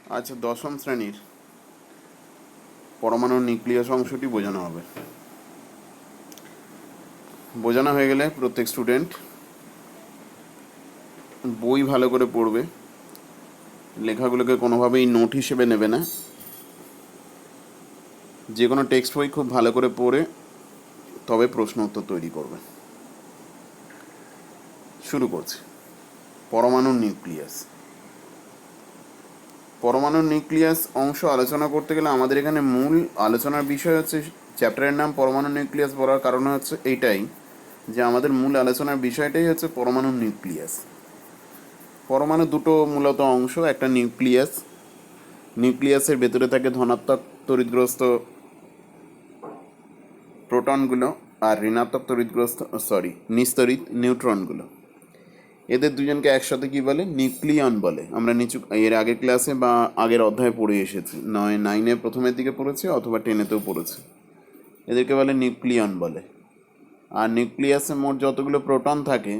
আচ্ছা, দশম শ্রেণীর পরমাণুর নিউক্লিয়াস অংশটি বোঝানো হবে। বোঝানো হয়ে গেলে প্রত্যেক স্টুডেন্ট বই ভালো করে পড়বে, লেখাগুলোকে কোনোভাবেই নোট হিসেবে নেবে না। যে কোনো টেক্সট বই খুব ভালো করে পড়ে তবে প্রশ্ন উত্তর তৈরি করবে। শুরু করছি। পরমাণুর নিউক্লিয়াস। পরমাণুর নিউক্লিয়াস অংশ আলোচনা করতে গেলে আমাদের এখানে মূল আলোচনার বিষয় হচ্ছে, চ্যাপ্টারের নাম পরমাণু নিউক্লিয়াস বলার কারণ হচ্ছে এইটাই যে আমাদের মূল আলোচনার বিষয়টাই হচ্ছে পরমাণুর নিউক্লিয়াস। পরমাণু দুটো মূলত অংশ, একটা নিউক্লিয়াস। নিউক্লিয়াসের ভেতরে থাকে ধনাত্মক তড়িৎগ্রস্ত প্রোটনগুলো আর ঋণাত্মক তড়িৎগ্রস্ত নিস্তড়িত নিউট্রনগুলো। এদের দুজনকে একসাথে কি বলে? নিউক্লিয়ন বলে। আমরা এর আগের ক্লাসে বা আগের অধ্যায়ে পড়ে এসেছি, নয় 9-এ প্রথমের দিকে পড়েছি অথবা 10-এতেও পড়েছি। এদেরকে বলে নিউক্লিয়ন বলে। আর নিউক্লিয়াসে মোট যতগুলো প্রোটন থাকে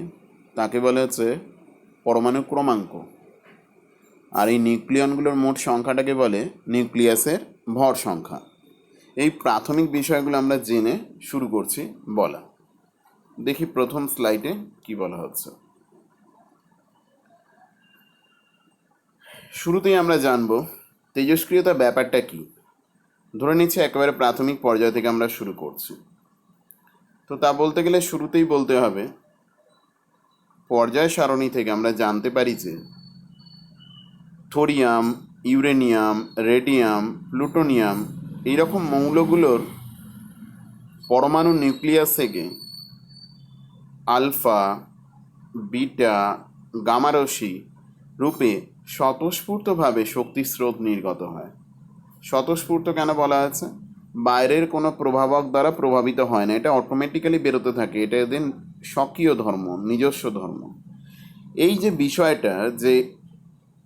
তাকে বলে হচ্ছে পরমাণু ক্রমাঙ্ক। আর এই নিউক্লিয়নগুলোর মোট সংখ্যাটাকে বলে নিউক্লিয়াসের ভর সংখ্যা। এই প্রাথমিক বিষয়গুলো আমরা জেনে শুরু করছি বলা। দেখি প্রথম স্লাইডে কি বলা হচ্ছে। শুরুতেই আমরা জানব তেজস্ক্রিয়তা ব্যাপারটা কি। ধরে নিচ্ছি একেবারে প্রাথমিক পর্যায় থেকে আমরা শুরু করছি। তো তা বলতে গেলে শুরুতেই বলতে হবে, পর্যায় সারণী থেকে আমরা জানতে পারি যে থোরিয়াম, ইউরেনিয়াম, রেডিয়াম, প্লুটোনিয়াম এইরকম মৌলগুলোর পরমাণু নিউক্লিয়াস থেকে আলফা, বিটা, গামারশ্মি রূপে স্বতঃস্ফূর্তভাবে শক্তি স্রোত নির্গত হয়। স্বতঃস্ফূর্ত কেন বলা আছে? বাইরের কোনো প্রভাবক দ্বারা প্রভাবিত হয় না, এটা অটোমেটিক্যালি বেরোতে থাকে। এটা এদের স্বকীয় ধর্ম, নিজস্ব ধর্ম। এই যে বিষয়টা, যে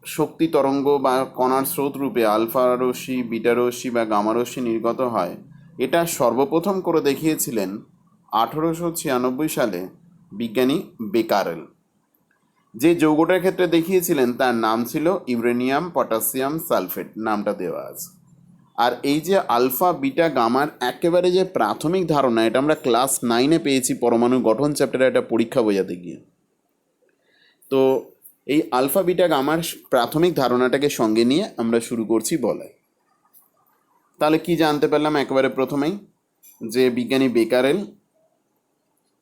শক্তি তরঙ্গ বা কণার স্রোত রূপে আলফা রশ্মি, বিটা রশ্মি বা গামা রশ্মি নির্গত হয়, এটা সর্বপ্রথম করে দেখিয়েছিলেন 1896 সালে বিজ্ঞানী বেকারেল। যে যৌগটার ক্ষেত্রে দেখিয়েছিলেন তার নাম ছিল ইউরেনিয়াম পটাশিয়াম সালফেট, নামটা দেওয়া আছে। আর এই যে আলফা বিটা গামার একেবারে যে প্রাথমিক ধারণা, এটা আমরা ক্লাস 9-এ পেয়েছি পরমাণু গঠন চ্যাপ্টারে একটা পরীক্ষা বোঝাতে গিয়ে। তো এই আলফা বিটা গামার প্রাথমিক ধারণাটাকে সঙ্গে নিয়ে আমরা শুরু করছি বলায়। তাহলে কি জানতে পারলাম একেবারে প্রথমেই? যে বিজ্ঞানী বেকারেল,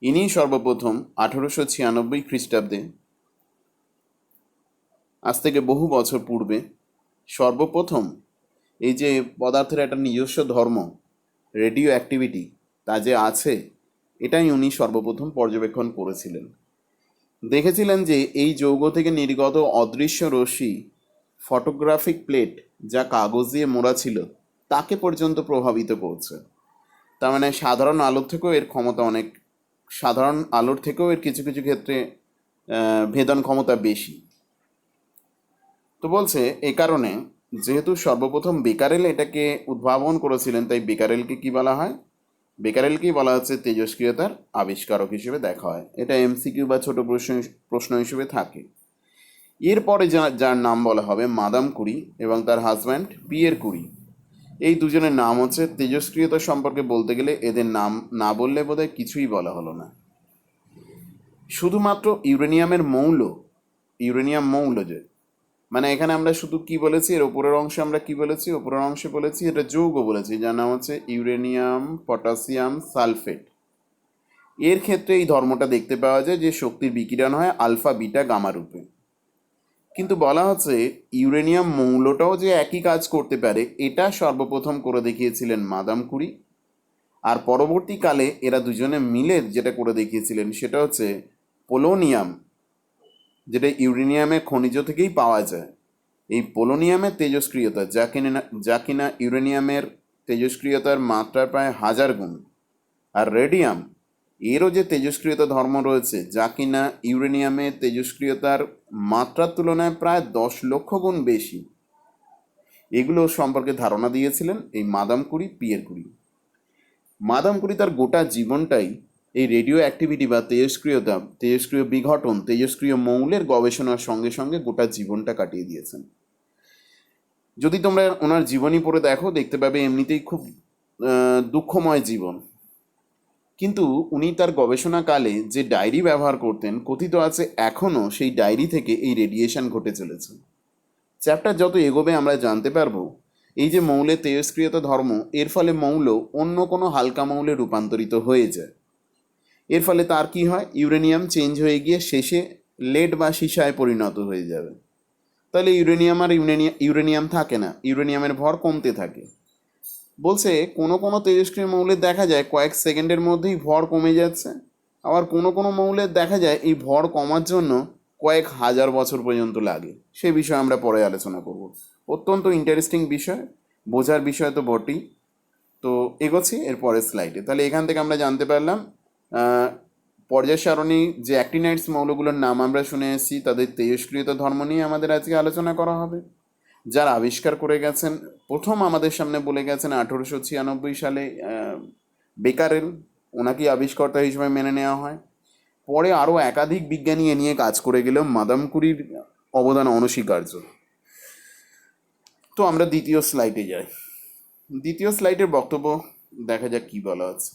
ইনি সর্বপ্রথম 1896 খ্রিস্টাব্দে, আজ থেকে বহু বছর পূর্বে, সর্বপ্রথম এই যে পদার্থের একটা নিজস্ব ধর্ম, রেডিও অ্যাক্টিভিটি তা যে আছে, এটাই উনি সর্বপ্রথম পর্যবেক্ষণ করেছিলেন। দেখেছিলেন যে এই যৌগ থেকে নির্গত অদৃশ্য রশ্মি ফটোগ্রাফিক প্লেট, যা কাগজ দিয়ে মোড়া ছিল, তাকে পর্যন্ত প্রভাবিত করছে। তার মানে সাধারণ আলোর থেকেও এর ক্ষমতা অনেক, সাধারণ আলোর থেকেও এর কিছু কিছু ক্ষেত্রে ভেদন ক্ষমতা বেশি। তো বলছে এ কারণে, যেহেতু সর্বপ্রথম বেকারেল এটাকে উদ্ভাবন করেছিলেন, তাই বেকারেলকে কি বলা হয়? বেকারেলকেই বলা হচ্ছে তেজস্ক্রিয়তার আবিষ্কারক হিসেবে দেখা হয়। এটা এমসিকিউ বা ছোট প্রশ্ন হিসেবে থাকে। এরপরে যার নাম বলা হবে মাদাম কুরি এবং তার হাজব্যান্ড পিয়ের কুরি। এই দুজনের নাম হচ্ছে, তেজস্ক্রিয়তা সম্পর্কে বলতে গেলে এদের নাম না বললে বোধহয় কিছুই বলা হলো না। শুধুমাত্র ইউরেনিয়াম মৌল যে, মানে এখানে আমরা শুধু কি বলেছি, এর উপরের অংশে আমরা কি বলেছি? উপরের অংশে বলেছি এটা যৌগ বলেছি, যার নাম হচ্ছে ইউরেনিয়াম পটাশিয়াম সালফেট। এর ক্ষেত্রে এই ধর্মটা দেখতে পাওয়া যায় যে শক্তির বিকিরণ হয় আলফা বিটা গামা রূপে। কিন্তু বলা হচ্ছে ইউরেনিয়াম মৌলটাও যে একই কাজ করতে পারে, এটা সর্বপ্রথম করে দেখিয়েছিলেন মাদাম কুরি। আর পরবর্তীকালে এরা দুজনে মিলে যেটা করে দেখিয়েছিলেন সেটা হচ্ছে পোলোনিয়াম, যেটা ইউরেনিয়ামের খনিজ থেকেই পাওয়া যায়। এই পোলোনিয়ামের তেজস্ক্রিয়তা, যা কিনা ইউরেনিয়ামের তেজস্ক্রিয়তার মাত্রার প্রায় 1000 গুণ। আর রেডিয়াম, এরও যে তেজস্ক্রিয়তা ধর্ম রয়েছে, যা কিনা ইউরেনিয়ামের তেজস্ক্রিয়তার মাত্রার তুলনায় প্রায় 10 লক্ষ গুণ বেশি। এগুলো সম্পর্কে ধারণা দিয়েছিলেন এই Madame Curie, Pierre Curie. Madame Curie তার গোটা জীবনটাই এই রেডিও অ্যাক্টিভিটি বা তেজস্ক্রিয় বিঘটন, তেজস্ক্রিয় মৌলের গবেষণার সঙ্গে সঙ্গে গোটা জীবনটা কাটিয়ে দিয়েছেন। যদি তোমরা ওনার জীবনী পড়ে দেখো, দেখতে পাবে এমনিতেই খুব দুঃখময় জীবন। কিন্তু উনি তার গবেষণাকালে যে ডায়েরি ব্যবহার করতেন, কথিত আছে এখনও সেই ডায়েরি থেকে এই রেডিয়েশন ঘটে চলেছে। চ্যাপ্টার যত এগোবে আমরা জানতে পারবো এই যে মৌলের তেজস্ক্রিয়তা ধর্ম, এর ফলে মৌল অন্য কোনো হালকা মৌলে রূপান্তরিত হয়ে যায়। এর ফলে তার কি হয়, ইউরেনিয়াম চেঞ্জ হয়ে গিয়ে শেষে লেড বা সীসায় পরিণত হয়ে যাবে। তাহলে ইউরেনিয়াম আর ইউরেনিয়াম থাকে না, ইউরেনিয়ামের ভর কমতে থাকে। বলছে কোনো কোনো তেজস্ক্রিয় মৌলের দেখা যায় কয়েক সেকেন্ডের মধ্যেই ভর কমে যাচ্ছে, আবার কোনো কোনো মৌলের দেখা যায় এই ভর কমার জন্য কয়েক হাজার বছর পর্যন্ত লাগে। সে বিষয়ে আমরা পরে আলোচনা করব। অত্যন্ত ইন্টারেস্টিং বিষয়, বোঝার বিষয় তো বটেই। তো এগোচ্ছি এর পরের স্লাইডে। তাহলে এখান থেকে আমরা জানতে পারলাম পর্যায় সারণী যে অ্যাক্টিনাইডস মৌলগুলোর নাম আমরা শুনে এসেছি, তাদের তেজস্ক্রিয়তা ধর্ম নিয়ে আমাদের আজকে আলোচনা করা হবে। যারা আবিষ্কার করে গেছেন, প্রথম আমাদের সামনে বলে গেছেন 1896 সালে বেকারেল, ওনাকে আবিষ্কর্তা হিসেবে মেনে নেওয়া হয়। পরে আরও একাধিক বিজ্ঞানী এ নিয়ে কাজ করে গেলেও মাদাম কুরির অবদান অনস্বীকার্য। তো আমরা দ্বিতীয় স্লাইডে যাই। দ্বিতীয় স্লাইডের বক্তব্য দেখা যাক কী বলা আছে।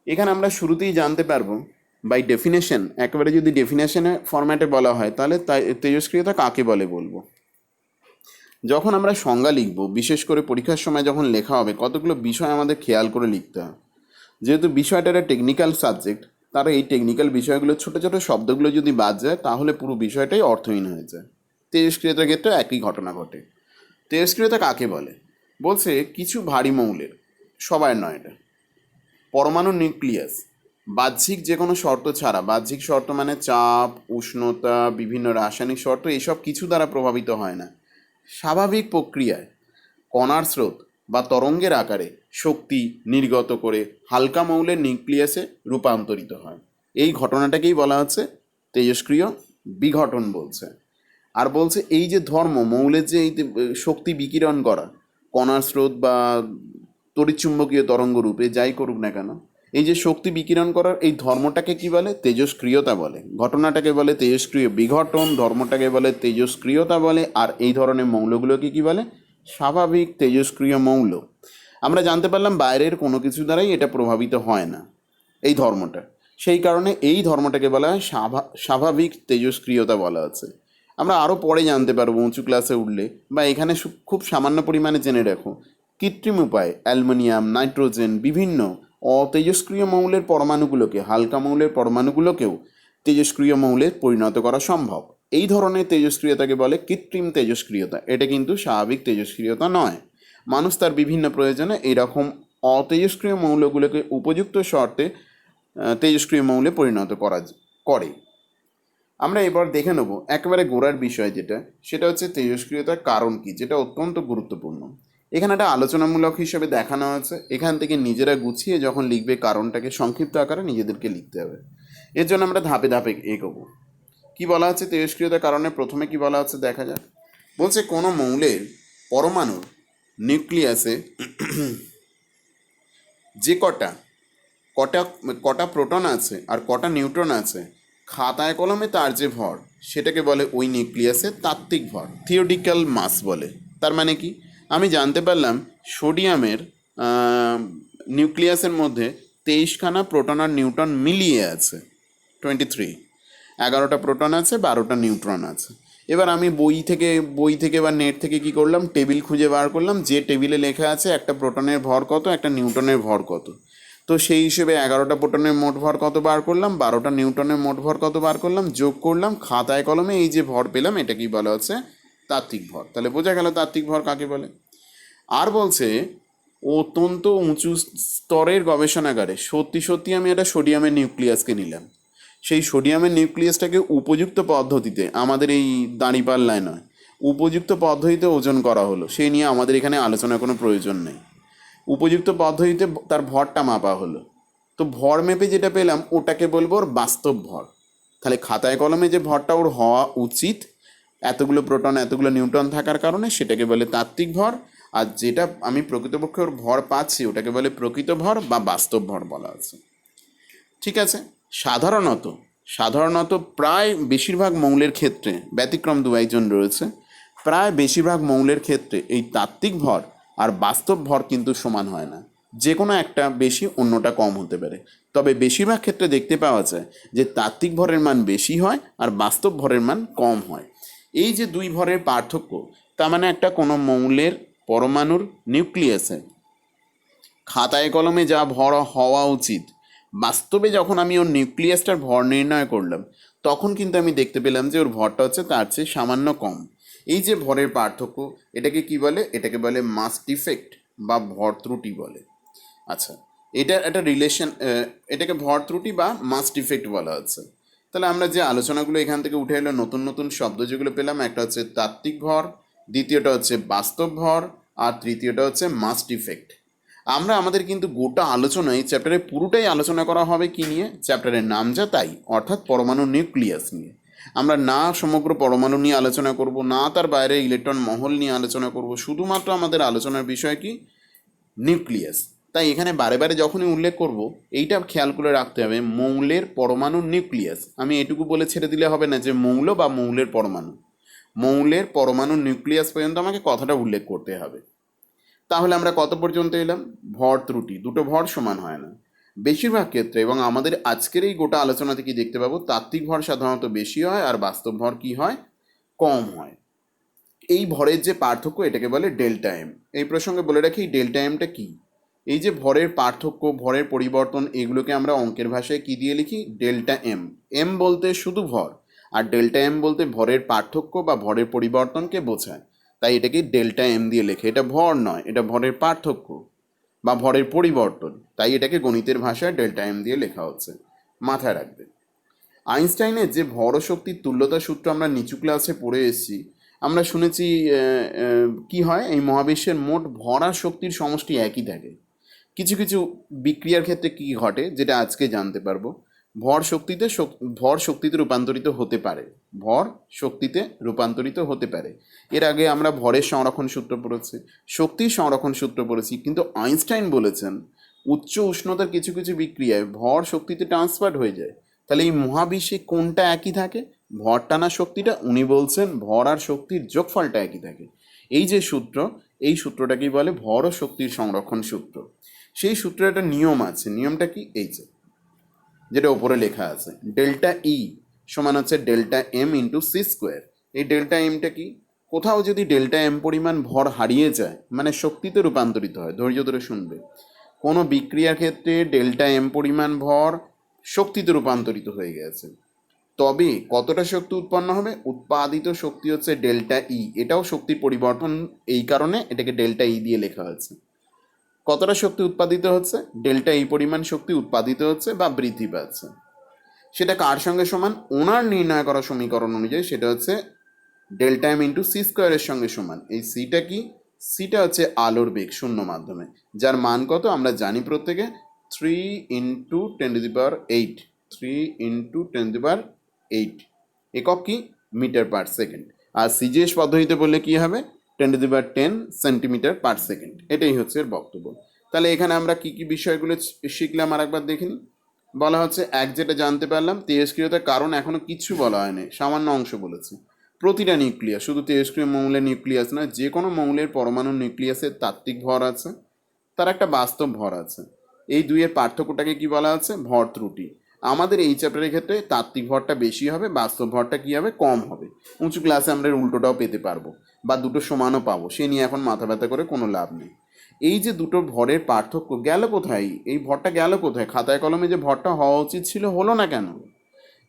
এখানে আমরা শুরুতেই জানতে পারবো বাই ডেফিনেশন, একেবারে যদি ডেফিনেশনের ফরম্যাটে বলা হয় তাহলে তেজস্ক্রিয়তা কাকে বলে বলবো। যখন আমরা সংজ্ঞা লিখব, বিশেষ করে পরীক্ষার সময় যখন লেখা হবে, কতগুলো বিষয় আমাদের খেয়াল করে লিখতে হয়। যেহেতু বিষয়টা একটা টেকনিক্যাল সাবজেক্ট, তারা এই টেকনিক্যাল বিষয়গুলো ছোটো ছোটো শব্দগুলো যদি বাদ যায় তাহলে পুরো বিষয়টাই অর্থহীন হয়ে যায়। তেজস্ক্রিয়তার ক্ষেত্রে একই ঘটনা ঘটে। তেজস্ক্রিয়তা কাকে বলে বলছে, কিছু ভারী মৌলের, সবার নয় এটা, পরমাণু নিউক্লিয়াস বাহ্যিক যে কোনো শর্ত ছাড়া, বাহ্যিক শর্ত মানে চাপ, উষ্ণতা, বিভিন্ন রাসায়নিক শর্ত, এসব কিছু দ্বারা প্রভাবিত হয় না, স্বাভাবিক প্রক্রিয়ায় কণার স্রোত বা তরঙ্গের আকারে শক্তি নির্গত করে হালকা মৌলের নিউক্লিয়াসে রূপান্তরিত হয়। এই ঘটনাটাকেই বলা হচ্ছে তেজস্ক্রিয় বিঘটন বলছে। আর বলছে এই যে ধর্ম, মৌলের যে এই শক্তি বিকিরণ করা, কণার স্রোত বা তড়িৎচুম্বকীয় তরঙ্গ রূপে যাই করুক না কেন, এই যে শক্তি বিকিরণ করার এই ধর্মটাকে কি বলে, তেজস্ক্রিয়তা বলে। ঘটনাটাকে বলে তেজস্ক্রিয় বিঘটন, ধর্মটাকে বলে তেজস্ক্রিয়তা বলে। আর এই ধরনের মৌলগুলোকে কি বলে, স্বাভাবিক তেজস্ক্রিয় মৌল। আমরা জানতে পারলাম বাইরের কোনো কিছু দ্বারাই এটা প্রভাবিত হয় না এই ধর্মটা, সেই কারণে এই ধর্মটাকে বলা হয় স্বাভাবিক তেজস্ক্রিয়তা বলা আছে। আমরা আরও পরে জানতে পারবো উঁচু ক্লাসে উঠলে, বা এখানে খুব সামান্য পরিমাণে জেনে রাখো, কৃত্রিম উপায়ে অ্যালুমিনিয়াম, নাইট্রোজেন, বিভিন্ন অতেজস্ক্রিয় মৌলের পরমাণুগুলোকে, হালকা মৌলের পরমাণুগুলোকেও তেজস্ক্রিয় মৌলে পরিণত করা সম্ভব। এই ধরনের তেজস্ক্রিয়তাকে বলে কৃত্রিম তেজস্ক্রিয়তা। এটা কিন্তু স্বাভাবিক তেজস্ক্রিয়তা নয়। মানুষ তার বিভিন্ন প্রয়োজনে এইরকম অতেজস্ক্রিয় মৌলগুলোকে উপযুক্ত শর্তে তেজস্ক্রিয় মৌলে পরিণত করে। আমরা এবার দেখে নেব একেবারে গোড়ার বিষয় যেটা, সেটা হচ্ছে তেজস্ক্রিয়তার কারণ কি, যেটা অত্যন্ত গুরুত্বপূর্ণ। এখানে একটা আলোচনামূলক হিসেবে দেখানো আছে, এখান থেকে নিজেরা গুছিয়ে যখন লিখবে কারণটাকে সংক্ষিপ্ত আকারে নিজেদেরকে লিখতে হবে। এর জন্য আমরা ধাপে ধাপে এগোবো। কি বলা হচ্ছে তেজস্ক্রিয়তার কারণে, প্রথমে কি বলা হচ্ছে দেখা যাক। বলছে কোনো মৌলের পরমাণুর নিউক্লিয়াসে যে কটা কটা কটা প্রোটন আছে আর কটা নিউট্রন আছে, খাতায় কলমে তার যে ভর, সেটাকে বলে ওই নিউক্লিয়াসের তাত্ত্বিক ভর, থিওরিটিক্যাল মাস বলে। তার মানে কি, আমি জানতে পারলাম সোডিয়ামের নিউক্লিয়াসের মধ্যে 23খানা প্রোটন আর নিউট্রন মিলিয়ে আছে, 23, 11টা প্রোটন আছে, 12টা নিউট্রন আছে। এবার আমি বই থেকে বা নেট থেকে কি করলাম, টেবিল খুঁজে বার করলাম, যে টেবিলে লেখা আছে একটা প্রোটনের ভর কত, একটা নিউটনের ভর কত। তো সেই হিসেবে 11টা প্রোটনের মোট ভর কত বার করলাম, 12টা নিউটনের মোট ভর কত বার করলাম, যোগ করলাম, খাতায় কলমে এই যে ভর পেলাম, এটা কি বলা হচ্ছে তাত্ত্বিক ভর। তাহলে বোঝা গেল তাত্ত্বিক ভর কাকে বলে। আর বলছে অত্যন্ত উঁচু স্তরের গবেষণাগারে সত্যি সত্যি আমি একটা সোডিয়ামের নিউক্লিয়াসকে নিলাম, সেই সোডিয়ামের নিউক্লিয়াসটাকে উপযুক্ত পদ্ধতিতে, আমাদের এই দাঁড়িপাল্লায় নয়, উপযুক্ত পদ্ধতিতে ওজন করা হলো, সেই নিয়ে আমাদের এখানে আলোচনার কোনো প্রয়োজন নেই। উপযুক্ত পদ্ধতিতে তার ভরটা মাপা হলো, তো ভর মেপে যেটা পেলাম ওটাকে বলবো ওর বাস্তব ভর। তাহলে খাতায় কলমে যে ভরটা ওর হওয়া উচিত, এতগুলো প্রোটন এতগুলো নিউট্রন থাকার কারণে, সেটাকে বলে তাত্ত্বিক ভর। আর যেটা আমি প্রকৃতপক্ষে ওর ভর পাচ্ছি, ওটাকে বলে প্রকৃত ভর বা বাস্তব ভর বলা আছে। ঠিক আছে। সাধারণত প্রায় বেশিরভাগ মৌলের ক্ষেত্রে, ব্যতিক্রম দু একজন রয়েছে, প্রায় বেশিরভাগ মৌলের ক্ষেত্রে এই তাত্ত্বিক ভর আর বাস্তব ভর কিন্তু সমান হয় না, যে কোনো একটা বেশি অন্যটা কম হতে পারে। তবে বেশিরভাগ ক্ষেত্রে দেখতে পাওয়া যায় যে তাত্ত্বিক ভরের মান বেশি হয় আর বাস্তব ভরের মান কম হয়। এই যে দুই ভরের পার্থক্য, তার মানে একটা কোনো মৌলের পরমাণুর নিউক্লিয়াসে খাতায় কলমে যা ভর হওয়া উচিত, বাস্তবে যখন আমি ওর নিউক্লিয়াসটার ভর নির্ণয় করলাম, তখন কিন্তু আমি দেখতে পেলাম যে ওর ভরটা হচ্ছে তার চেয়ে সামান্য কম। এই যে ভরের পার্থক্য, এটাকে কি বলে? এটাকে বলে মাস ডিফেক্ট বা ভর ত্রুটি বলে। আচ্ছা, এটা একটা রিলেশন, এটাকে ভর ত্রুটি বা মাস ডিফেক্ট বলা হচ্ছে। তাহলে আমরা যে আলোচনাগুলো এখান থেকে উঠে এলো, নতুন নতুন শব্দ যেগুলো পেলাম, একটা হচ্ছে তাত্ত্বিক ভর, দ্বিতীয়টা হচ্ছে বাস্তব ভর, আর তৃতীয়টা হচ্ছে মাস ডিফেক্ট। আমরা আমাদের কিন্তু গোটা আলোচনা এই চ্যাপ্টারে পুরোটাই আলোচনা করা হবে কি নিয়ে? চ্যাপ্টারের নাম যা তাই, অর্থাৎ পরমাণু নিউক্লিয়াস নিয়ে। আমরা না সমগ্র পরমাণু নিয়ে আলোচনা করব, না তার বাইরে ইলেকট্রন মহল নিয়ে আলোচনা করব, শুধুমাত্র আমাদের আলোচনার বিষয় কি? নিউক্লিয়াস। তাই এখানে বারে বারে যখনই উল্লেখ করব, এইটা খেয়াল করে রাখতে হবে, মৌলের পরমাণুর নিউক্লিয়াস। আমি এটুকু বলে ছেড়ে দিলে হবে না যে মৌল বা মৌলের পরমাণু। মৌলের পরমাণুর নিউক্লিয়াস পর্যন্ত আমাকে কথাটা উল্লেখ করতে হবে। তাহলে আমরা কত পর্যন্ত এলাম? ভর ত্রুটি, দুটো ভর সমান হয় না বেশিরভাগ ক্ষেত্রে। এবং আমাদের আজকের এই গোটা আলোচনা থেকে দেখতে পাবো তাত্ত্বিক ভর সাধারণত বেশি হয় আর বাস্তব ভর কি হয়? কম হয়। এই ভরের যে পার্থক্য, এটাকে বলে ডেল্টা এম। এই প্রসঙ্গে বলে রাখি এই ডেল্টা এমটা কি। এই যে ভরের পার্থক্য, ভরের পরিবর্তন, এগুলোকে আমরা অঙ্কের ভাষায় কি দিয়ে লিখি? Delta M. এম বলতে শুধু ভর, আর ডেল্টা এম বলতে ভরের পার্থক্য বা ভরের পরিবর্তনকে বোঝায়। তাই এটাকে ডেল্টা এম দিয়ে লেখে। এটা ভর নয়, এটা ভরের পার্থক্য বা ভরের পরিবর্তন। তাই এটাকে গণিতের ভাষায় ডেল্টা এম দিয়ে লেখা হচ্ছে, মাথায় রাখবে। আইনস্টাইনের যে ভর ও শক্তির তুল্যতা সূত্র আমরা নিচু ক্লাসে পড়ে এসেছি, আমরা শুনেছি কি হয়, এই মহাবিশ্বের মোট ভর আর শক্তির সমষ্টি একই থাকে। কিছু কিছু বিক্রিয়ার ক্ষেত্রে কি ঘটে, যেটা আজকে জানতে পারবো। ভর শক্তিতে রূপান্তরিত হতে পারে, ভর শক্তিতে রূপান্তরিত হতে পারে। এর আগে আমরা ভরের সংরক্ষণ সূত্র পড়েছি, শক্তির সংরক্ষণ সূত্র পড়েছি, কিন্তু আইনস্টাইন বলেছেন উচ্চ উষ্ণতার কিছু কিছু বিক্রিয়ায় ভর শক্তিতে ট্রান্সফার হয়ে যায়। তাহলে এই মহাবিশ্বে কোনটা একই থাকে, ভরটা না শক্তিটা? উনি বলছেন ভর আর শক্তির যোগফলটা একই থাকে। এই যে সূত্র, এই সূত্রটাকেই বলে ভর ও শক্তির সংরক্ষণ সূত্র। সেই সূত্রের একটা নিয়ম আছে, নিয়মটা কি? এই যেটা ওপরে লেখা আছে, ডেল্টা ই সমান হচ্ছে delta M into C square. এই ডেল্টা এমটা কি? কোথাও যদি ডেল্টা এম পরিমাণ ভর হারিয়ে যায়, মানে শক্তিতে রূপান্তরিত হয়, ধৈর্য ধরে শুনবে, কোনো বিক্রিয়ার ক্ষেত্রে ডেল্টা এম পরিমাণ ভর শক্তিতে রূপান্তরিত হয়ে গেছে, তবে কতটা শক্তি উৎপন্ন হবে? উৎপাদিত শক্তি হচ্ছে ডেল্টা ই। এটাও শক্তির পরিবর্তন, এই কারণে এটাকে ডেল্টা ই দিয়ে লেখা হয়েছে। কতটা শক্তি উৎপাদিত হচ্ছে? ডেল্টা ই পরিমাণ শক্তি উৎপাদিত হচ্ছে বা বৃদ্ধি পাচ্ছে। সেটা কার সঙ্গে সমান? ওনার নির্ণয় করা সমীকরণ অনুযায়ী সেটা হচ্ছে ডেল্টা এম ইন্টু সি স্কোয়ারের সঙ্গে সমান। এই সিটা কি? সিটা হচ্ছে আলোর বেগ শূন্য মাধ্যমে, যার মান কত আমরা জানি প্রত্যেকে, 3 × 10⁸। 3 × 10⁸ একক কি? Metre per second. আর সিজিএস পদ্ধতিতে বললে কি হবে? 10⁻10 সেন্টিমিটার/সেকেন্ড। এটাই হচ্ছে এর বক্তব্য। তাহলে এখানে আমরা কি কি বিষয়গুলো শিখলাম আর একবার দেখে নিই। বলা হচ্ছে এক, যেটা জানতে পারলাম, তেজস্ক্রিয়তার কারণ এখনো কিছু বলা হয়নি, সামান্য অংশ বলেছি। প্রতিটা নিউক্লিয়াস, শুধু তেজস্ক্রিয় মৌলের নিউক্লিয়াস না, যে কোনো মৌলের পরমাণুর নিউক্লিয়াসের তাত্ত্বিক ভর আছে, তার একটা বাস্তব ভর আছে। এই দুইয়ের পার্থক্যটাকে কি বলা আছে? ভর ত্রুটি। আমাদের এই চ্যাপ্টারের ক্ষেত্রে তাত্ত্বিক ভরটা বেশি হবে, বাস্তব ভরটা কি হবে? কম হবে। উঁচু ক্লাসে আমরা এর উল্টোটাও পেতে পারবো, বা দুটো সমানও পাবো, সে নিয়ে এখন মাথা ব্যথা করে কোনো লাভ নেই। এই যে দুটো ভরের পার্থক্য গেল কোথায়? এই ভরটা গেল কোথায়? খাতায় কলমে যে ভরটা হওয়া উচিত ছিল, হলো না কেন?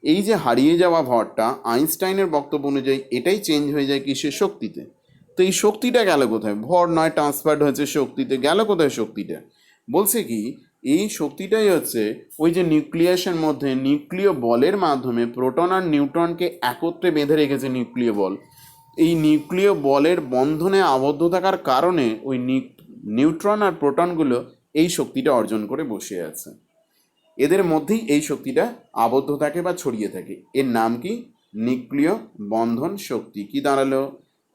এই যে হারিয়ে যাওয়া ভরটা, আইনস্টাইনের বক্তব্য অনুযায়ী এটাই চেঞ্জ হয়ে যায় কিসের? শক্তিতে। তো এই শক্তিটা গেল কোথায়? ভর নয়, ট্রান্সফার্ড হয়েছে শক্তিতে, গেল কোথায় শক্তিটা? বলছে কি, এই শক্তিটাই হচ্ছে ওই যে নিউক্লিয়াসের মধ্যে নিউক্লিয় বলের মাধ্যমে প্রোটন আর নিউট্রনকে একত্রে বেঁধে রেখেছে নিউক্লিয় বল। এই নিউক্লিয় বলের বন্ধনে আবদ্ধ থাকার কারণে ওই নিউট্রন আর প্রোটনগুলো এই শক্তিটা অর্জন করে বসে আছে। এদের মধ্যেই এই শক্তিটা আবদ্ধ থাকে বা ছড়িয়ে থাকে। এর নাম কি? নিউক্লিয় বন্ধন শক্তি। কি দাঁড়ালো?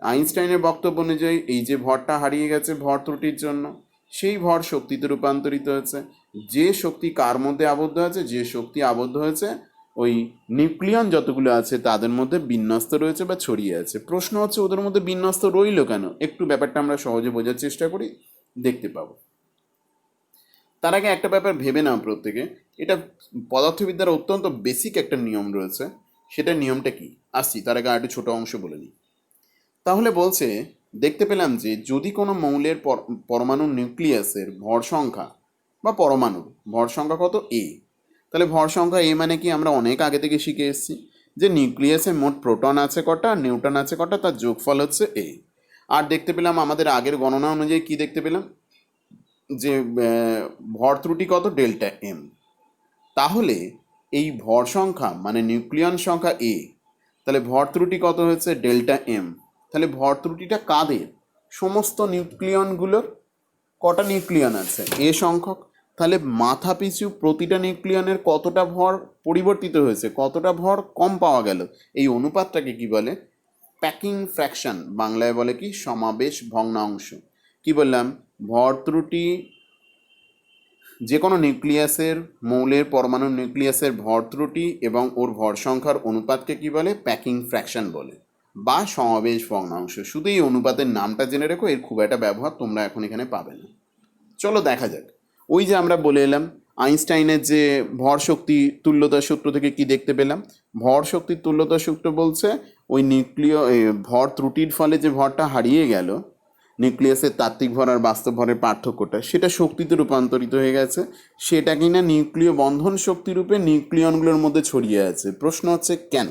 আইনস্টাইনের বক্তব্য অনুযায়ী এই যে ভরটা হারিয়ে গেছে ভর ত্রুটির জন্য, সেই ভর শক্তিতে রূপান্তরিত হয়েছে। যে শক্তি কার মধ্যে আবদ্ধ আছে? যে শক্তি আবদ্ধ হয়েছে ওই নিউক্লিয়ন যতগুলো আছে তাদের মধ্যে বিন্যস্ত রয়েছে বা ছড়িয়ে আছে। প্রশ্ন হচ্ছে ওদের মধ্যে বিন্যস্ত রইল কেন? একটু ব্যাপারটা আমরা সহজে বোঝার চেষ্টা করি, দেখতে পাবো। তার আগে একটা ব্যাপার ভেবে নাও প্রত্যেকে, এটা পদার্থবিদ্যার অত্যন্ত বেসিক একটা নিয়ম রয়েছে। সেটা নিয়মটা কি আসছি, তার আগে আরেকটু ছোট অংশ বলে নিই। তাহলে বলছে, দেখতে পেলাম যে যদি কোনো মৌলের পরমাণু নিউক্লিয়াসের ভর সংখ্যা বা পরমাণুর ভর সংখ্যা কত এ, তাহলে ভর সংখ্যা এ মানে কি আমরা অনেক আগে থেকে শিখে এসেছি যে নিউক্লিয়াসে মোট প্রোটন আছে কটা, নিউট্রন আছে কটা, তার যোগফল হচ্ছে এ। আর দেখতে পেলাম আমাদের আগের গণনা অনুযায়ী কি দেখতে পেলাম, যে ভর ত্রুটি কত, ডেল্টা এম। তাহলে এই ভর সংখ্যা মানে নিউক্লিয়ন সংখ্যা এ, তাহলে ভর ত্রুটি কত হয়েছে, ডেল্টা এম। তাহলে ভর ত্রুটিটা কাদের? সমস্ত নিউক্লিয়নগুলোর। কটা নিউক্লিয়ন আছে, এ সংখ্যক। তাহলে মাথা পিছু প্রতিটা নিউক্লিয়নের কতটা ভর পরিবর্তিত হয়েছে, কতটা ভর কম পাওয়া গেল, এই অনুপাতটাকে কি বলে, প্যাকিং ফ্র্যাকশন, বাংলায় বলে কি, সমাবেশ ভগ্নাংশ। কি বললাম, ভর ত্রুটি যে কোনো নিউক্লিয়াসের, মৌলের পরমাণু নিউক্লিয়াসের ভর ত্রুটি এবং ওর ভর সংখ্যার অনুপাতকে কি বলে, প্যাকিং ফ্র্যাকশন বলে বা সমাবেশ ভগ্নাংশ। শুধু এই অনুপাতের নামটা জেনে রেখো, এর খুব একটা ব্যবহার তোমরা এখন এখানে পাবে না। চলো দেখা যাক। ওই যে আমরা বলে এলাম আইনস্টাইনের যে ভর শক্তি তুল্যতা সূত্র থেকে কি দেখতে পেলাম, ভর শক্তির তুল্যতা সূত্র বলছে ওই ভর ত্রুটির ফলে যে ভরটা হারিয়ে গেল, নিউক্লিয়াসের তাত্ত্বিক ভর আর বাস্তব ভরের পার্থক্যটা, সেটা শক্তিতে রূপান্তরিত হয়ে গেছে। সেটা কিনা নিউক্লিয় বন্ধন শক্তি রূপে নিউক্লিয়নগুলোর মধ্যে ছড়িয়ে আছে। প্রশ্ন হচ্ছে কেন,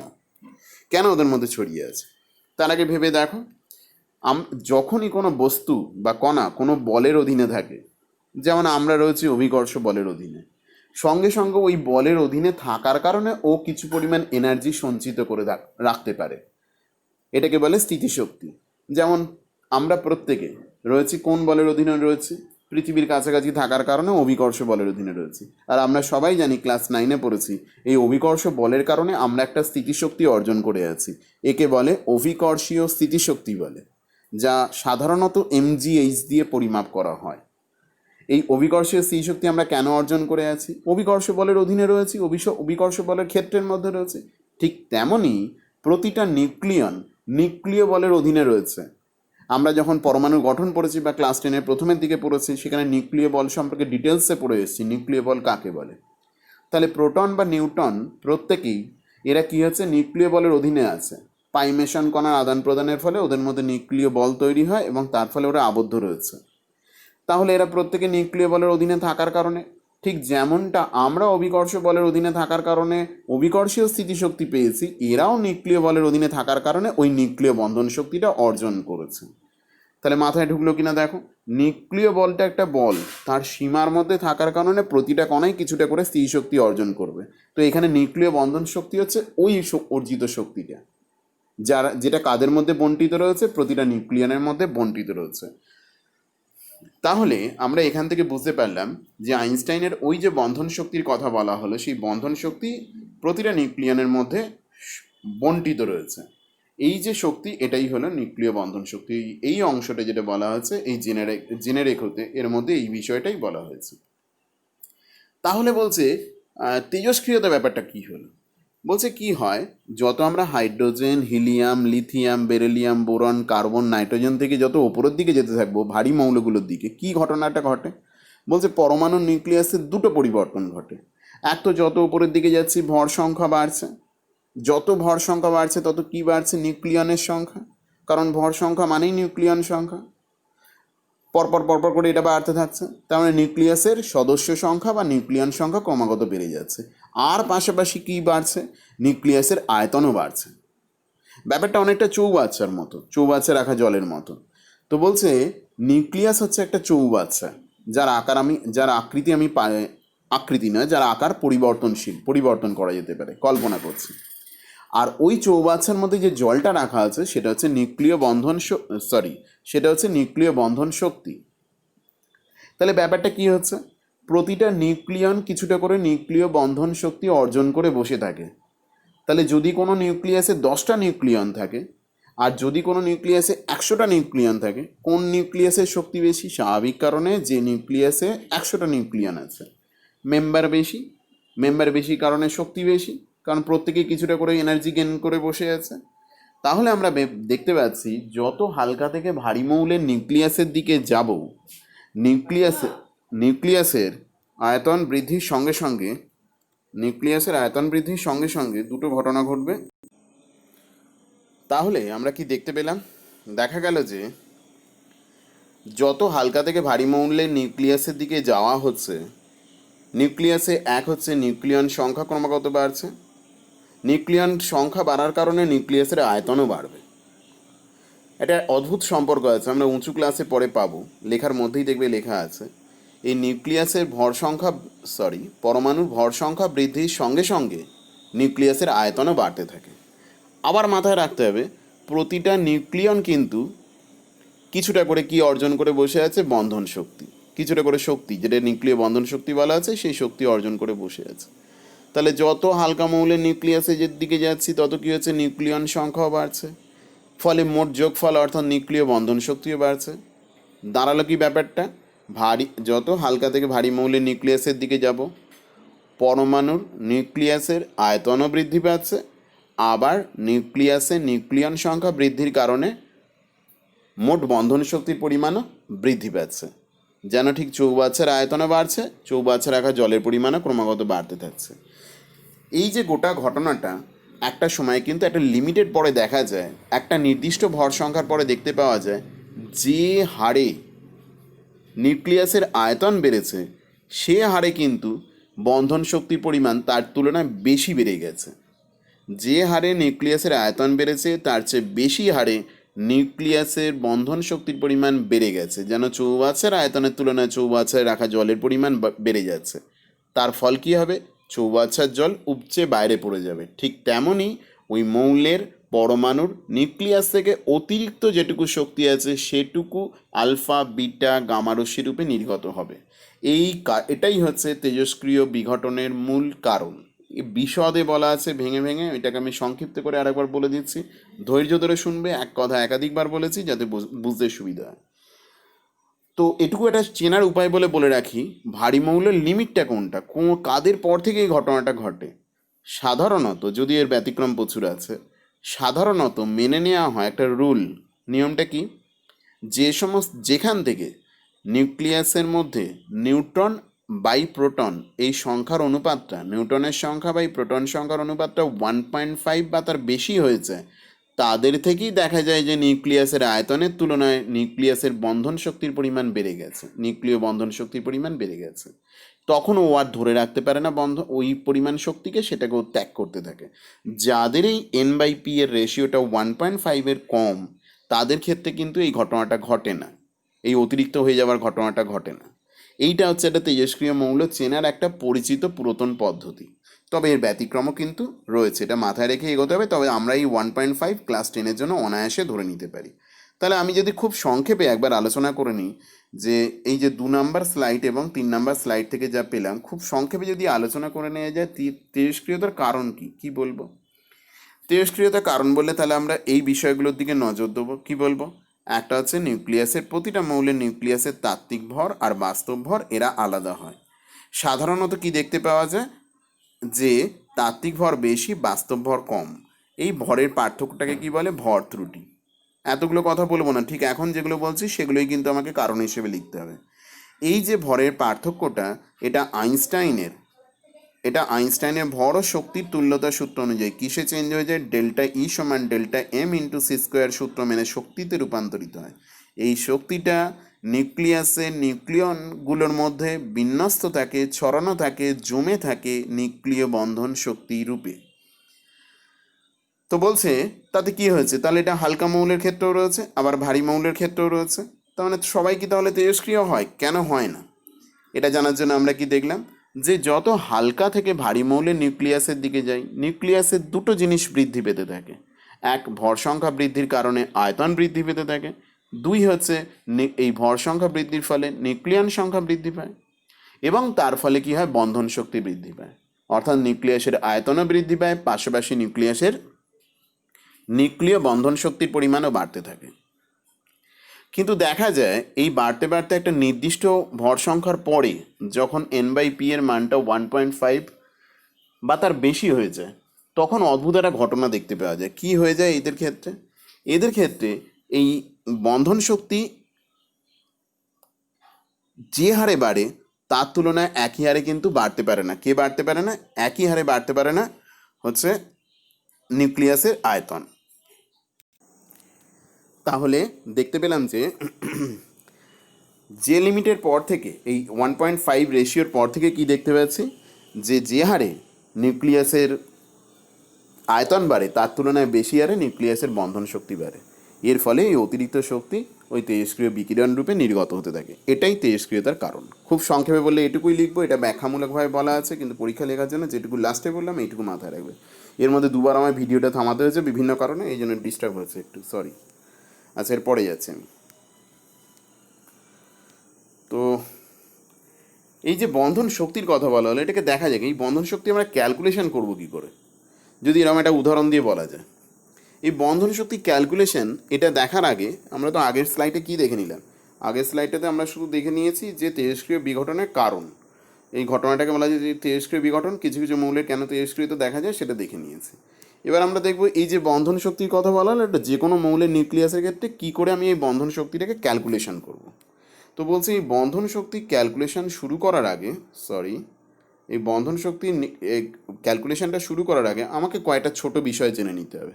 কেন ওদের মধ্যে ছড়িয়ে আছে? তার আগে ভেবে দেখো, যখনই কোনো বস্তু বা কণা কোনো বলের অধীনে থাকে, যেমন আমরা রয়েছি অভিকর্ষ বলের অধীনে, সঙ্গে সঙ্গে ওই বলের অধীনে থাকার কারণে ও কিছু পরিমাণ এনার্জি সঞ্চিত করে রাখতে পারে। এটাকে বলে স্থিতিশক্তি। যেমন আমরা প্রত্যেকে রয়েছি কোন বলের অধীনে রয়েছি, পৃথিবীর কাছাকাছি থাকার কারণে অভিকর্ষ বলের অধীনে রয়েছি। আর আমরা সবাই জানি, ক্লাস 9-এ পড়েছি, এই অভিকর্ষ বলের কারণে আমরা একটা স্থিতিশক্তি অর্জন করে আছি। একে বলে অভিকর্ষীয় স্থিতিশক্তি বলে, যা সাধারণত এমজিএইচ দিয়ে পরিমাপ করা হয়। এই অভিকর্ষীয় স্থিতিশক্তি আমরা কেন অর্জন করে আছি? অভিকর্ষ বলের অধীনে রয়েছি, অভিকর্ষ বলের ক্ষেত্রের মধ্যে রয়েছে। ঠিক তেমনই প্রতিটা নিউক্লিয় বলের অধীনে রয়েছে। আমরা যখন পরমাণুর গঠন পড়েছি বা ক্লাস 10-এর প্রথমের দিকে পড়েছি, সেখানে নিউক্লিয় বল সম্পর্কে ডিটেলসে পড়ে এসেছি, নিউক্লিয় বল কাকে বলে। তাহলে প্রোটন বা নিউট্রন প্রত্যেকেই এরা কি হচ্ছে, নিউক্লিয় বলের অধীনে আছে। পাইমেশন কণার আদান প্রদানের ফলে ওদের মধ্যে নিউক্লিয় বল তৈরি হয় এবং তার ফলে ওরা আবদ্ধ রয়েছে। তাহলে এরা প্রত্যেকে নিউক্লিয় বলের অধীনে থাকার কারণে, ঠিক যেমনটা আমরা অভিকর্ষ বলের অধীনে থাকার কারণে অভিকর্ষীয় স্থিতিশক্তি পেয়েছি, এরাও নিউক্লিয় বলের অধীনে থাকার কারণে ওই নিউক্লিয় বন্ধন শক্তিটা অর্জন করেছে। তাহলে মাথায় ঢুকলো কিনা দেখো, নিউক্লিয় বলটা একটা বল, তার সীমার মধ্যে থাকার কারণে প্রতিটা কণায় কিছুটা করে স্থিতিশক্তি অর্জন করবে। তো এখানে নিউক্লিয় বন্ধন শক্তি হচ্ছে ওই অর্জিত শক্তিটা, যেটা কাদের মধ্যে বণ্টিত রয়েছে, প্রতিটা নিউক্লিয়নের মধ্যে বণ্টিত রয়েছে। তাহলে আমরা এখান থেকে বুঝতে পারলাম যে আইনস্টাইনের ওই যে বন্ধন শক্তির কথা বলা হলো, সেই বন্ধন শক্তি প্রতিটা নিউক্লিয়নের মধ্যে বণ্টিত রয়েছে। এই যে শক্তি, এটাই হলো নিউক্লিয় বন্ধন শক্তি। এই অংশটা যেটা বলা হয়েছে, এই জেনে রেখোতে, এর মধ্যে এই বিষয়টাই বলা হয়েছে। তাহলে বলছে তেজস্ক্রিয়তা ব্যাপারটা কি হলো? বলছে কি হয়, যত আমরা hydrogen, helium, lithium, beryllium, boron, carbon, nitrogen থেকে যত ওপরের দিকে যেতে থাকবো, ভারী মৌলগুলোর দিকে, কি ঘটনাটা ঘটে? বলছে পরমাণু নিউক্লিয়াসের দুটো পরিবর্তন ঘটে। এক তো যত উপরের দিকে যাচ্ছি ভর সংখ্যা বাড়ছে, যত ভর সংখ্যা বাড়ছে তত কি বাড়ছে, নিউক্লিয়নের সংখ্যা। কারণ ভর সংখ্যা মানেই নিউক্লিয়ন সংখ্যা, পরপর পরপর করে এটা বাড়তে থাকছে। তার মানে নিউক্লিয়াসের সদস্য সংখ্যা বা নিউক্লিয়ন সংখ্যা ক্রমাগত বেড়ে যাচ্ছে। আর পাশাপাশি কী বাড়ছে, নিউক্লিয়াসের আয়তনও বাড়ছে। ব্যাপারটা অনেকটা চৌবাচ্চার মতো, চৌবাচ্চা রাখা জলের মতো। তো বলছে নিউক্লিয়াস হচ্ছে একটা চৌবাচ্চা, যার আকৃতি আকৃতি নয়, যার আকার পরিবর্তনশীল, পরিবর্তন করা যেতে পারে, কল্পনা করছি। আর ওই চৌবাচ্চার মধ্যে যে জলটা রাখা আছে সেটা হচ্ছে নিউক্লিয় বন্ধন শক্তি। তাহলে ব্যাপারটা কি হচ্ছে, প্রতিটা নিউক্লিয়ন কিছুটা করে নিউক্লিয় বন্ধন শক্তি অর্জন করে বসে থাকে। তাহলে যদি কোনো নিউক্লিয়াসে 10টা নিউক্লিয়ন থাকে আর যদি কোনো নিউক্লিয়াসে 100টা নিউক্লিয়ন থাকে, কোন নিউক্লিয়াসের শক্তি বেশি? স্বাভাবিক কারণে যে নিউক্লিয়াসে 100টা নিউক্লিয়ন আছে, মেম্বার বেশি কারণে শক্তি বেশি। কারণ প্রত্যেকে কিছুটা করে এনার্জি গেইন করে বসে আছে। তাহলে আমরা দেখতে পাচ্ছি যত হালকা থেকে ভারী মৌলের নিউক্লিয়াসের দিকে যাব, নিউক্লিয়াসে নিউক্লিয়াসের আয়তন বৃদ্ধির সঙ্গে সঙ্গে দুটো ঘটনা ঘটবে। তাহলে আমরা কি দেখতে পেলাম? দেখা গেল যে যত হালকা থেকে ভারী মৌলের নিউক্লিয়াসের দিকে যাওয়া হচ্ছে, নিউক্লিয়াসে এক হচ্ছে নিউক্লিয়ন সংখ্যা ক্রমাগত বাড়ছে। নিউক্লিয়ন সংখ্যা বাড়ার কারণে নিউক্লিয়াসের আয়তনও বাড়বে। এটা অদ্ভুত সম্পর্ক আছে, আমরা উঁচু ক্লাসে পরে পাবো, লেখার মধ্যেই দেখবে লেখা আছে এই নিউক্লিয়াসের পরমাণুর ভর সংখ্যা বৃদ্ধির সঙ্গে সঙ্গে নিউক্লিয়াসের আয়তনও বাড়তে থাকে। আবার মাথায় রাখতে হবে প্রতিটা নিউক্লিয়ন কিন্তু কিছুটা করে কি অর্জন করে বসে আছে? বন্ধন শক্তি, কিছুটা করে শক্তি, যেটা নিউক্লিয় বন্ধন শক্তি বলা আছে, সেই শক্তি অর্জন করে বসে আছে। তাহলে যত হালকা মৌলের নিউক্লিয়াসের দিকে যাচ্ছি তত কি হচ্ছে? নিউক্লিয়ন সংখ্যাও বাড়ছে, ফলে মোট যোগফল অর্থাৎ নিউক্লিয় বন্ধন শক্তিও বাড়ছে। দাঁড়ালো কি ব্যাপারটা? যত হালকা থেকে ভারী মৌলের নিউক্লিয়াসের দিকে যাব, পরমাণুর নিউক্লিয়াসের আয়তনও বৃদ্ধি পাচ্ছে, আবার নিউক্লিয়াসে নিউক্লিয়ন সংখ্যা বৃদ্ধির কারণে মোট বন্ধন শক্তির পরিমাণও বৃদ্ধি পাচ্ছে। যেন ঠিক চৌবাচ্চার আয়তনও বাড়ছে, চৌবাচ্চা রাখা জলের পরিমাণও ক্রমাগত বাড়তে থাকছে। এই যে গোটা ঘটনাটা একটা সময় কিন্তু একটা লিমিটেড পরে দেখা যায়, একটা নির্দিষ্ট ভর সংখ্যার পরে দেখতে পাওয়া যায় যে হারে নিউক্লিয়াসের আয়তন বেড়েছে সে হারে কিন্তু বন্ধন শক্তির পরিমাণ তার তুলনায় বেশি বেড়ে গেছে। যে হারে নিউক্লিয়াসের আয়তন বেড়েছে তার চেয়ে বেশি হারে নিউক্লিয়াসের বন্ধন শক্তির পরিমাণ বেড়ে গেছে। যেন চৌবাচ্চার আয়তনের তুলনায় চৌবাচ্চায় রাখা জলের পরিমাণ বেড়ে যাচ্ছে। তার ফল কী হবে? চৌবাচ্চার জল উপচে বাইরে পড়ে যাবে। ঠিক তেমনই ওই মৌলের পরমাণুর নিউক্লিয়াস থেকে অতিরিক্ত যেটুকু শক্তি আছে সেটুকু আলফা বিটা গামা রশ্মি রূপে নির্গত হবে। এটাই হচ্ছে তেজস্ক্রিয় বিঘটনের মূল কারণ। বিশদে বলা আছে ভেঙে ভেঙে, এটাকে আমি সংক্ষিপ্ত করে আরেকবার বলে দিচ্ছি, ধৈর্য ধরে শুনবে, এক কথা একাধিকবার বলেছি যাতে বুঝতে সুবিধা হয়। তো এটুকু একটা চেনার উপায় বলে রাখি, ভারী মৌলের লিমিটটা কোনটা, কাদের পর থেকে এই ঘটনাটা ঘটে। সাধারণত, যদি এর ব্যতিক্রম প্রচুর আছে, সাধারণত মেনে নেওয়া হয় একটা রুল। নিয়মটা কি? যেখান থেকে নিউক্লিয়াসের মধ্যে নিউট্রন বাই প্রোটন এই সংখ্যার অনুপাতটা, নিউটনের সংখ্যা বাই প্রোটন সংখ্যার অনুপাতটা 1.5 বা তার বেশি হয়েছে, তাদের থেকেই দেখা যায় যে নিউক্লিয়াসের আয়তনের তুলনায় নিউক্লিয়াসের বন্ধন শক্তির পরিমাণ বেড়ে গেছে, নিউক্লিয় বন্ধন শক্তির পরিমাণ বেড়ে গেছে। তখন ও আর ধরে রাখতে পারে না ওই পরিমাণ শক্তিকে, সেটাকে ও ত্যাগ করতে থাকে। যাদের এই N/P এর রেশিওটা 1.5 কম, তাদের ক্ষেত্রে কিন্তু এই ঘটনাটা ঘটে না, এই অতিরিক্ত হয়ে যাওয়ার ঘটনাটা ঘটে না। এইটা হচ্ছে একটা তেজস্ক্রিয় মৌল চেনার একটা পরিচিত পুরাতন পদ্ধতি। তবে এর ব্যতিক্রমও কিন্তু রয়েছে, এটা মাথায় রেখে এগোতে হবে। তবে আমরা এই 1.5 ক্লাস 10-এর জন্য অনায়াসে ধরে নিতে পারি। তাহলে আমি যদি খুব সংক্ষেপে একবার আলোচনা করে নিই যে এই যে 2 নাম্বার স্লাইড এবং 3 নাম্বার স্লাইড থেকে যা পেলাম, খুব সংক্ষেপে যদি আলোচনা করে নেওয়া যায় তেজস্ক্রিয়তার কারণ কি বলবো? তেজস্ক্রিয়তার কারণ বললে তাহলে আমরা এই বিষয়গুলোর দিকে নজর দেবো। কি বলবো? একটা হচ্ছে নিউক্লিয়াসের, প্রতিটা মৌলের নিউক্লিয়াসের তাত্ত্বিক ভর আর বাস্তব ভর এরা আলাদা হয়। সাধারণত কি দেখতে পাওয়া যায় যে তাত্ত্বিক ভর বেশি, বাস্তব ভর কম। এই ভরের পার্থক্যটাকে কি বলে? ভর ত্রুটি। এতগুলো কথা বলবো না, ঠিক এখন যেগুলো বলছি সেগুলোই কিন্তু আমাকে কারণ হিসেবে লিখতে হবে। এই যে ভরের পার্থক্যটা, এটা আইনস্টাইনের ভর ও শক্তির তুল্যতা সূত্র অনুযায়ী কিসে চেঞ্জ হয়ে যায়? ডেল্টা ই সমান delta M into C square সূত্র মেনে শক্তিতে রূপান্তরিত হয়। এই শক্তিটা নিউক্লিয়াসের নিউক্লিয়নগুলোর মধ্যে বিন্যস্ত থাকে, ছড়ানো থাকে, জমে থাকে নিউক্লিয় বন্ধন শক্তি রূপে। তো বলছে তাতে কি হয়েছে? তাহলে এটা হালকা মৌলের ক্ষেত্রেও রয়েছে, আবার ভারী মৌলের ক্ষেত্রেও রয়েছে। তার মানে সবাই কি তাহলে তেজস্ক্রিয় হয়? কেন হয় না? এটা জানার জন্য আমরা কি দেখলাম যে যত হালকা থেকে ভারী মৌলের নিউক্লিয়াসের দিকে যাই, নিউক্লিয়াসের দুটো জিনিস বৃদ্ধি পেতে থাকে। এক, ভর সংখ্যা বৃদ্ধির কারণে আয়তন বৃদ্ধি পেতে থাকে। দুই হচ্ছে এই ভর সংখ্যা বৃদ্ধির ফলে নিউক্লিয়ন সংখ্যা বৃদ্ধি পায়, এবং তার ফলে কি হয়? বন্ধন শক্তি বৃদ্ধি পায়। অর্থাৎ নিউক্লিয়াসের আয়তনও বৃদ্ধি পায়, পাশাপাশি নিউক্লিয়াসের নিউক্লিয় বন্ধন শক্তির পরিমাণও বাড়তে থাকে। কিন্তু দেখা যায় এই বাড়তে বাড়তে একটা নির্দিষ্ট ভর সংখ্যার পরে যখন N/P এর মানটা 1.5 বা তার বেশি হয়ে যায়, তখন অদ্ভুত একটা ঘটনা দেখতে পাওয়া যায়। কি হয়ে যায় এদের ক্ষেত্রে? এদের ক্ষেত্রে এই বন্ধন শক্তি যে হারে বাড়ে তার তুলনায় একই হারে কিন্তু বাড়তে পারে না। কে বাড়তে পারে না? একই হারে বাড়তে পারে না হচ্ছে নিউক্লিয়াসের আয়তন। তাহলে দেখতে পেলাম যে লিমিটের পর থেকে এই 1.5 রেশিওর পর থেকে কি দেখতে পাচ্ছি, যে হারে নিউক্লিয়াসের আয়তন বাড়ে তার তুলনায় বেশি হারে নিউক্লিয়াসের বন্ধন শক্তি বাড়ে। এর ফলে এই অতিরিক্ত শক্তি ওই তেজস্ক্রিয় বিকিরণ রূপে নির্গত হতে থাকে। এটাই তেজস্ক্রিয়তার কারণ। খুব সংক্ষেপে বললে এটুকুই লিখবো, এটা ব্যাখ্যামূলকভাবে বলা আছে, কিন্তু পরীক্ষা লেখার জন্য যেটুকু লাস্টে বললাম এইটুকু মাথায় রাখবে। এর মধ্যে দুবার আমার ভিডিওটা থামাতে হয়েছে বিভিন্ন কারণে, এই জন্য ডিস্টার্ব হচ্ছে একটু, সরি। আচ্ছা, এরপরে যাচ্ছি আমি। তো এই যে বন্ধন শক্তির কথা বলা হলো, এটাকে দেখা যাক এই বন্ধন শক্তি আমরা ক্যালকুলেশন করবো কী করে, যদি এরকম একটা উদাহরণ দিয়ে বলা যায়। এই বন্ধন শক্তি ক্যালকুলেশন এটা দেখার আগে আমরা তো আগের স্লাইডে কি দেখে নিলাম? আগের স্লাইডটাতে আমরা শুধু দেখে নিয়েছি যে তেজস্ক্রিয় বিঘটনের কারণ, এই ঘটনাটাকে বলা যায় যে তেজস্ক্রিয় বিঘটন, কিছু কিছু মৌলের কেন তেজস্ক্রিয়তা দেখা যায় সেটা দেখে নিয়েছি। এবার আমরা দেখবো এই যে বন্ধন শক্তির কথা বলা হলো, এটা যে কোনো মৌলের নিউক্লিয়াসের ক্ষেত্রে কী করে আমি এই বন্ধন শক্তিটাকে ক্যালকুলেশন করব। তো বলছি এই বন্ধন শক্তি ক্যালকুলেশন শুরু করার আগে, এই বন্ধন শক্তির ক্যালকুলেশনটা শুরু করার আগে আমাকে কয়েকটা ছোট বিষয় জেনে নিতে হবে।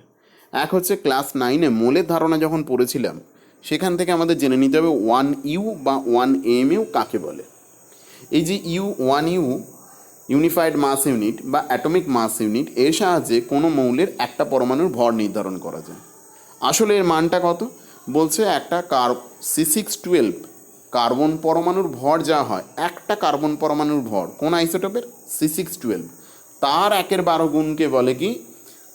এক হচ্ছে ক্লাস 9-এ মোলের ধারণা যখন পড়েছিলাম সেখান থেকে আমাদের জেনে নিতে হবে 1U বা 1AMU কাকে বলে। এই যে U1U ইউনিফাইড মাস ইউনিট বা অ্যাটমিক মাস ইউনিট, এর সাহায্যে কোনো মৌলের একটা পরমাণুর ভর নির্ধারণ করা যায়। আসলে এর মানটা কত? বলছে একটা C612 কার্বন পরমাণুর ভর যা হয়, একটা কার্বন পরমাণুর ভর কোন আইসোটোপের? C612, তার 1/12 গুণকে বলে কি?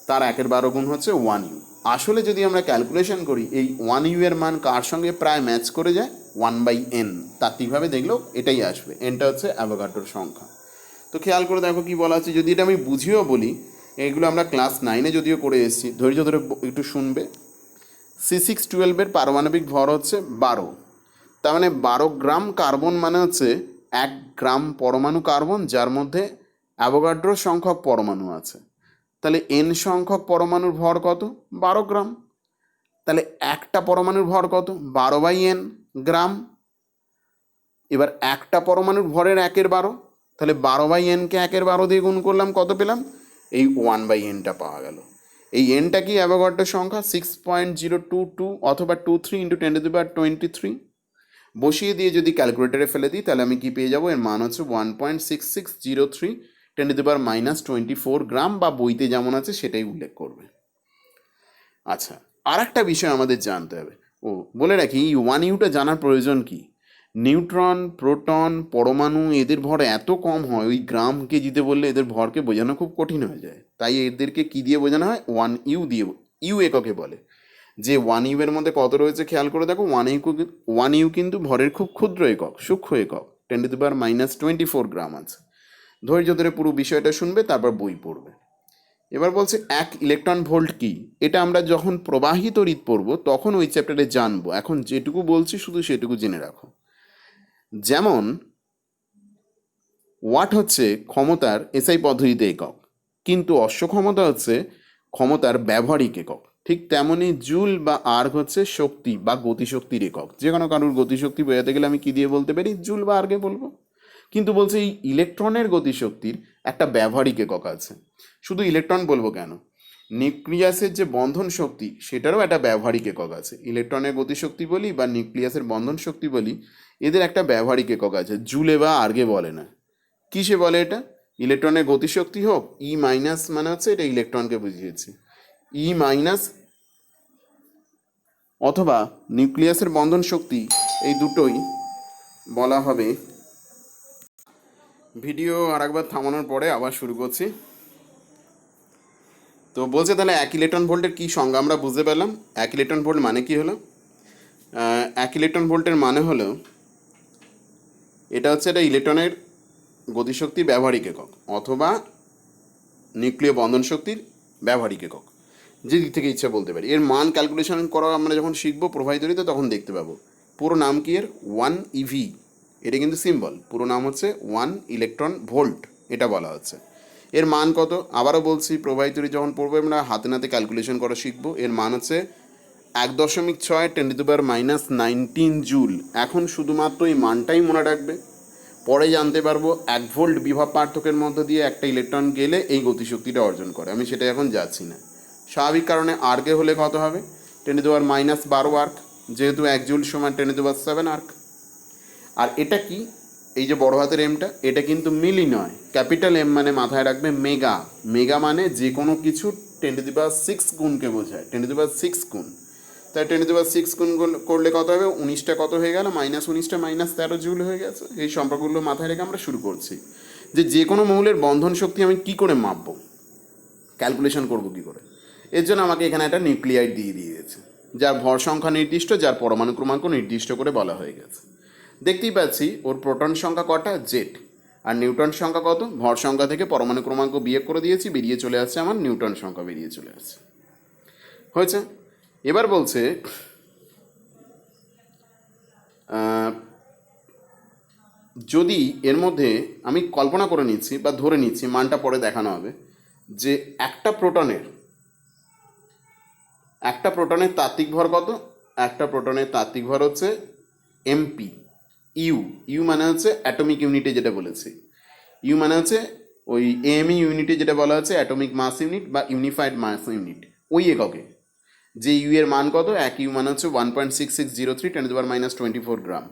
তার 1/12 গুণ হচ্ছে 1U। আসলে যদি আমরা ক্যালকুলেশন করি এই 1U এর মান কার সঙ্গে প্রায় ম্যাচ করে যায়? 1/n। তাত্ত্বিকভাবে দেখলেও এটাই আসবে, এনটা হচ্ছে অ্যাভোগাড্রোর সংখ্যা। তো খেয়াল করে দেখো কি বলা আছে, যদি এটা আমি বুঝিয়েও বলি, এগুলো আমরা ক্লাস 9-এ যদিও করে এসেছি, ধৈর্য ধরে একটু শুনবে। C612-এর পারমাণবিক ভর হচ্ছে 12, তার মানে 12 গ্রাম কার্বন মানে হচ্ছে 1 গ্রাম পরমাণু কার্বন, যার মধ্যে অ্যাভোগাড্রো সংখ্যক পরমাণু আছে। তাহলে n সংখ্যক পরমাণুর ভর কত? 12 গ্রাম। তাহলে একটা পরমাণুর ভর কত? 12/n গ্রাম। এবার একটা পরমাণুর ভরের 1/12, তাহলে 12/n-কে 1/12 দিয়ে গুণ করলাম, কত পেলাম? এই 1/n-টা পাওয়া গেল। এই এনটা কি? অ্যাভোগাড্রো সংখ্যা 6.022 অথবা 23 × 10⁻23। বসিয়ে দিয়ে যদি ক্যালকুলেটারে ফেলে দিই তাহলে আমি কি পেয়ে যাবো? এর মান হচ্ছে 1.6603 10⁻24 গ্রাম, বা বইতে যেমন আছে সেটাই উল্লেখ করবে। আচ্ছা, আর একটা বিষয় আমাদের জানতে হবে। বলে রাখি, এই 1U-টা জানার প্রয়োজন কি? নিউট্রন, প্রোটন, পরমাণু এদের ভর এত কম হয়, ওই গ্রাম কেজিতে বললে এদের ভরকে বোঝানো খুব কঠিন হয়ে যায়। তাই এদেরকে কি দিয়ে বোঝানো হয়? 1U দিয়ে, ইউ এককে বলে। যে 1U এর মধ্যে কত রয়েছে খেয়াল করে দেখো, 1U কিন্তু ভরের খুব ক্ষুদ্র একক, সূক্ষ্ম একক, 10⁻24 গ্রাম আছে। ধৈর্য ধরে পুরো বিষয়টা শুনবে, তারপর বই পড়বে। এবার বলছে 1 ইলেকট্রন ভোল্ট কি? এটা আমরা যখন প্রবাহী তড়িৎ পড়বো তখন ওই চ্যাপ্টারে জানবো। এখন যেটুকু বলছি শুধু সেটুকু জেনে রাখো। যেমন ওয়াট হচ্ছে ক্ষমতার এসআই পদ্ধতিতে একক, কিন্তু অশ্ব ক্ষমতা হচ্ছে ক্ষমতার ব্যবহারিক একক। ঠিক তেমনি জুল বা আর্গ হচ্ছে শক্তি বা গতিশক্তির একক। যে কোনো কারোর গতিশক্তি বোঝাতে গেলে আমি কি দিয়ে বলতে পারি? জুল বা আর্গে বলবো। কিন্তু বলছে এই ইলেকট্রনের গতিশক্তির একটা ব্যবহারিক একক আছে। শুধু ইলেকট্রন বলবো কেন, নিউক্লিয়াসের যে বন্ধন শক্তি সেটারও একটা ব্যবহারিক একক আছে। ইলেকট্রনের গতিশক্তি বলি বা নিউক্লিয়াসের বন্ধন শক্তি বলি, এদের একটা ব্যবহারিক একক আছে, জুলে বা আর্গে বলে না। কিসে বলে এটা? ইলেকট্রনের গতিশক্তি হোক, ই মাইনাস মানে হচ্ছে এটা ইলেকট্রনকে বুঝিয়েছি, ই মাইনাস, অথবা নিউক্লিয়াসের বন্ধন শক্তি, এই দুটোই বলা হবে। ভিডিও আর একবার থামানোর পরে আবার শুরু করছি। তো বলছে তাহলে 1 ইলেকট্রন ভোল্টের কী সংজ্ঞা আমরা বুঝতে পারলাম। 1 ইলেকট্রন ভোল্ট মানে কি হলো? 1 ইলেকট্রন ভোল্টের মানে হলো এটা হচ্ছে এটা ইলেকট্রনের গতিশক্তির ব্যবহারিক একক অথবা নিউক্লিয় বন্ধন শক্তির ব্যবহারিক একক, যে দিক থেকে ইচ্ছা বলতে পারি। এর মান ক্যালকুলেশন করা আমরা যখন শিখবো প্রবাহিতরিতে তখন দেখতে পাবো। পুরো নাম কি এর? 1 EV, এটা কিন্তু সিম্বল। পুরো নাম হচ্ছে 1 ইলেকট্রন ভোল্ট, এটা বলা হচ্ছে। এর মান কত? আবারও বলছি, প্রবাহিত তড়িৎ যখন পড়বো আমরা হাতে নাতে ক্যালকুলেশন করা শিখবো। এর মান হচ্ছে 1.6 × 10⁻19 জুল। এখন শুধুমাত্র এই মানটাই মনে রাখবে, পরে জানতে পারবো 1 ভোল্ট বিভব পার্থক্যের মধ্য দিয়ে একটা ইলেকট্রন গেলে এই গতিশক্তিটা অর্জন করে। আমি সেটা এখন যাচ্ছি না। স্বাভাবিক কারণে আর্গে হলে কত হবে? 10⁻12 আর্ক, যেহেতু 1 জুল সমান 10⁻7 আর্ক। আর এটা কি, এই যে বড় হাতের এমটা, এটা কিন্তু মিলি নয়, ক্যাপিটাল এম মানে মাথায় রাখবে মেগা। মেগা মানে যে কোনো কিছু 10⁶ গুণকে বোঝায়, 10⁶ গুণ। তাই 10⁶ গুণ করলে কত হবে? 19টা কত হয়ে গেল? -19টা -13 জুল হয়ে গেছে। এই সম্পর্কগুলো মাথায় রেখে আমরা শুরু করছি যে কোনো মৌলের বন্ধন শক্তি আমি কি করে মাপবো, ক্যালকুলেশন করব কি করে। এর জন্য আমাকে এখানে একটা নিউক্লিয়াইড দিয়ে দিয়েছে, যার ভর সংখ্যা নির্দিষ্ট, যার পরমাণু ক্রমাঙ্ক নির্দিষ্ট করে বলা হয়ে গেছে। দেখতেই পাচ্ছি ওর প্রোটন সংখ্যা কটা? জেড। আর নিউটন সংখ্যা কত? ভর সংখ্যা থেকে পরমাণু ক্রমাঙ্ক বিয়োগ করে দিয়েছি, বেরিয়ে চলে আসছে আমার নিউটন সংখ্যা, বেরিয়ে চলে আসছে। হয়েছে। এবার বলছে যদি এর মধ্যে আমি কল্পনা করে নিচ্ছি বা ধরে নিচ্ছি, মানটা পরে দেখানো হবে, যে একটা প্রোটনের তাত্ত্বিক ভর কত? একটা প্রোটনের তাত্ত্বিক ভর হচ্ছে এমপি। ইউ মানে হচ্ছে অ্যাটমিক ইউনিটে যেটা বলেছি, ইউ মানে হচ্ছে ওই এমই ইউনিটে যেটা বলা হচ্ছে অ্যাটমিক মাস ইউনিট বা ইউনিফাইড মাস ইউনিট, ওই এককে। যে ইউ এর মান কত? এক ইউ মানে হচ্ছে 1.6603 ×10⁻24 গ্রাম।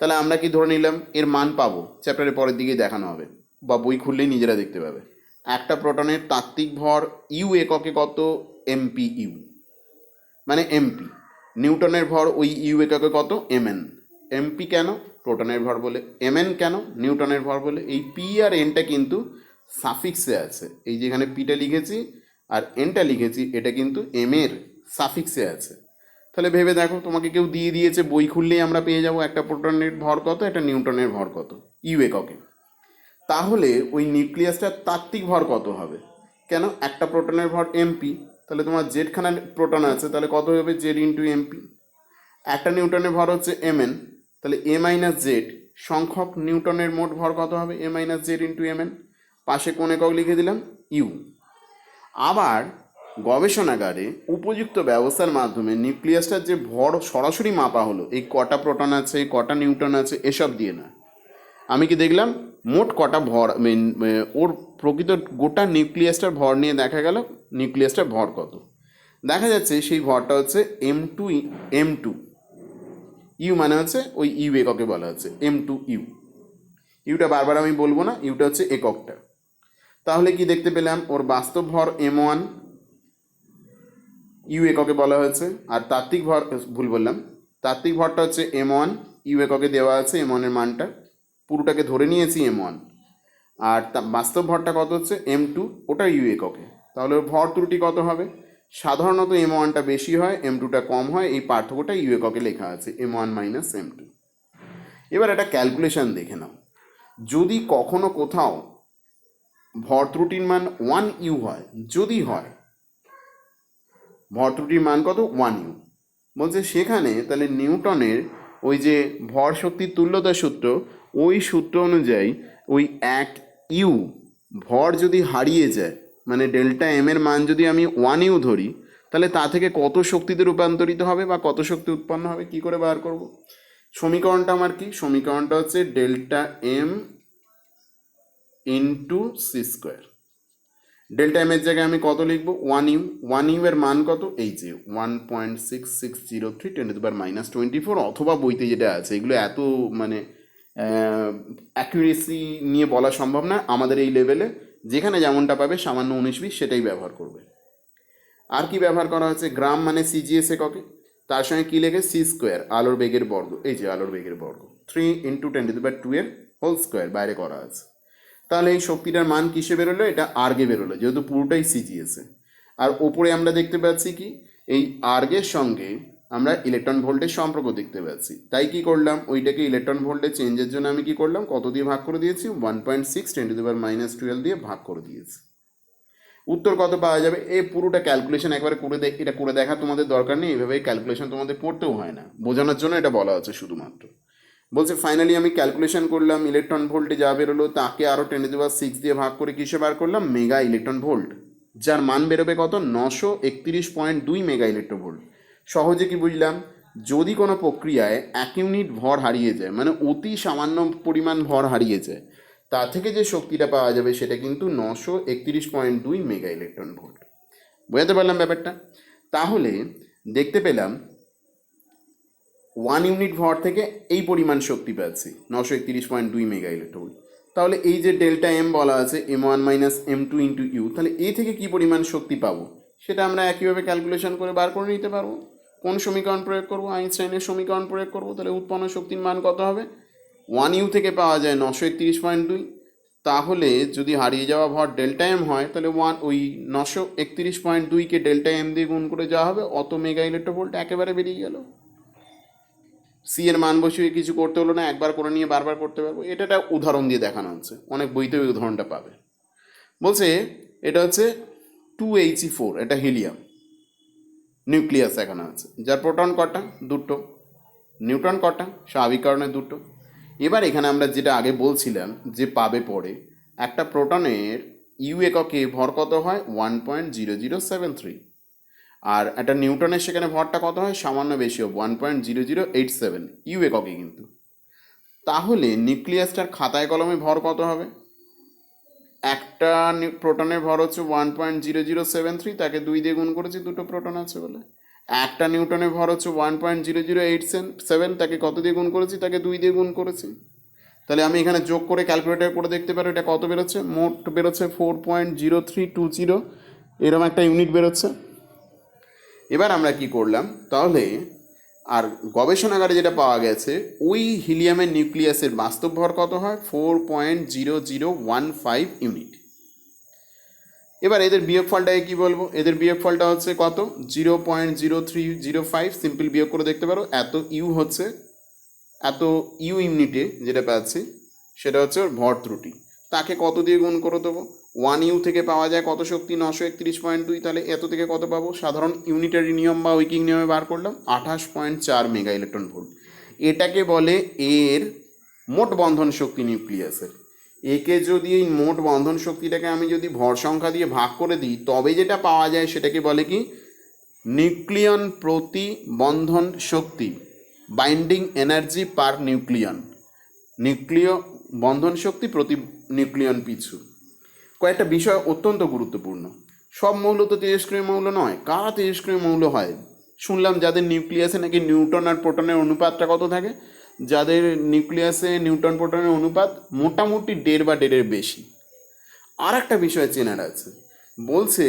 তাহলে আমরা কি ধরে নিলাম? এর মান পাবো চ্যাপ্টারের পরের দিকেই দেখানো হবে, বা বই খুললেই নিজেরা দেখতে পাবে। একটা প্রোটনের তাত্ত্বিক ভর ইউ এককে কত? এমপি ইউ মানে এমপি। নিউটনের ভর ওই ইউ এককে কত? এমএন। এমপি কেন? প্রোটনের ভর বলে। এমএন কেন? নিউটনের ভর বলে। এই পি আর এনটা কিন্তু সাফিক্সে আছে, এই যেখানে পিটা লিখেছি আর এনটা লিখেছি, এটা কিন্তু এম এর সাফিক্সে আছে। তাহলে ভেবে দেখো, তোমাকে কেউ দিয়ে দিয়েছে, বই খুললেই আমরা পেয়ে যাব একটা প্রোটনের ভর কত, একটা নিউটনের ভর কত ইউ এককে। তাহলে ওই নিউক্লিয়াসটার তাত্ত্বিক ভর কত হবে? কেন? একটা প্রোটনের ভর এমপি, তাহলে তোমার জেডখানা প্রোটন আছে, তাহলে কত হবে? Z into MP. একটা নিউটনের ভর হচ্ছে এমএন, তাহলে এ মাইনাস জেড সংখ্যক নিউটনের মোট ভর কত হবে? এ মাইনাস জেড ইন্টু এমএন। পাশে কোন একক লিখে দিলাম? ইউ। আবার গবেষণাগারে উপযুক্ত ব্যবস্থার মাধ্যমে নিউক্লিয়াসটার যে ভর সরাসরি মাপা হলো, এই কটা প্রোটন আছে, কটা নিউটন আছে, এসব দিয়ে না। আমি কি দেখলাম? মোট কটা ভর, ওর প্রকৃত গোটা নিউক্লিয়াসটার ভর নিয়ে দেখা গেল নিউক্লিয়াসটার ভর কত। দেখা যাচ্ছে সেই ভরটা হচ্ছে এম টু ইউ মানে হচ্ছে ওই ইউ এককে বলা হচ্ছে M2U। ইউটা বারবার আমি বলবো না, ইউটা হচ্ছে এককটা। তাহলে কি দেখতে পেলাম? ওর বাস্তব ভর M1 ইউ এককে বলা হয়েছে, আর তাত্ত্বিক ভর, ভুল বললাম, তাত্ত্বিক ভরটা হচ্ছে M1 ইউ এককে দেওয়া আছে, M1 এর মানটা পুরোটাকে ধরে নিয়েছি M1। আর বাস্তব ভরটা কত হচ্ছে? M2, ওটা ইউ এককে। তাহলে ওর ভর ত্রুটি কত হবে? সাধারণত M1টা বেশি হয়, M2টা কম হয়, এই পার্থক্যটা ইউ এককে লেখা আছে, M1 মাইনাস M2। এবার একটা ক্যালকুলেশন দেখে নাও। যদি কখনো কোথাও ভর ত্রুটির মান 1U হয়, যদি হয়, ভর ত্রুটির মান কত? 1U বলছে, সেখানে তাহলে নিউটনের ওই যে ভর শক্তির তুল্যতা সূত্র, ওই সূত্র অনুযায়ী ওই 1U ভর যদি হারিয়ে যায়, মানে ডেল্টা এম এর মান যদি আমি 1U ধরি, তাহলে তা থেকে কত শক্তিতে রূপান্তরিত হবে বা কত শক্তি উৎপন্ন হবে, কি করে বার করব? সমীকরণটা আমার কি? সমীকরণটা হচ্ছে delta M into C square. Delta M এর জায়গায় আমি কত লিখবো? 1U। 1U এর মান কত? এই যে 1.6603 ×10⁻24, অথবা বইতে যেটা আছে। এগুলো এত মানে অ্যাকুরেসি নিয়ে বলা সম্ভব না আমাদের এই লেভেলে। যেখানে যেমনটা পাবে সামান্য 19-20 সেটাই ব্যবহার করবে। আর কি ব্যবহার করা হচ্ছে? গ্রাম মানে সিজিএস এককে, তার সঙ্গে কি লেগে? সি স্কোয়ার, আলোর বেগের বর্গ। এই যে আলোর বেগের বর্গ 3 × 10⁻2 এর হোল স্কোয়ার বাইরে করা আছে। তাহলে এই শক্তিটার মান কিসে বেরোলো? এটা আর্গে বেরোলো, যেহেতু পুরোটাই সিজিএসে। আর ওপরে আমরা দেখতে পাচ্ছি কি, এই আর্গের সঙ্গে আমরা ইলেকট্রন ভোল্টেজ সম্পর্ক দেখতে পাচ্ছি। তাই কি করলাম? ওইটাকে ইলেকট্রন ভোল্টেজ চেঞ্জের জন্য আমি কি করলাম? কত দিয়ে ভাগ করে দিয়েছি? 1.6 × 10⁻12 দিয়ে ভাগ করে দিয়েছি। উত্তর কত পাওয়া যাবে? এই পুরোটা ক্যালকুলেশন একবারে করে এটা করে দেখা তোমাদের দরকার নেই, এইভাবে ক্যালকুলেশন তোমাদের পড়তেও হয় না, বোঝানোর জন্য এটা বলা হচ্ছে শুধুমাত্র। বলছে ফাইনালি আমি ক্যালকুলেশন করলাম, ইলেকট্রন ভোল্টে যা বেরোলো তাকে আরও 10⁻6 দিয়ে ভাগ করে কিসে বার করলাম, মেগা ইলেকট্রন ভোল্ট, যার মান বেরোবে কত, 931.2 মেগা ইলেকট্রন ভোল্ট। সহজে কি বুঝলাম, যদি কোনো প্রক্রিয়ায় 1 ইউনিট ভর হারিয়ে যায়, মানে অতি সামান্য পরিমাণ ভর হারিয়ে যায়, তা থেকে যে শক্তিটা পাওয়া যাবে সেটা কিন্তু 931.2 মেগা ইলেকট্রন ভোল্ট। বোঝাতে পারলাম ব্যাপারটা? তাহলে দেখতে পেলাম 1 ইউনিট ভর থেকে এই পরিমাণ শক্তি পাচ্ছি, 931.2 মেগা ইলেকট্রন ভোল্ট। তাহলে এই যে ডেল্টা এম বলা আছে, m1 - m2 × u, তাহলে এ থেকে কি পরিমাণ শক্তি পাবো সেটা আমরা একইভাবে ক্যালকুলেশন করে বার করে নিতে পারবো। কোন সমীকরণ প্রয়োগ করবো, আইনস্টাইনের সমীকরণ প্রয়োগ করবো। তাহলে উৎপন্ন শক্তির মান কত হবে, 1u থেকে পাওয়া যায় 931.2, তাহলে যদি হারিয়ে যাওয়া ভর ডেল্টা এম হয় তাহলে ওই 931.2কে ডেল্টা এম দিয়ে গুণ করে যাওয়া হবে, অত মেগা ইলেকট্রন ভোল্ট একেবারে বেরিয়ে গেল। সি এর মান বসিয়ে কিছু করতে হলো না, একবার করে নিয়ে বারবার করতে পারবো। এটা একটা উদাহরণ দিয়ে দেখানো হচ্ছে, অনেক বইতে ওই উদাহরণটা পাবে। বলছে এটা হচ্ছে 2He4, এটা হিলিয়াম নিউক্লিয়াস এখানে আছে, যার প্রোটন কটা, দুটো, নিউট্রন কটা, স্বাভাবিক কারণে দুটো। এবার এখানে আমরা যেটা আগে বলছিলাম যে পাবে পরে, একটা প্রোটনের ইউ এককে ভর কত হয়, 1.0073, আর একটা নিউটনের সেখানে ভরটা কত হয়, সামান্য বেশি, 1.0087 ইউ এককে কিন্তু। তাহলে নিউক্লিয়াসটার খাতায় কলমে ভর কত হবে, একটা প্রোটনের ভর হচ্ছে 1.0073, তাকে 2 দিয়ে গুণ করেছি, দুটো প্রোটন আছে বলে। একটা নিউটনের ভর হচ্ছে 1.0087, তাকে কত দিয়ে গুণ করেছি, তাকে 2 দিয়ে গুণ করেছি। তাহলে আমি এখানে যোগ করে ক্যালকুলেটার করে দেখতে পারো এটা কত বেরোচ্ছে, মোট বেরোচ্ছে 4.0320, এরকম একটা ইউনিট বেরোচ্ছে। এবার আমরা কি করলাম তাহলে, আর গবেষণাগারে যেটা পাওয়া গেছে, ওই হিলিয়ামের নিউক্লিয়াসের বাস্তব ভর কত হয়, 4.0015 ইউনিট। এবার এদের বিয়োগফলটাকে কি বলবো, এদের বিয়োগফলটা হচ্ছে কত, 0.0305, সিম্পল বিয়োগ করে দেখতে পারো। এত ইউ হচ্ছে, এত ইউ ইউনিটে যেটা পাচ্ছি সেটা হচ্ছে ওর ভর ত্রুটি, তাকে কত দিয়ে গুণ করে দেবো, 1 ইউ থেকে পাওয়া যায় কত শক্তি, 931.2, তাহলে এত থেকে কত পাবো, সাধারণ ইউনিটারি নিয়ম বা উইকিং নিয়মে বার করলাম 28.4 মেগা ইলেকট্রন ভোল্ট। এটাকে বলে এর মোট বন্ধন শক্তি নিউক্লিয়াসের। একে যদি এই মোট বন্ধন শক্তিটাকে আমি যদি ভর সংখ্যা দিয়ে ভাগ করে দিই, তবে যেটা পাওয়া যায় সেটাকে বলে কি, নিউক্লিয়ন প্রতি বন্ধন শক্তি, বাইন্ডিং এনার্জি পার নিউক্লিয়ন, নিউক্লিয় বন্ধন শক্তি প্রতি নিউক্লিয়ন পিছু। কয়েকটা বিষয় অত্যন্ত গুরুত্বপূর্ণ। সব মৌল তো তেজস্ক্রিয় মৌল নয়। কারা তেজস্ক্রিয় মৌল হয়, শুনলাম যাদের নিউক্লিয়াসে নাকি নিউট্রন আর প্রোটনের অনুপাতটা কত থাকে, যাদের নিউক্লিয়াসে নিউট্রন প্রোটনের অনুপাত মোটামুটি 1.5 বা 1.5-এর বেশি। আর একটা বিষয় চেনার আছে, বলছে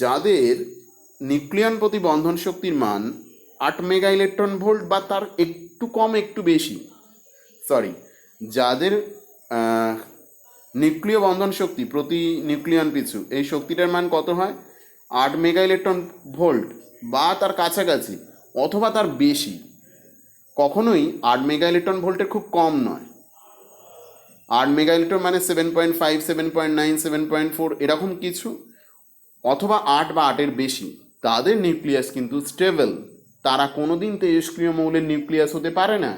যাদের নিউক্লিয়ন প্রতি বন্ধন শক্তির মান 8 মেগা ইলেকট্রন ভোল্ট বা তার একটু কম একটু বেশি, সরি, যাদের নিউক্লিয় বন্ধন শক্তি প্রতি নিউক্লিয়ন পিছু এই শক্তিটার মান কত হয়, 8 মেগা ইলেকট্রন ভোল্ট বা তার কাছাকাছি অথবা তার বেশি, কখনোই 8 মেগা ইলেকট্রন ভোল্টের খুব কম নয়। 8 মেগা ইলেকট্রন মানে 7.5, 7.9, 7.4 এরকম কিছু, অথবা 8 বা 8-এর বেশি, তাদের নিউক্লিয়াস কিন্তু স্টেবল, তারা কোনোদিন তেজস্ক্রিয় মৌলের নিউক্লিয়াস হতে পারে না।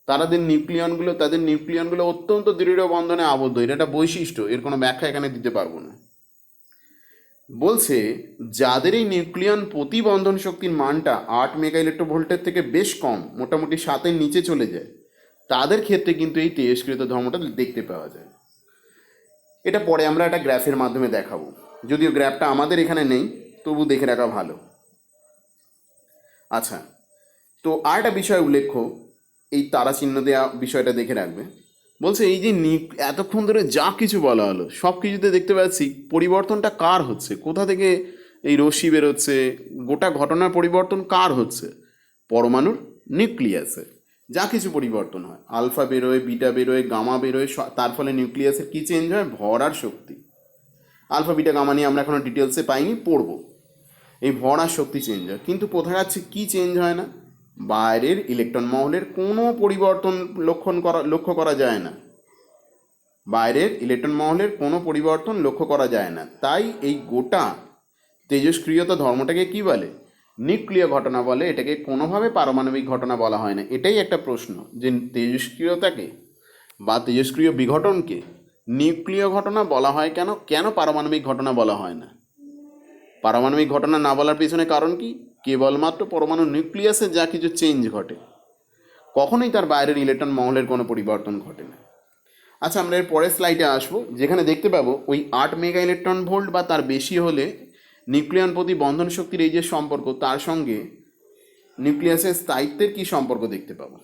তাদের নিউক্লিয়নগুলো অত্যন্ত দৃঢ় বন্ধনে আবদ্ধ, এটা একটা বৈশিষ্ট্য, এর কোনো ব্যাখ্যা এখানে দিতে পারবো না। বলছে যাদের এই নিউক্লিয়ন প্রতি বন্ধন শক্তির মানটা 8 মেগা ইলেকট্রন ভোল্টের থেকে বেশ কম, মোটামুটি 7-এর নিচে চলে যায়, তাদের ক্ষেত্রে কিন্তু এই তেজস্ক্রিয়তা ধর্মটা দেখতে পাওয়া যায়। এটা পরে আমরা একটা গ্রাফের মাধ্যমে দেখাবো, যদিও গ্রাফটা আমাদের এখানে নেই, তবু দেখে রাখা ভালো। আচ্ছা, তো আর একটা বিষয় উল্লেখ্য, এই তারা চিহ্ন দেওয়া বিষয়টা দেখে রাখবে। বলছে এই যে এতক্ষণ ধরে যা কিছু বলা হলো, সব কিছুতে দেখতে পাচ্ছি পরিবর্তনটা কার হচ্ছে, কোথা থেকে এই রশ্মি বেরোচ্ছে, গোটা ঘটনার পরিবর্তন কার হচ্ছে, পরমাণুর নিউক্লিয়াসে যা কিছু পরিবর্তন হয়, আলফা বেরোয়, বিটা বেরোয়, গামা বেরোয়, তার ফলে নিউক্লিয়াসের কী চেঞ্জ হয়, ভর আর শক্তি। আলফা বিটা গামা নিয়ে আমরা এখনো ডিটেলসে পাইনি, পড়বো। এই ভর আর শক্তি চেঞ্জ হয়, কিন্তু বোঝা যাচ্ছে কী চেঞ্জ হয় না, বাইরের ইলেকট্রন মহলের কোনো পরিবর্তন লক্ষ্য করা যায় না, বাইরের ইলেকট্রন মহলের কোনো পরিবর্তন লক্ষ্য করা যায় না। তাই এই গোটা তেজস্ক্রিয়তা ধর্মটাকে কি বলে, নিউক্লিয় ঘটনা বলে, এটাকে কোনোভাবে পারমাণবিক ঘটনা বলা হয় না। এটাই একটা প্রশ্ন যে তেজস্ক্রিয়তাকে বা তেজস্ক্রিয় বিঘটনকে নিউক্লিয় ঘটনা বলা হয় কেন, কেন পারমাণবিক ঘটনা বলা হয় না? পারমাণবিক ঘটনা না বলার পিছনে কারণ কি? কেবলমাত্র পরমাণু নিউক্লিয়াসে যা কিছু চেঞ্জ ঘটে, কখনোই তার বাইরের ইলেকট্রন মহলের কোনো পরিবর্তন ঘটে না। আচ্ছা, আমরা এর পরের স্লাইডে আসবো, যেখানে দেখতে পাবো ওই 8 মেগা ইলেকট্রন ভোল্ট বা তার বেশি হলে নিউক্লিয়ন প্রতি বন্ধন শক্তির এই যে সম্পর্ক, তার সঙ্গে নিউক্লিয়াসের স্থায়িত্বের কি সম্পর্ক দেখতে পাবো।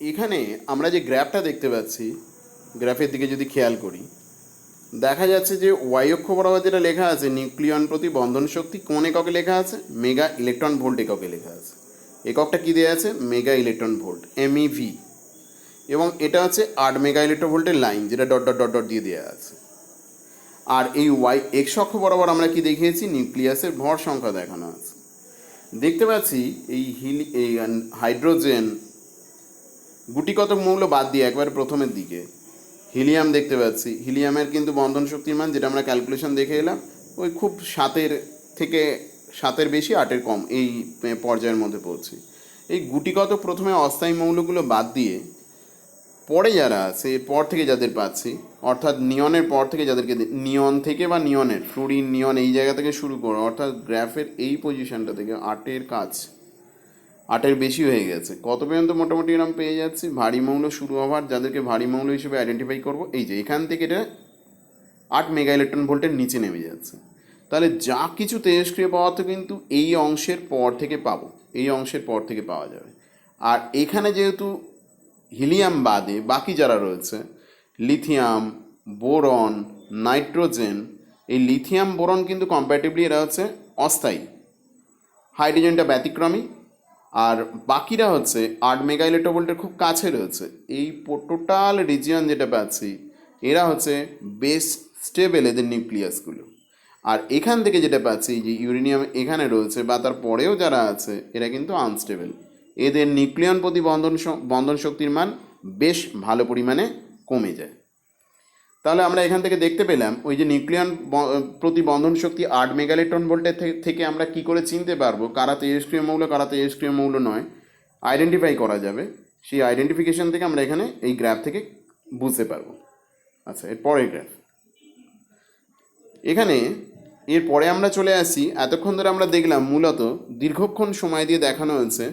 এখানে আমরা যে গ্রাফটা দেখতে পাচ্ছি, গ্রাফের দিকে যদি খেয়াল করি, দেখা যাচ্ছে যে ওয়াই অক্ষ বরাবর যেটা লেখা আছে নিউক্লিয়ন প্রতি বন্ধন শক্তি কোন এককে লেখা আছে? মেগা ইলেকট্রন ভোল্ট এককে লেখা আছে। এককটা কী দেওয়া আছে? Mega electron volt, MeV. এবং এটা হচ্ছে 8 মেগা ইলেকট্রন ভোল্টের লাইন, যেটা ডট ডট ডট ডট দিয়ে দেওয়া আছে। আর এই ওয়াই এক্স অক্ষ বরাবর আমরা কি দেখিয়েছি? নিউক্লিয়াসের ভর সংখ্যা দেখানো আছে। দেখতে পাচ্ছি এই হাইড্রোজেন গুটিকতক মৌল বাদ দিয়ে একবার প্রথমের দিকে হিলিয়াম দেখতে পাচ্ছি। হিলিয়ামের কিন্তু বন্ধন শক্তির মান, যেটা আমরা ক্যালকুলেশন দেখে এলাম, ওই খুব 7-এর বেশি 8-এর কম, এই পর্যায়ের মধ্যে পড়ছি। এই গুটিকতক প্রথমে অস্থায়ী মৌলগুলো বাদ দিয়ে পরে যারা আছে, এরপর থেকে যাদের পাচ্ছি, অর্থাৎ নিয়নের পর থেকে যাদেরকে, নিয়ন থেকে বা নিয়নের ফ্লুরিন নিয়ন এই জায়গা থেকে শুরু করে, অর্থাৎ গ্রাফের এই পজিশনটা থেকে 8-এর কাজ, 8-এর বেশি হয়ে গেছে, কত পর্যন্ত মোটামুটি এরকম পেয়ে যাচ্ছি? ভারী মৌল শুরু হওয়ার, যাদেরকে ভারী মৌল হিসেবে আইডেন্টিফাই করব, এই যে এখান থেকে এটা 8 মেগা ইলেকট্রন ভোল্টের নিচে নেমে যাচ্ছে। তাহলে যা কিছু তেজস্ক্রিয় পদার্থ কিন্তু এই অংশের পর থেকে পাবো, এই অংশের পর থেকে পাওয়া যাবে। আর এখানে যেহেতু হিলিয়াম বাদে বাকি যারা রয়েছে, লিথিয়াম, বোরন, নাইট্রোজেন, এই লিথিয়াম বোরন কিন্তু কম্প্যারেটিভলি এরা হচ্ছে অস্থায়ী, হাইড্রোজেনটা ব্যতিক্রমী, আর বাকিরা হচ্ছে 8 মেগা ইলেকট্রন ভোল্টের খুব কাছে রয়েছে। এই টোটাল রিজিয়ন যেটা পাচ্ছি, এরা হচ্ছে বেশ স্টেবল, এদের নিউক্লিয়াসগুলো। আর এখান থেকে যেটা পাচ্ছি যে ইউরেনিয়াম এখানে রয়েছে বা তার পরেও যারা আছে, এরা কিন্তু আনস্টেবল, এদের নিউক্লিয়ন প্রতি বন্ধন শক্তির মান বেশ ভালো পরিমাণে কমে যায়। তাহলে আমরা এখান থেকে দেখতে পেলাম ওই যে নিউক্লিয়ন প্রতি বন্ধন শক্তি 8 মেগা ইলেকট্রন ভোল্টের থেকে আমরা কি করে চিনতে পারবো কারা তেজস্ক্রিয় মৌল, কারা তেজস্ক্রিয় মৌল নয়, আইডেন্টিফাই করা যাবে। সেই আইডেন্টিফিকেশন থেকে আমরা এখানে এই গ্রাফ থেকে বুঝতে পারবো। আচ্ছা, এর পরের গ্রাফ, এখানে এরপরে আমরা চলে আসি, এতক্ষণ ধরে আমরা দেখলাম মূলত দীর্ঘক্ষণ সময় দিয়ে দেখানো হয়েছে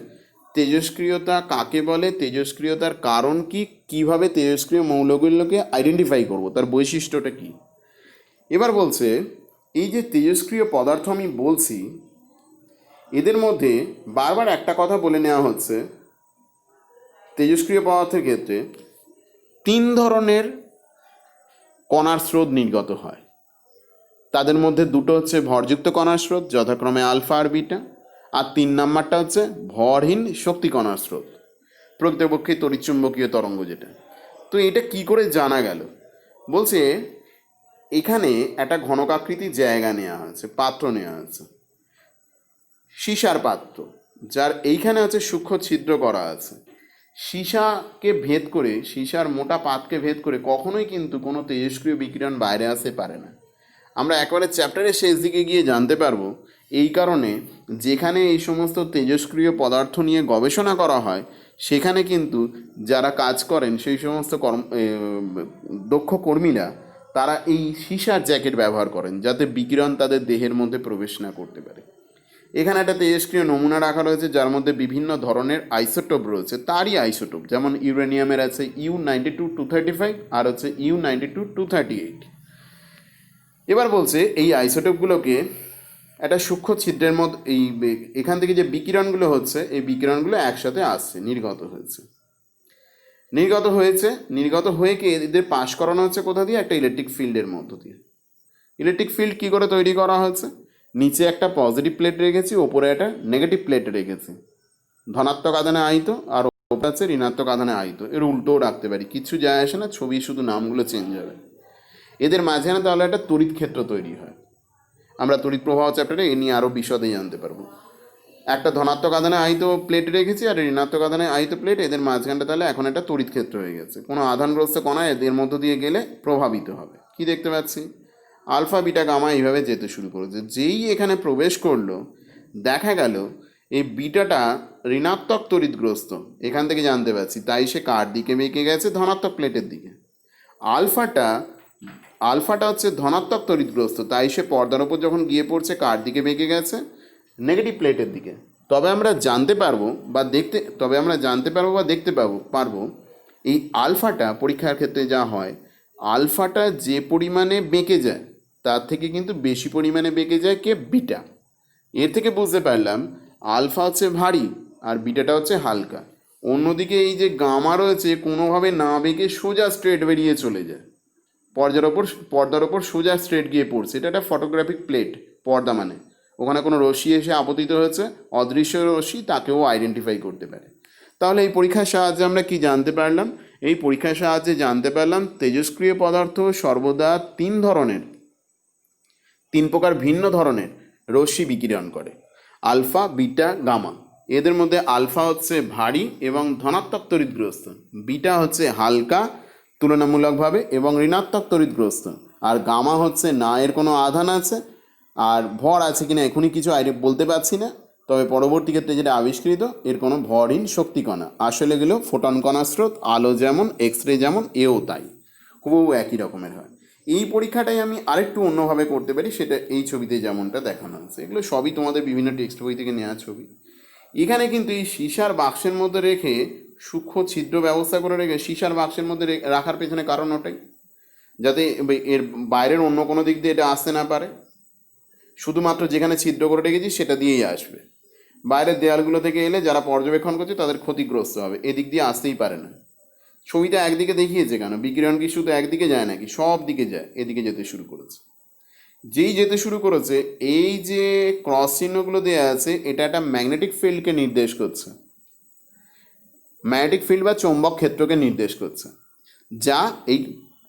তেজস্ক্রিয়তা কাকে বলে, তেজস্ক্রিয়তার কারণ কি, কিভাবে তেজস্ক্রিয় মৌলগুলোকে আইডেন্টিফাই করব, তার বৈশিষ্ট্যটা কি। এবার বলছে এই যে তেজস্ক্রিয় পদার্থ আমি বলছি, এদের মধ্যে বারবার একটা কথা বলে নেওয়া হচ্ছে, তেজস্ক্রিয় পদার্থের ক্ষেত্রে 3 ধরনের কণার স্রোত নির্গত হয়। তাদের মধ্যে 2টো হচ্ছে ভরযুক্ত কণার স্রোত, যথাক্রমে আলফা আর বিটা, আর 3 নাম্বারটা হচ্ছে ভরহীন শক্তি কণার স্রোত, প্রকৃতপক্ষে তড়িৎচুম্বকীয় তরঙ্গ যেটা। তো এটা কি করে জানা গেল? বলছে এখানে একটা ঘনকাকৃতির জায়গা নেওয়া হয়েছে, পাত্র নেওয়া হয়েছে, সীসার পাত্র, যার এইখানে হচ্ছে সূক্ষ্ম ছিদ্র করা আছে। সীসাকে ভেদ করে, সীসার মোটা পাতকে ভেদ করে কখনোই কিন্তু কোনো তেজস্ক্রিয় বিকিরণ বাইরে আসতে পারে না। আমরা একবারে চ্যাপ্টারের শেষ দিকে গিয়ে জানতে পারবো এই কারণে যেখানে এই সমস্ত তেজস্ক্রিয় পদার্থ নিয়ে গবেষণা করা হয়, সেখানে কিন্তু যারা কাজ করেন সেই সমস্ত দক্ষ কর্মীরা, তারা এই সীসার জ্যাকেট ব্যবহার করেন যাতে বিকিরণ তাদের দেহের মধ্যে প্রবেশ না করতে পারে। এখানে একটা তেজস্ক্রিয় নমুনা রাখা রয়েছে, যার মধ্যে বিভিন্ন ধরনের আইসোটোপ রয়েছে, তারই আইসোটোপ, যেমন ইউরেনিয়ামের আছে U92-235 আর হচ্ছে U92-238। এবার বলছে এই আইসোটোপগুলোকে একটা সূক্ষ্ম ছিদ্রের মধ্যে, এখান থেকে যে বিকিরণগুলো হচ্ছে, এই বিকিরণগুলো একসাথে আসছে, নির্গত হয়ে কি এদের পাস করানো হচ্ছে কোথা দিয়ে? একটা ইলেকট্রিক ফিল্ডের মধ্য দিয়ে। ইলেকট্রিক ফিল্ড কী করে তৈরি করা হয়েছে? নিচে একটা পজিটিভ প্লেট রেখেছি, ওপরে একটা নেগেটিভ প্লেট রেখেছি, ধনাত্মক আধানে আহিত, আর ওপরে আছে ঋণাত্মক আধানে আহিত। এর উল্টোও রাখতে পারি, কিছু যায় আসে না, ছবি শুধু নামগুলো চেঞ্জ হবে। এদের মাঝখানে তাহলে একটা তড়িৎ ক্ষেত্র তৈরি হয়। আমরা তড়িৎ প্রবাহ চ্যাপ্টারে এ নিয়ে আরও বিশদে জানতে পারবো। একটা ধনাত্মক আধানে আহিত প্লেট রেখেছি আর ঋণাত্মক আধানে আহিত প্লেট, এদের মাঝখানটা তাহলে এখন একটা তড়িৎ ক্ষেত্র হয়ে গেছে। কোনো আধানগ্রস্ত কণা এদের মধ্য দিয়ে গেলে প্রভাবিত হবে। কি দেখতে পাচ্ছি, আলফা বিটা গামা এইভাবে যেতে শুরু করেছে। যেই এখানে প্রবেশ করলো দেখা গেল এই বিটাটা ঋণাত্মক তড়িৎগ্রস্ত, এখান থেকে জানতে পারছি, তাই সে কার দিকে বেঁকে গেছে, ধনাত্মক প্লেটের দিকে। আলফাটা আলফাটা হচ্ছে ধনাত্মক তড়িৎগ্রস্ত, তাই সে পর্দার ওপর যখন গিয়ে পড়ছে কার দিকে বেঁকে গেছে, নেগেটিভ প্লেটের দিকে। তবে আমরা জানতে পারবো বা দেখতে পারবো এই আলফাটা পরীক্ষার ক্ষেত্রে যা হয়, আলফাটা যে পরিমাণে বেঁকে যায় তার থেকে কিন্তু বেশি পরিমাণে বেঁকে যায় কে, বিটা। এর থেকে বুঝতে পারলাম আলফা হচ্ছে ভারী আর বিটাটা হচ্ছে হালকা। অন্যদিকে এই যে গামা রয়েছে কোনোভাবে না বেঁকে সোজা স্ট্রেট বেরিয়ে চলে যায়, পর্দার ওপর সোজা স্ট্রেট গিয়ে পড়ছে। এটা একটা ফটোগ্রাফিক প্লেট, পর্দা মানে ওখানে কোনো রশ্মি এসে আপতিত হয়েছে, অদৃশ্য রশ্মি, তাকেও আইডেন্টিফাই করতে পারে। তাহলে এই পরীক্ষার সাহায্যে আমরা কি জানতে পারলাম? এই পরীক্ষার সাহায্যে জানতে পারলাম তেজস্ক্রিয় পদার্থ সর্বদা তিন প্রকার ভিন্ন ধরনের রশ্মি বিকিরণ করে, আলফা বিটা গামা। এদের মধ্যে আলফা হচ্ছে ভারী এবং ধনাত্মক তড়িৎগ্রস্ত, বিটা হচ্ছে হালকা তুলনামূলকভাবে এবং ঋণাত্মক তড়িৎগ্রস্ত, আর গামা হচ্ছে না এর কোনো আধান আছে আর ভর আছে কিনা এখনই কিছু বলতে পারছি না, তবে পরবর্তী ক্ষেত্রে যেটা আবিষ্কৃত এর কোনো ভরহীন শক্তি কণা। আসলে এগুলো ফোটন কণা স্রোত, আলো যেমন, এক্স রে যেমন, এও তাই, হুবহু একই রকমের হয়। এই পরীক্ষাটাই আমি আরেকটু অন্যভাবে করতে পারি, সেটা এই ছবিতে যেমনটা দেখানো হচ্ছে। এগুলো সবই তোমাদের বিভিন্ন টেক্সট বই থেকে নেওয়া ছবি। এখানে কিন্তু এই সীসার বাক্সের মধ্যে রেখে সূক্ষ্ম ছিদ্র ব্যবস্থা করে রেখে সীসার বাক্সের মধ্যে রাখার পেছনে কারণ ওটাই, যাতে এর বাইরের অন্য কোনো দিক দিয়ে এটা আসতে না পারে। শুধুমাত্র যেখানে ছিদ্র করে রেখেছি সেটা দিয়েই আসবে। বাইরের দেয়ালগুলো থেকে এলে যারা পর্যবেক্ষণ করছে তাদের ক্ষতিগ্রস্ত হবে, এদিক দিয়ে আসতেই পারে না। ছবিটা একদিকে দেখিয়েছে কেন? বিকিরণ কি শুধু একদিকে যায় নাকি? সব দিকে যায়, এদিকে যেতে শুরু করেছে। যেই যেতে শুরু করেছে, এই যে ক্রস চিহ্নগুলো দেওয়া আছে এটা একটা ম্যাগনেটিক ফিল্ডকে নির্দেশ করছে, ম্যাগনেটিক ফিল্ড বা চৌম্বক ক্ষেত্রকে নির্দেশ করছে, যা এই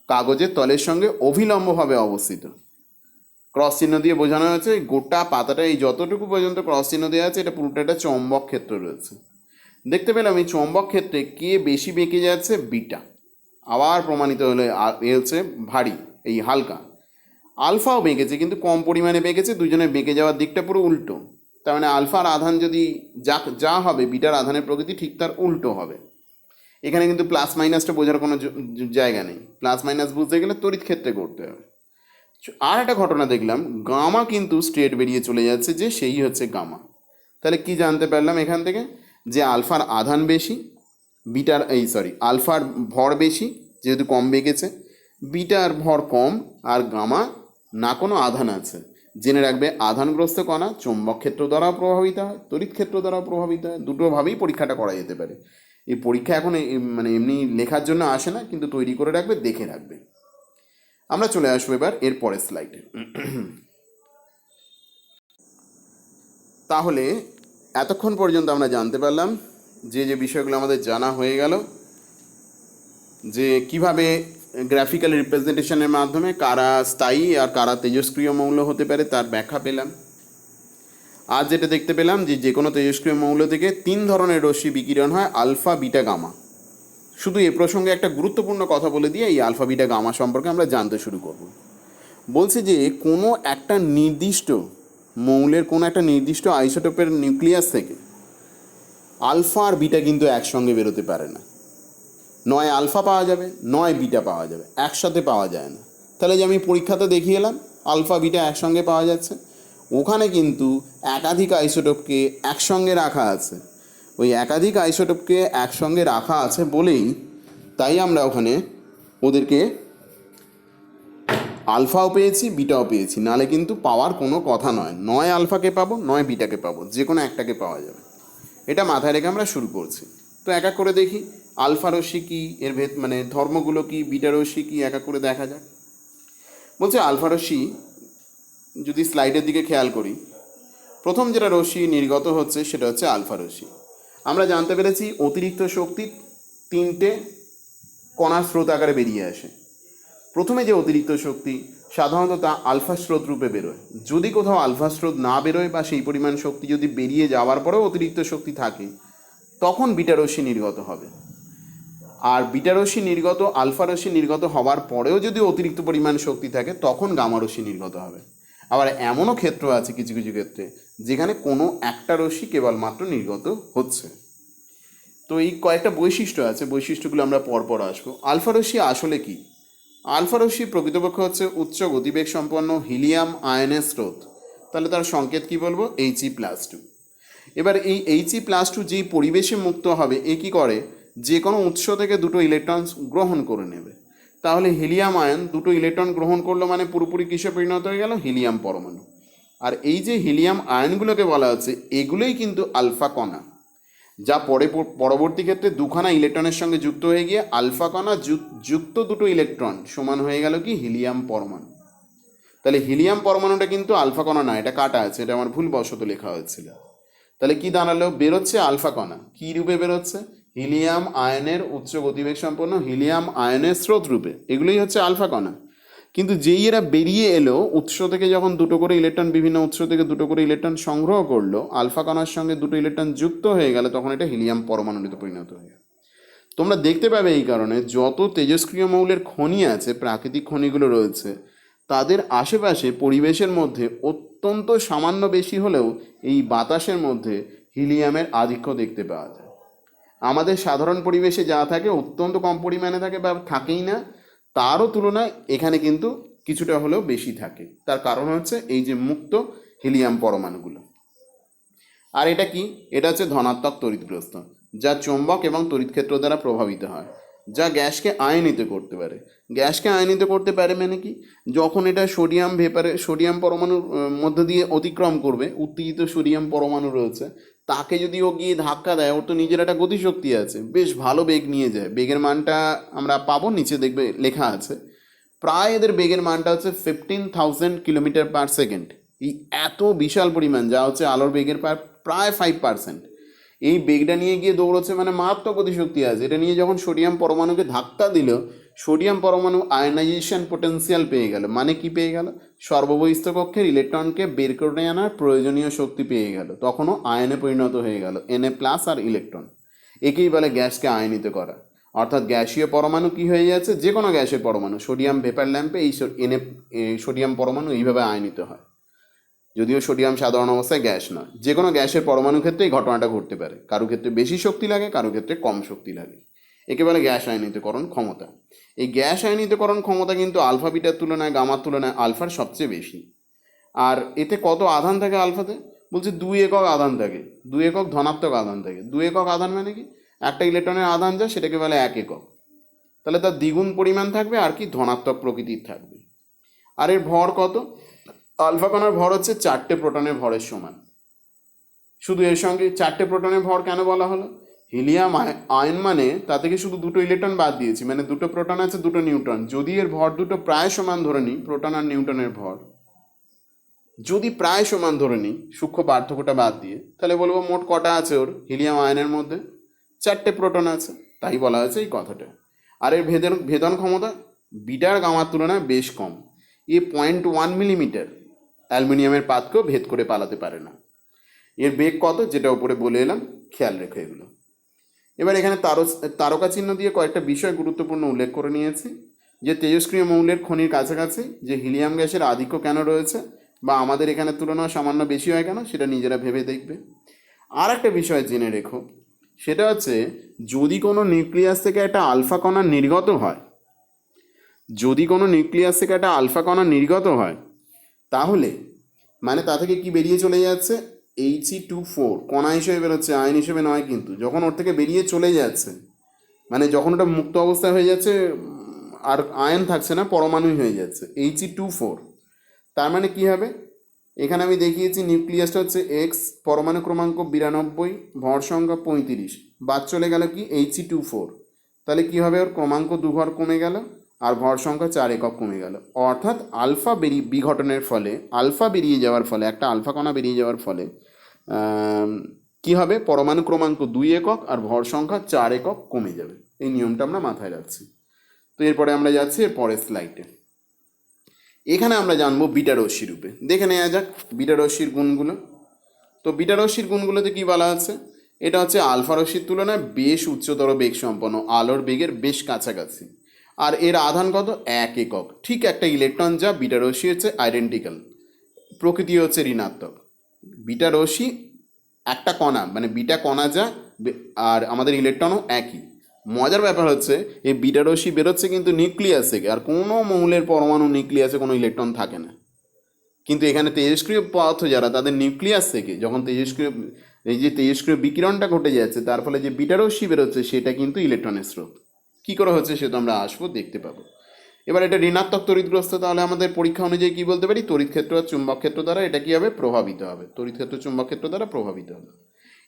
কাগজের তলের সঙ্গে অভিলম্বভাবে অবস্থিত। ক্রস চিহ্ন দিয়ে বোঝানো হয়েছে গোটা পাতাটা এই যতটুকু পর্যন্ত ক্রস চিহ্ন দেওয়া আছে এটা পুরোটা একটা চৌম্বক ক্ষেত্র রয়েছে। দেখতে পেলাম এই চৌম্বক ক্ষেত্রে কে বেশি বেঁকে যাচ্ছে, বিটা। আবার প্রমাণিত হলো এ হচ্ছে ভারী, এই হালকা। আলফাও বেঁকেছে কিন্তু কম পরিমাণে বেঁকেছে, দুজনে বেঁকে যাওয়ার দিকটা পুরো উল্টো। তার মানে আলফার আধান যদি যা হবে বিটার আধানের প্রকৃতি ঠিক তার উল্টো হবে। এখানে কিন্তু প্লাস মাইনাসটা বোঝার কোনো জায়গা নেই, প্লাস মাইনাস বুঝতে গেলে তড়িৎ ক্ষেত্রে করতে হবে। আর একটা ঘটনা দেখলাম, গামা কিন্তু স্ট্রেট বেরিয়ে চলে যাচ্ছে, যে সেই হচ্ছে গামা। তাহলে কি জানতে পারলাম এখান থেকে? যে আলফার আধান বেশি, আলফার ভর বেশি যেহেতু কম বেঁকেছে, বিটার ভর কম, আর গামা না কোনো আধান আছে। জেনে রাখবে আধানগ্রস্ত কণা চৌম্বক ক্ষেত্র দ্বারাও প্রভাবিত হয়, তড়িৎ ক্ষেত্র দ্বারাও প্রভাবিত হয়। দুটোভাবেই পরীক্ষাটা করা যেতে পারে। এই পরীক্ষা এখন মানে এমনি লেখার জন্য আসে না, কিন্তু তৈরি করে রাখবে, দেখে রাখবে। আমরা চলে আসবো এবার এর পরের স্লাইডে। তাহলে এতক্ষণ পর্যন্ত আমরা জানতে পারলাম যে বিষয়গুলো আমাদের জানা হয়ে গেল, যে কিভাবে গ্রাফিক্যাল রিপ্রেজেন্টেশনের মাধ্যমে কারা স্থায়ী আর কারা তেজস্ক্রিয় মৌল হতে পারে তার ব্যাখ্যা পেলাম। আজ যেটা দেখতে পেলাম যে কোনো তেজস্ক্রিয় মৌল থেকে তিন ধরনের রশ্মি বিকিরণ হয়, আলফা বিটা গামা। শুধু এ প্রসঙ্গে একটা গুরুত্বপূর্ণ কথা বলে দিয়ে এই আলফা বিটা গামা সম্পর্কে আমরা জানতে শুরু করব। বলছে যে কোনো একটা নির্দিষ্ট মৌলের কোনো একটা নির্দিষ্ট আইসোটোপের নিউক্লিয়াস থেকে আলফা আর বিটা কিন্তু একসঙ্গে বেরোতে পারে না। নয় আলফা পাওয়া যাবে, নয় বিটা পাওয়া যাবে, একসাথে পাওয়া যায় না। তাহলে যে আমি পরীক্ষাতে দেখিয়ে এলাম আলফা বিটা একসঙ্গে পাওয়া যাচ্ছে, ওখানে কিন্তু একাধিক আইসোটোপকে একসঙ্গে রাখা আছে। ওই একাধিক আইসোটোপকে একসঙ্গে রাখা আছে বলেই তাই আমরা ওখানে ওদেরকে আলফাও পেয়েছি, বিটাও পেয়েছি, নাহলে কিন্তু পাওয়ার কোনো কথা নয়। নয় আলফাকে পাবো, নয় বিটাকে পাবো, যে কোনো একটাকে পাওয়া যাবে। এটা মাথায় রেখে আমরা শুরু করছি। তো এক এক করে দেখি আলফা রশ্মি কী, এর মানে ধর্মগুলো কী, বিটা রশ্মি কী, এক এক করে দেখা যাক। বলছে আলফা রশ্মি, যদি স্লাইডের দিকে খেয়াল করি, প্রথম যেটা রশ্মি নির্গত হচ্ছে সেটা হচ্ছে আলফা রশ্মি। আমরা জানতে পেরেছি অতিরিক্ত শক্তি তিনটে কণার স্রোত আকারে বেরিয়ে আসে। প্রথমে যে অতিরিক্ত শক্তি সাধারণত তা আলফা স্রোত রূপে বেরোয়। যদি কোথাও আলফা স্রোত না বেরোয় বা সেই পরিমাণ শক্তি যদি বেরিয়ে যাওয়ার পরেও অতিরিক্ত শক্তি থাকে, তখন বিটা রশ্মি নির্গত হবে। আর বিটা রশ্মি নির্গত আলফা রশ্মি নির্গত হওয়ার পরেও যদি অতিরিক্ত পরিমাণ শক্তি থাকে তখন গামা রশ্মি নির্গত হবে। আবার এমনও ক্ষেত্র আছে কিছু কিছু ক্ষেত্রে যেখানে কোনো একটা রশ্মি কেবলমাত্র নির্গত হচ্ছে। তো এই কয়েকটা বৈশিষ্ট্য আছে, বৈশিষ্ট্যগুলো আমরা পরপর আসবো। আলফা রশ্মি আসলে কি? আলফা রশ্মি প্রকৃতপক্ষে হচ্ছে উচ্চ গতিবেগ সম্পন্ন হিলিয়াম আয়নের স্রোত। তাহলে তার সংকেত কি বলবো? He+2। এবার এই He+2 যেই পরিবেশে মুক্ত হবে এ কী করে, যে কোনো উৎস থেকে দুটো ইলেকট্রন গ্রহণ করে নেবে। তাহলে হিলিয়াম আয়ন দুটো ইলেকট্রন গ্রহণ করলো মানে পুরোপুরি কিসে পরিণত হয়ে গেল? হিলিয়াম পরমাণু। আর এই যে হিলিয়াম আয়নগুলোকে বলা হচ্ছে এগুলোই কিন্তু আলফা কণা, যা পরবর্তী ক্ষেত্রে দুখানা ইলেকট্রনের সঙ্গে যুক্ত হয়ে গিয়ে আলফা কণা যুক্ত দুটো ইলেকট্রন সমান হয়ে গেল কি? হিলিয়াম পরমাণু। তাহলে হিলিয়াম পরমাণুটা কিন্তু আলফা কণা না, এটা কাটা আছে, এটা আমার ভুলবশত লেখা হয়েছিল। তাহলে কি দাঁড়ালো? বেরোচ্ছে আলফা কণা। কী রূপে বেরোচ্ছে? হিলিয়াম আয়নের উচ্চ গতিবেগ সম্পন্ন হিলিয়াম আয়নের স্রোত রূপে। এগুলোই হচ্ছে আলফা কণা। কিন্তু যেই এরা বেরিয়ে এলো উৎস থেকে, যখন দুটো করে ইলেকট্রন বিভিন্ন উৎস থেকে দুটো করে ইলেকট্রন সংগ্রহ করলো, আলফা কণার সঙ্গে দুটো ইলেকট্রন যুক্ত হয়ে গেল, তখন এটা হিলিয়াম পরমাণুতে পরিণত হয়ে গেল। তোমরা দেখতে পাবে এই কারণে যত তেজস্ক্রিয় মৌলের খনি আছে, প্রাকৃতিক খনিগুলো রয়েছে, তাদের আশেপাশে পরিবেশের মধ্যে অত্যন্ত সামান্য বেশি হলেও এই বাতাসের মধ্যে হিলিয়ামের আধিক্য দেখতে পাওয়া যায়। আমাদের সাধারণ পরিবেশে যা থাকে অত্যন্ত কম পরিমাণে থাকে বা থাকেই না, তারও তুলনায় এখানে কিন্তু কিছুটা হলেও বেশি থাকে। তার কারণ হচ্ছে এই যে মুক্ত হিলিয়াম পরমাণুগুলো। আর এটা কি? এটা হচ্ছে ধনাত্মক তড়িৎগ্রস্ত, যা চৌম্বক এবং তড়িৎক্ষেত্র দ্বারা প্রভাবিত হয়, যা গ্যাসকে আয়নিত করতে পারে। গ্যাসকে আয়নিত করতে পারে মানে কি? যখন এটা সোডিয়াম পরমাণুর মধ্য দিয়ে অতিক্রম করবে, উত্তেজিত সোডিয়াম পরমাণু রয়েছে, তাকে যদি ও গিয়ে ধাক্কা দেয়, ওর তো নিজের একটা গতিশক্তি আছে, বেশ ভালো বেগ নিয়ে যায়। বেগের মানটা আমরা পাবো, নিচে দেখবে লেখা আছে। প্রায় এদের বেগের মানটা হচ্ছে 15,000 কিলোমিটার পার সেকেন্ড। এই এত বিশাল পরিমাণ, যা হচ্ছে আলোর বেগের প্রায় 5%। এই বেগটা নিয়ে গিয়ে দৌড়চ্ছে, মানে মারাত্মক গতিশক্তি আছে। এটা নিয়ে যখন সোডিয়াম পরমাণুকে ধাক্কা দিল, সোডিয়াম পরমাণু আয়নাইজেশন পোটেন্সিয়াল পেয়ে গেল। মানে কি পেয়ে গেল? সর্ববহিস্থ কক্ষের ইলেকট্রনকে বের করে আনার প্রয়োজনীয় শক্তি পেয়ে গেল। তখনও আয়নে পরিণত হয়ে গেল, Na+ আর ইলেকট্রন। একেই বলে গ্যাসকে আয়নিত করা। অর্থাৎ গ্যাসীয় পরমাণু কি হয়ে যাচ্ছে? যে কোনো গ্যাসের পরমাণু সোডিয়াম ভেপার ল্যাম্পে এই সোডিয়াম পরমাণু এইভাবে আয়নিত হয়। যদিও সোডিয়াম সাধারণ অবস্থায় গ্যাস নয়, যে কোনো গ্যাসের পরমাণু ক্ষেত্রে এই ঘটনাটা ঘটতে পারে। কারো ক্ষেত্রে বেশি শক্তি লাগে, কারো ক্ষেত্রে কম শক্তি লাগে। একে বলে গ্যাস আয়নিতকরণ ক্ষমতা। এই গ্যাস আয়নিতকরণ ক্ষমতা কিন্তু আলফা বিটার তুলনায়, গামার তুলনায় আলফার সবচেয়ে বেশি। আর এতে কত আধান থাকে আলফাতে? বলছে 2 একক আধান থাকে, 2 একক ধনাত্মক আধান থাকে। 2 একক আধান মানে কি? একটা ইলেকট্রনের আধান যা, সেটাকে বলে 1 একক। তাহলে তার দ্বিগুণ পরিমাণ থাকবে, আর কি ধনাত্মক প্রকৃতির থাকবে। আর এর ভর কত? আলফা কণার ভর হচ্ছে 4টে প্রোটনের ভরের সমান। শুধু এর সঙ্গে 4টে প্রোটনের ভর কেন বলা হলো? হিলিয়াম আয়ন মানে তা থেকে শুধু দুটো ইলেকট্রন বাদ দিয়েছি, মানে দুটো প্রোটন আছে, দুটো নিউট্রন। যদি এর ভর দুটো প্রায় সমান ধরে নিই, প্রোটন আর নিউট্রনের ভর যদি প্রায় সমান ধরে নিই, সূক্ষ্ম পার্থক্যটা বাদ দিয়ে, তাহলে বলবো মোট কটা আছে ওর হিলিয়াম আয়নের মধ্যে? 4টে প্রোটন আছে। তাই বলা হয়েছে এই কথাটা। আর এর ভেদন ক্ষমতা বিটার গামার তুলনায় বেশ কম। 0.1 মিলিমিটার অ্যালুমিনিয়ামের পাতকেও ভেদ করে পালাতে পারে না। এর বেগ কত? যেটা উপরে বলে এলাম, খেয়াল রেখো এগুলো। এবার এখানে তারকা চিহ্ন দিয়ে কয়েকটা বিষয় গুরুত্বপূর্ণ উল্লেখ করে নিয়েছি, যে তেজস্ক্রিয় মৌলের খনির কাছাকাছি যে হিলিয়াম গ্যাসের আধিক্য কেন রয়েছে, বা আমাদের এখানে তুলনায় সামান্য বেশি হয় কেন, সেটা নিজেরা ভেবে দেখবে। আর একটা বিষয় জেনে রেখো, সেটা হচ্ছে যদি কোনো নিউক্লিয়াস থেকে একটা আলফা কণা নির্গত হয়, যদি কোনো নিউক্লিয়াস থেকে একটা আলফা কণা নির্গত হয়, তাহলে মানে তা থেকে কি বেরিয়ে চলে যাচ্ছে? He2 4 কণা হিসেবে বেরোচ্ছে, আয়ন হিসেবে নয়। কিন্তু যখন ওর থেকে বেরিয়ে চলে যাচ্ছে, মানে যখন ওটা মুক্ত অবস্থায় হয়ে যাচ্ছে, আর আয়ন থাকছে না, পরমাণুই হয়ে যাচ্ছে, He2 4। তার মানে কি হবে? এখানে আমি দেখিয়েছি নিউক্লিয়াসটা হচ্ছে এক্স, পরমাণু ক্রমাঙ্ক 92, ভর সংখ্যা 35, বাদ চলে গেল কি? He2 4। তাহলে কি হবে? ওর ক্রমাঙ্ক 2 ঘর কমে গেল, আর ভর সংখ্যা 4 একক কমে গেল। অর্থাৎ আলফা বিঘটনের ফলে, আলফা বেরিয়ে যাওয়ার ফলে, একটা আলফা কণা বেরিয়ে যাওয়ার ফলে কি হবে? পরমাণু ক্রমাঙ্ক 2 একক আর ভর সংখ্যা 4 একক কমে যাবে। এই নিয়মটা আমরা মাথায় রাখছি। তো এরপরে আমরা যাচ্ছি এর পরের স্লাইডে। এখানে আমরা জানবো বিটা রশ্মি রূপে। দেখে নেওয়া যাক বিটা রশ্মির গুণগুলো। তো বিটা রশ্মির গুণগুলোতে কী বলা আছে? এটা হচ্ছে আলফা রশ্মির তুলনায় বেশ উচ্চতর বেগ সম্পন্ন, আলোর বেগের বেশ কাছাকাছি। আর এর আধান কত? 1 একক। ঠিক একটা ইলেকট্রন যা বিটা রশ্মি হচ্ছে আইডেন্টিক্যাল, প্রকৃতি হচ্ছে ঋণাত্মক। বিটা রশ্মি একটা কণা, মানে বিটা কণা যা, আর আমাদের ইলেকট্রনও একই। মজার ব্যাপার হচ্ছে এই বিটা রশ্মি বেরোচ্ছে কিন্তু নিউক্লিয়াস থেকে, আর কোনো মৌলের পরমাণু নিউক্লিয়াসে কোনো ইলেকট্রন থাকে না। কিন্তু এখানে তেজস্ক্রিয় পদার্থ যারা, তাদের নিউক্লিয়াস থেকে যখন এই যে তেজস্ক্রিয় বিকিরণটা ঘটে যাচ্ছে, তার ফলে যে বিটা রশ্মি বেরোচ্ছে সেটা কিন্তু ইলেকট্রনের স্রোত। কী করে হচ্ছে সেটা আমরা আসবো, দেখতে পাবো। এবার এটা ঋণাত্মক তড়িৎগ্রস্ত, তাহলে আমাদের পরীক্ষা অনুযায়ী কী বলতে পারি? তড়িৎ ক্ষেত্র আর চুম্বক ক্ষেত্র দ্বারা এটা কী হবে? প্রভাবিত হবে। তড়িৎ ক্ষেত্র চুম্বক ক্ষেত্র দ্বারা প্রভাবিত হবে।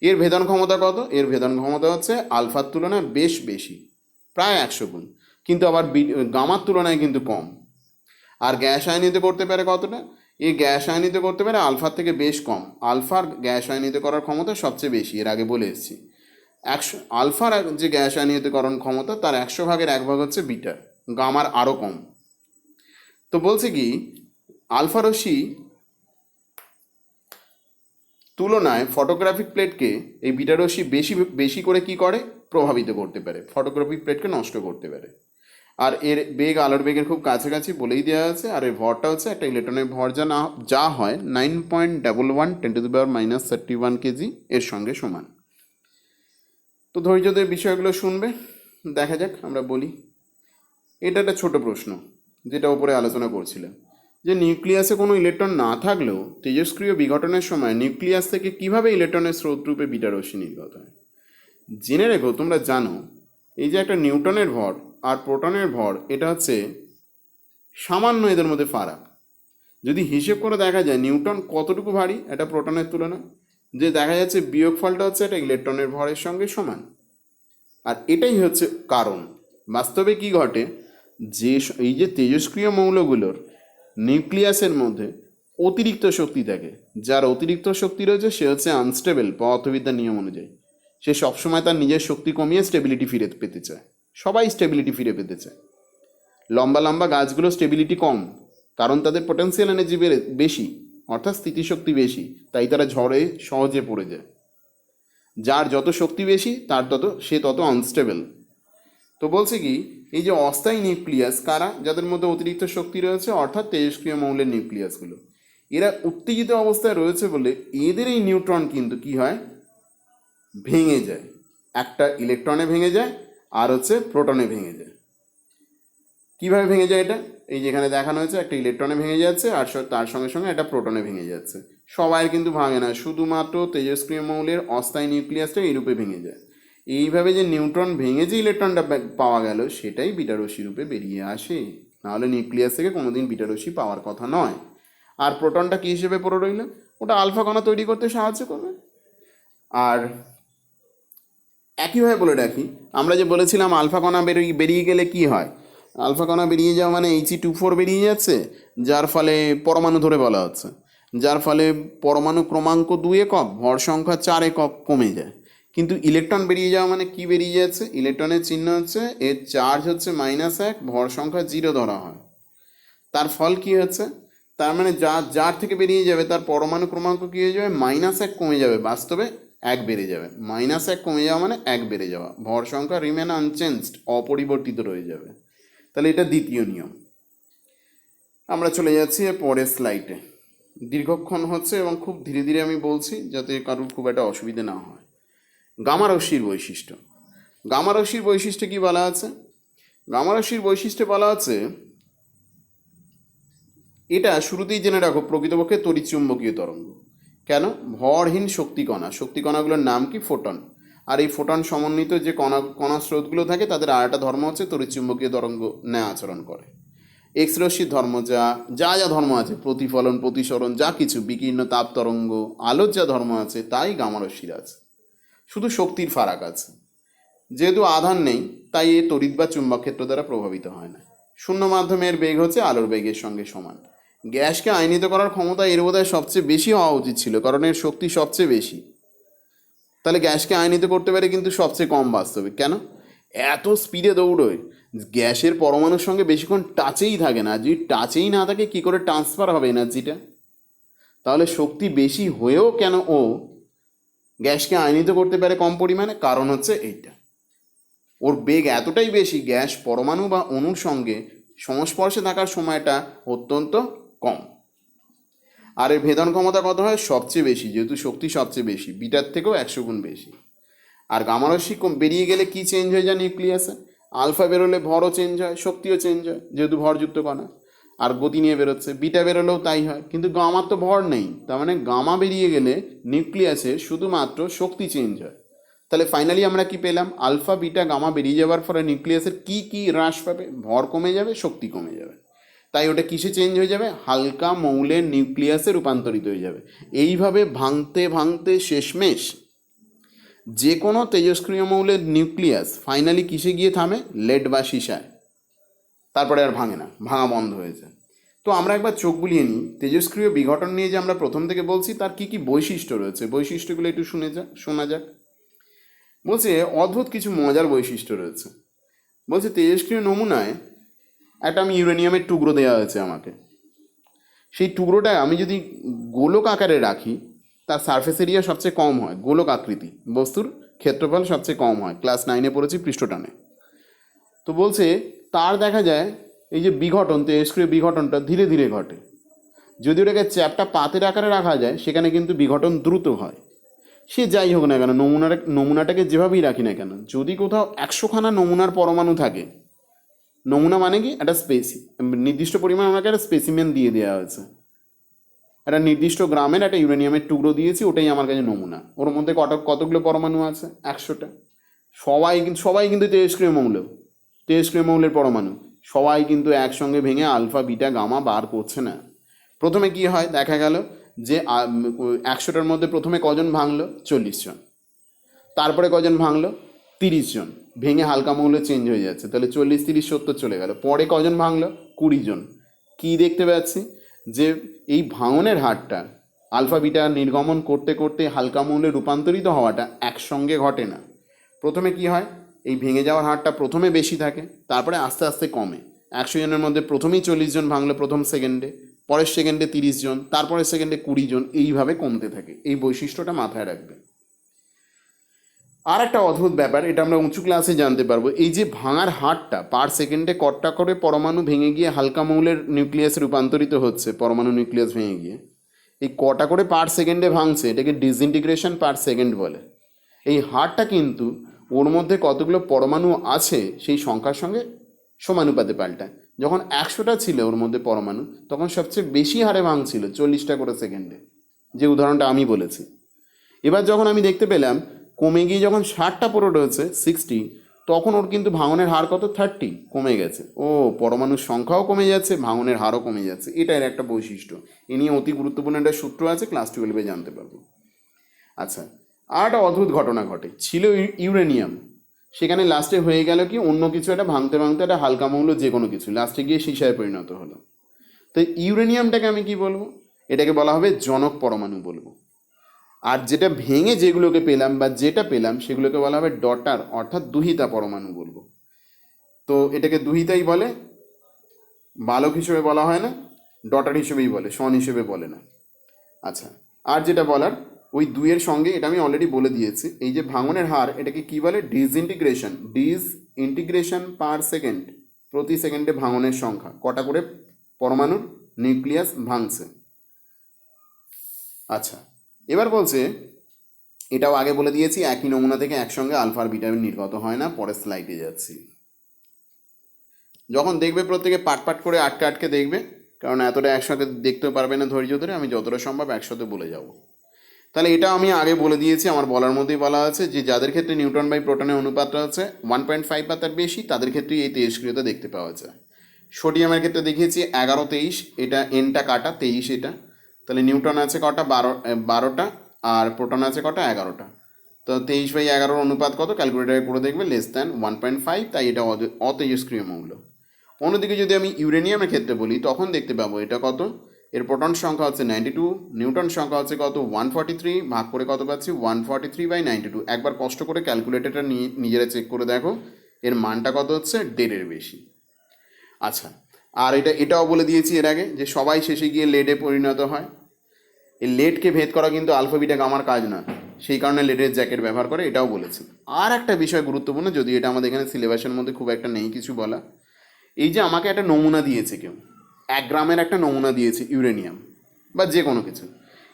এর ভেদন ক্ষমতা কত? এর ভেদন ক্ষমতা হচ্ছে আলফার তুলনায় বেশ বেশি, প্রায় 100 গুণ, কিন্তু আবার গামার তুলনায় কিন্তু কম। আর গ্যাস আয়নিত করতে পারে কতটা? এই গ্যাস আয়নিত করতে পারে আলফার থেকে বেশ কম। আলফার গ্যাস আয়নিত করার ক্ষমতা সবচেয়ে বেশি, এর আগে বলে এসেছি। 100 আলফার যে গ্যাস আয়নিতকরণ ক্ষমতা, তার 100 ভাগের 1 ভাগ হচ্ছে বিটা, গামার আরও কম। তো বলছে কি, আলফা রশ্মি তুলনায় ফটোগ্রাফিক প্লেটকে এই বিটা রশ্মি বেশি বেশি করে কি করে? প্রভাবিত করতে পারে, ফটোগ্রাফিক প্লেটকে নষ্ট করতে পারে। আর এর বেগ আলোর বেগের খুব কাছাকাছি বলেই দেওয়া আছে। আর এর ভরটা হচ্ছে, একটা ইলেকট্রনের ভর যা হয় 9.11 × 10⁻³ কেজি এর সঙ্গে সমান। তো ধৈর্য দিয়ে বিষয়গুলো শুনবে, দেখা যাক। আমরা বলি, এটা একটা ছোট প্রশ্ন যেটা উপরে আলোচনা করছিলাম, যে নিউক্লিয়াসে কোনো ইলেকট্রন না থাকলেও তেজস্ক্রিয় বিঘটনের সময় নিউক্লিয়াস থেকে কিভাবে ইলেকট্রনের স্রোতরূপে বিটা রশ্মি নির্গত হয়। জেনে রেখো, তোমরা জানো এই যে একটা নিউটনের ভর আর প্রোটনের ভর, এটা হচ্ছে সামান্য এদের মধ্যে ফারাক। যদি হিসেব করে দেখা যায় নিউটন কতটুকু ভারী একটা প্রোটনের তুলনায়, যে দেখা যাচ্ছে বিয়োগফলটা হচ্ছে একটা ইলেকট্রনের ভরের সঙ্গে সমান। আর এটাই হচ্ছে কারণ। বাস্তবে কি ঘটে, যে এই যে তেজস্ক্রিয় মৌলগুলোর নিউক্লিয়াসের মধ্যে অতিরিক্ত শক্তি থাকে, যার অতিরিক্ত শক্তি রয়েছে সে হচ্ছে আনস্টেবল পদার্থবিদ্যার নিয়ম অনুযায়ী। সে সবসময় তার নিজের শক্তি কমিয়ে স্টেবিলিটি ফিরে পেতে চায়। সবাই স্টেবিলিটি ফিরে পেতে চায়। লম্বা লম্বা গাছগুলো স্টেবিলিটি কম, কারণ তাদের পোটেন্সিয়াল এনার্জি বেশি, অর্থাৎ স্থিতিশক্তি বেশি, তাই তারা ঝড়ে সহজে পড়ে যায়। যার যত শক্তি বেশি সে তত আনস্টেবল। তো বলছে কি, এই যে অস্থায়ী নিউক্লিয়াস কারা? যাদের মধ্যে অতিরিক্ত শক্তি রয়েছে, অর্থাৎ তেজস্ক্রিয় মৌলের নিউক্লিয়াসগুলো। এরা উত্তেজিত অবস্থায় রয়েছে বলে এদের এই নিউট্রন কিন্তু কি হয়? ভেঙে যায়। একটা ইলেকট্রনে ভেঙে যায়, আর হচ্ছে প্রোটনে ভেঙে যায়। কিভাবে ভেঙে যায় এটা? এই যেখানে দেখানো হয়েছে, একটা ইলেকট্রনে ভেঙে যাচ্ছে আর তার সঙ্গে সঙ্গে একটা প্রোটনে ভেঙে যাচ্ছে। সবাই কিন্তু ভাঙে না, শুধুমাত্র তেজস্ক্রিয় মৌলের অস্থায়ী নিউক্লিয়াসটা এইরূপে ভেঙে যায়। এইভাবে যে নিউট্রন ভেঙে যে ইলেকট্রনটা পাওয়া গেল, সেটাই বিটা রশ্মি রূপে বেরিয়ে আসে। নাহলে নিউক্লিয়াস থেকে কোনোদিন বিটা রশ্মি পাওয়ার কথা নয়। আর প্রোটনটা কী হিসেবে পড়ে রইল? ওটা আলফা কণা তৈরি করতে সাহায্য করবে। আর একইভাবে বলে রাখি, আমরা যে বলেছিলাম আলফা কণা বেরিয়ে গেলে কি হয়? আলফা কণা বেরিয়ে যাওয়া মানে He2 4 বেরিয়ে যাচ্ছে, যার ফলে পরমাণু ধরে বলা হচ্ছে, যার ফলে পরমাণু ক্রমাঙ্ক 2 একক, ভর সংখ্যা 4 একক কমে যায়। কিন্তু ইলেকট্রন বেরিয়ে যাওয়া মানে কি বেরিয়ে যাচ্ছে? ইলেকট্রনের চিহ্ন হচ্ছে, এর চার্জ হচ্ছে -1, ভর সংখ্যা 0 ধরা হয়। তার ফল কি হচ্ছে? তার মানে যার থেকে বেরিয়ে যাবে তার পরমাণু ক্রমাঙ্ক কী হয়ে যাবে? -1 কমে যাবে, বাস্তবে 1 বেড়ে যাবে। -1 কমে যাওয়া মানে 1 বেড়ে যাওয়া। ভর সংখ্যা রিমেন আনচেঞ্জড, অপরিবর্তিত রয়ে যাবে। তাহলে এটা দ্বিতীয় নিয়ম। আমরা চলে যাচ্ছি পরের স্লাইডে। দীর্ঘক্ষণ হচ্ছে এবং খুব ধীরে ধীরে আমি বলছি, যাতে কারোর খুব একটা অসুবিধে না হয়। গামা রশ্মির বৈশিষ্ট্য। গামা রশ্মির বৈশিষ্ট্যে কী বলা আছে? গামা রশ্মির বৈশিষ্ট্যে বলা আছে, এটা শুরুতেই জেনে রাখো, প্রকৃতপক্ষে তড়িৎচুম্বকীয় তরঙ্গ। কেন? ভরহীন শক্তিকণাগুলোর নাম কি? ফোটন। আর এই ফোটন সমন্বিত যে কণা স্রোতগুলো থাকে, তাদের আর একটা ধর্ম হচ্ছে তড়িৎচুম্বকীয় তরঙ্গ ন্যায় আচরণ করে। এক্স রশ্মির ধর্ম যা ধর্ম আছে, প্রতিফলন, প্রতিসরণ, যা কিছু, বিকীর্ণ তাপ তরঙ্গ, আলোর যা ধর্ম আছে, তাই গামা রশ্মির আছে। শুধু শক্তির ফারাক আছে। যেহেতু আধান নেই, তাই এ তড়িৎ বা চুম্বক ক্ষেত্র দ্বারা প্রভাবিত হয় না। শূন্য মাধ্যমের বেগ হচ্ছে আলোর বেগের সঙ্গে সমান। গ্যাসকে আয়নিত করার ক্ষমতা এর বোধহয় সবচেয়ে বেশি হওয়া উচিত ছিল, কারণ এর শক্তি সবচেয়ে বেশি। তাহলে গ্যাসকে আয়নিত করতে পারে কিন্তু সবচেয়ে কম বাস্তবে। কেন? এত স্পিডে দৌড়োয়, গ্যাসের পরমাণুর সঙ্গে বেশিক্ষণ টাচেই থাকে না। যদি টাচেই না থাকে, কী করে ট্রান্সফার হবে এনার্জিটা? তাহলে শক্তি বেশি হয়েও কেন ও গ্যাসকে আয়নিত করতে পারে কম পরিমাণে, কারণ হচ্ছে এইটা, ওর বেগ এতটাই বেশি, গ্যাস পরমাণু বা অণুর সঙ্গে সংস্পর্শে থাকার সময়টা অত্যন্ত কম। আর এর ভেদন ক্ষমতা কত হয়? সবচেয়ে বেশি, যেহেতু শক্তি সবচেয়ে বেশি, বিটার থেকেও 100 গুণ বেশি। আর গামারশ্মি বেরিয়ে গেলে কি চেঞ্জ হয়ে যায় নিউক্লিয়াসে? আলফা বেরোলে ভরও চেঞ্জ হয়, শক্তিও চেঞ্জ হয়, যেহেতু ভরযুক্ত কণা, আর গতি নিয়ে বেরোচ্ছে। বিটা বেরোলেও তাই হয়, কিন্তু গামার তো ভর নেই, তার মানে গামা বেরিয়ে গেলে নিউক্লিয়াসে শুধুমাত্র শক্তি চেঞ্জ হয়। তাহলে ফাইনালি আমরা কি পেলাম? আলফা বিটা গামা বেরিয়ে যাওয়ার ফলে নিউক্লিয়াসের কি কি হ্রাস পাবে? ভর কমে যাবে, শক্তি কমে যাবে। তাই ওটা কিসে চেঞ্জ হয়ে যাবে? হালকা মৌলের নিউক্লিয়াসে রূপান্তরিত হয়ে যাবে। এইভাবে ভাঙতে ভাঙতে শেষমেশ যে কোনো তেজস্ক্রিয় মৌলের নিউক্লিয়াস ফাইনালি কিসে গিয়ে থামে? লেড বা সীসায়। তারপরে আর ভাঙে না, ভাঙা বন্ধ হয়ে যায়। তো আমরা একবার চোখ বুলিয়ে নিই, তেজস্ক্রিয় বিঘটন নিয়ে যে আমরা প্রথম থেকে বলছি তার কি কি বৈশিষ্ট্য রয়েছে, বৈশিষ্ট্যগুলো একটু শোনা যাক। বলছে অদ্ভুত কিছু মজার বৈশিষ্ট্য রয়েছে। বলছে তেজস্ক্রিয় নমুনায় একটা আমি ইউরেনিয়ামের টুকরো দেওয়া হয়েছে আমাকে, সেই টুকরোটা আমি যদি গোলক আকারে রাখি, তার সারফেস এরিয়া সবচেয়ে কম হয়, গোলক আকৃতি বস্তুর ক্ষেত্রফল সবচেয়ে কম হয়, ক্লাস 9-এ পড়েছি পৃষ্ঠটানে। তো বলছে তার দেখা যায় এই যে বিঘটন, তেজস্ক্রিয় বিঘটনটা ধীরে ধীরে ঘটে। যদি ওটাকে চ্যাপ্টা পাতের আকারে রাখা যায়, সেখানে কিন্তু বিঘটন দ্রুত হয়। সে যাই হোক না কেন, নমুনাটাকে যেভাবেই রাখি না কেন, যদি কোথাও 100খানা নমুনার পরমাণু থাকে, নমুনা মানে কি? একটা নির্দিষ্ট পরিমাণ আমাকে একটা স্পেসিমেন দিয়ে দেওয়া হয়েছে, একটা নির্দিষ্ট গ্রামের একটা ইউরেনিয়ামের টুকরো দিয়েছি, ওটাই আমার কাছে নমুনা। ওর মধ্যে কতগুলো পরমাণু আছে? 100টা। সবাই কিন্তু তেজস্ক্রিয় মৌলের পরমাণু সবাই কিন্তু একসঙ্গে ভেঙে আলফা বিটা গামা বার করছে না। প্রথমে কি হয়? দেখা গেল যে 100টার মধ্যে প্রথমে কজন ভাঙলো? 40 জন। তারপরে কজন ভাঙলো? 30 জন। ভেঙে হালকা মৌলে চেঞ্জ হয়ে যাচ্ছে, তাহলে 40, 30, 70 চলে গেল। পরে কজন ভাঙলো? 20 জন। কি দেখতে পাচ্ছি? যে এই ভাঙনের হারটা, আলফা বিটা নির্গমন করতে করতে হালকা মৌলে রূপান্তরিত হওয়াটা একসঙ্গে ঘটে না। প্রথমে কি হয়? এই ভেঙে যাওয়ার হারটা প্রথমে বেশি থাকে, তারপরে আস্তে আস্তে কমে। 100 জনের মধ্যে প্রথমেই 40 জন ভাঙলো প্রথম সেকেন্ডে, পরের সেকেন্ডে 30 জন, তারপরের সেকেন্ডে 20 জন, এইভাবে কমতে থাকে। এই বৈশিষ্ট্যটা মাথায় রাখবে। আর একটা অদ্ভুত ব্যাপার, এটা আমরা উঁচু ক্লাসে জানতে পারবো, এই যে ভাঙার হারটা, পার সেকেন্ডে কটা করে পরমাণু ভেঙে গিয়ে হালকা মৌলের নিউক্লিয়াসে রূপান্তরিত হচ্ছে, পরমাণু নিউক্লিয়াস ভেঙে গিয়ে এই কটা করে পার সেকেন্ডে ভাঙছে, এটাকে ডিসইন্টিগ্রেশন পার সেকেন্ড বলে। এই হারটা কিন্তু ওর মধ্যে কতগুলো পরমাণু আছে সেই সংখ্যার সঙ্গে সমানুপাতে পাল্টায়। যখন 100টা ছিল ওর মধ্যে পরমাণু, তখন সবচেয়ে বেশি হারে ভাঙছিল 40টা করে সেকেন্ডে, যে উদাহরণটা আমি বলেছি। এবার যখন আমি দেখতে পেলাম কমে গিয়ে যখন 60টা পড়ে রয়েছে 60, তখন ওর কিন্তু ভাঙনের হার কত? 30 কমে গেছে। ও, পরমাণুর সংখ্যাও কমে যাচ্ছে, ভাঙনের হারও কমে যাচ্ছে। এটা এর একটা বৈশিষ্ট্য। এ নিয়ে অতি গুরুত্বপূর্ণ একটা সূত্র আছে, ক্লাস 12-এ জানতে পারবো। আচ্ছা, আর একটা অদ্ভুত ঘটনা ঘটে। ছিল ইউরেনিয়াম, সেখানে লাস্টে হয়ে গেল কি, অন্য কিছু একটা ভাঙতে ভাঙতে একটা হালকা মৌল যে কোনো কিছু লাস্টে গিয়ে সীসায় পরিণত হলো। তো ইউরেনিয়ামটাকে আমি কি বলবো? এটাকে বলা হবে জনক পরমাণু বলবো। আর যেটা ভেঙে যেগুলোকে পেলাম বা যেটা পেলাম সেগুলোকে বলা হবে ডটার, অর্থাৎ দুহিতা পরমাণু বলবো। তো এটাকে দুহিতাই বলে, বালক হিসেবে বলা হয় না, ডটার হিসেবেই বলে, সন হিসেবে বলে না। আচ্ছা, আর যেটা বলার, ওই দুইয়ের সঙ্গে এটা আমি অলরেডি বলে দিয়েছি, এই যে ভাঙনের হার, এটাকে কি বলে? Disintegration per second. প্রতি সেকেন্ডে ভাঙনের সংখ্যা, কটা করে পরমাণুর নিউক্লিয়াস ভাঙছে। আচ্ছা, এবার বলছে, এটাও আগে বলে দিয়েছি, একই নমুনা থেকে একসঙ্গে আলফা আর বিটা নির্গত হয় না। পরের স্লাইডে যাচ্ছি। যখন দেখবে প্রত্যেকে পাট পাট করে আটকে আটকে দেখবে, কারণ এতটা একসাথে দেখতেও পারবে না ধৈর্য ধরে, আমি যতটা সম্ভব একসাথে বলে যাব। তাহলে এটা আমি আগে বলে দিয়েছি, আমার বলার মধ্যেই বলা আছে যে যাদের ক্ষেত্রে নিউটন বাই প্রোটনের অনুপাতটা হচ্ছে 1.5 বা তার বেশি, তাদের ক্ষেত্রেই এই তেজস্ক্রিয়তা দেখতে পাওয়া যায়। সোডিয়ামের ক্ষেত্রে দেখিয়েছি 11-23, এটা এনটা কাটা 23 এটা। তাহলে নিউটন আছে কটা? 12টা, আর প্রোটন আছে কটা? 11টা। তো 23/11 অনুপাত কত? ক্যালকুলেটারে করে দেখবে, <1.5, তাই এটা অতেজস্ক্রিয় মৌল। অন্যদিকে যদি আমি ইউরেনিয়ামের ক্ষেত্রে বলি, তখন দেখতে পাবো এটা কত, এর প্রোটন সংখ্যা হচ্ছে 92, নিউটন সংখ্যা হচ্ছে কত? 143, ভাগ করে কত পাচ্ছি? 143/92। একবার কষ্ট করে ক্যালকুলেটরটা নিজেরা চেক করে দেখো, এর মানটা কত হচ্ছে? 1.5-এর বেশি। আচ্ছা, আর এটাও বলে দিয়েছি এর আগে যে সবাই শেষে গিয়ে লেডে পরিণত হয়। এই লেডকে ভেদ করা কিন্তু আলফা বিটা গামার কাজ না। সেই কারণে লেডের জ্যাকেট ব্যবহার করে, এটাও বলেছি। আর একটা বিষয় গুরুত্বপূর্ণ, যদি এটা আমাদের এখানে সিলেবাসের মধ্যে খুব একটা নেই কিছু বলা, এই যে আমাকে একটা নমুনা দিয়েছে কেউ, 1 গ্রামের একটা নমুনা দিয়েছে ইউরেনিয়াম বা যে কোনো কিছু,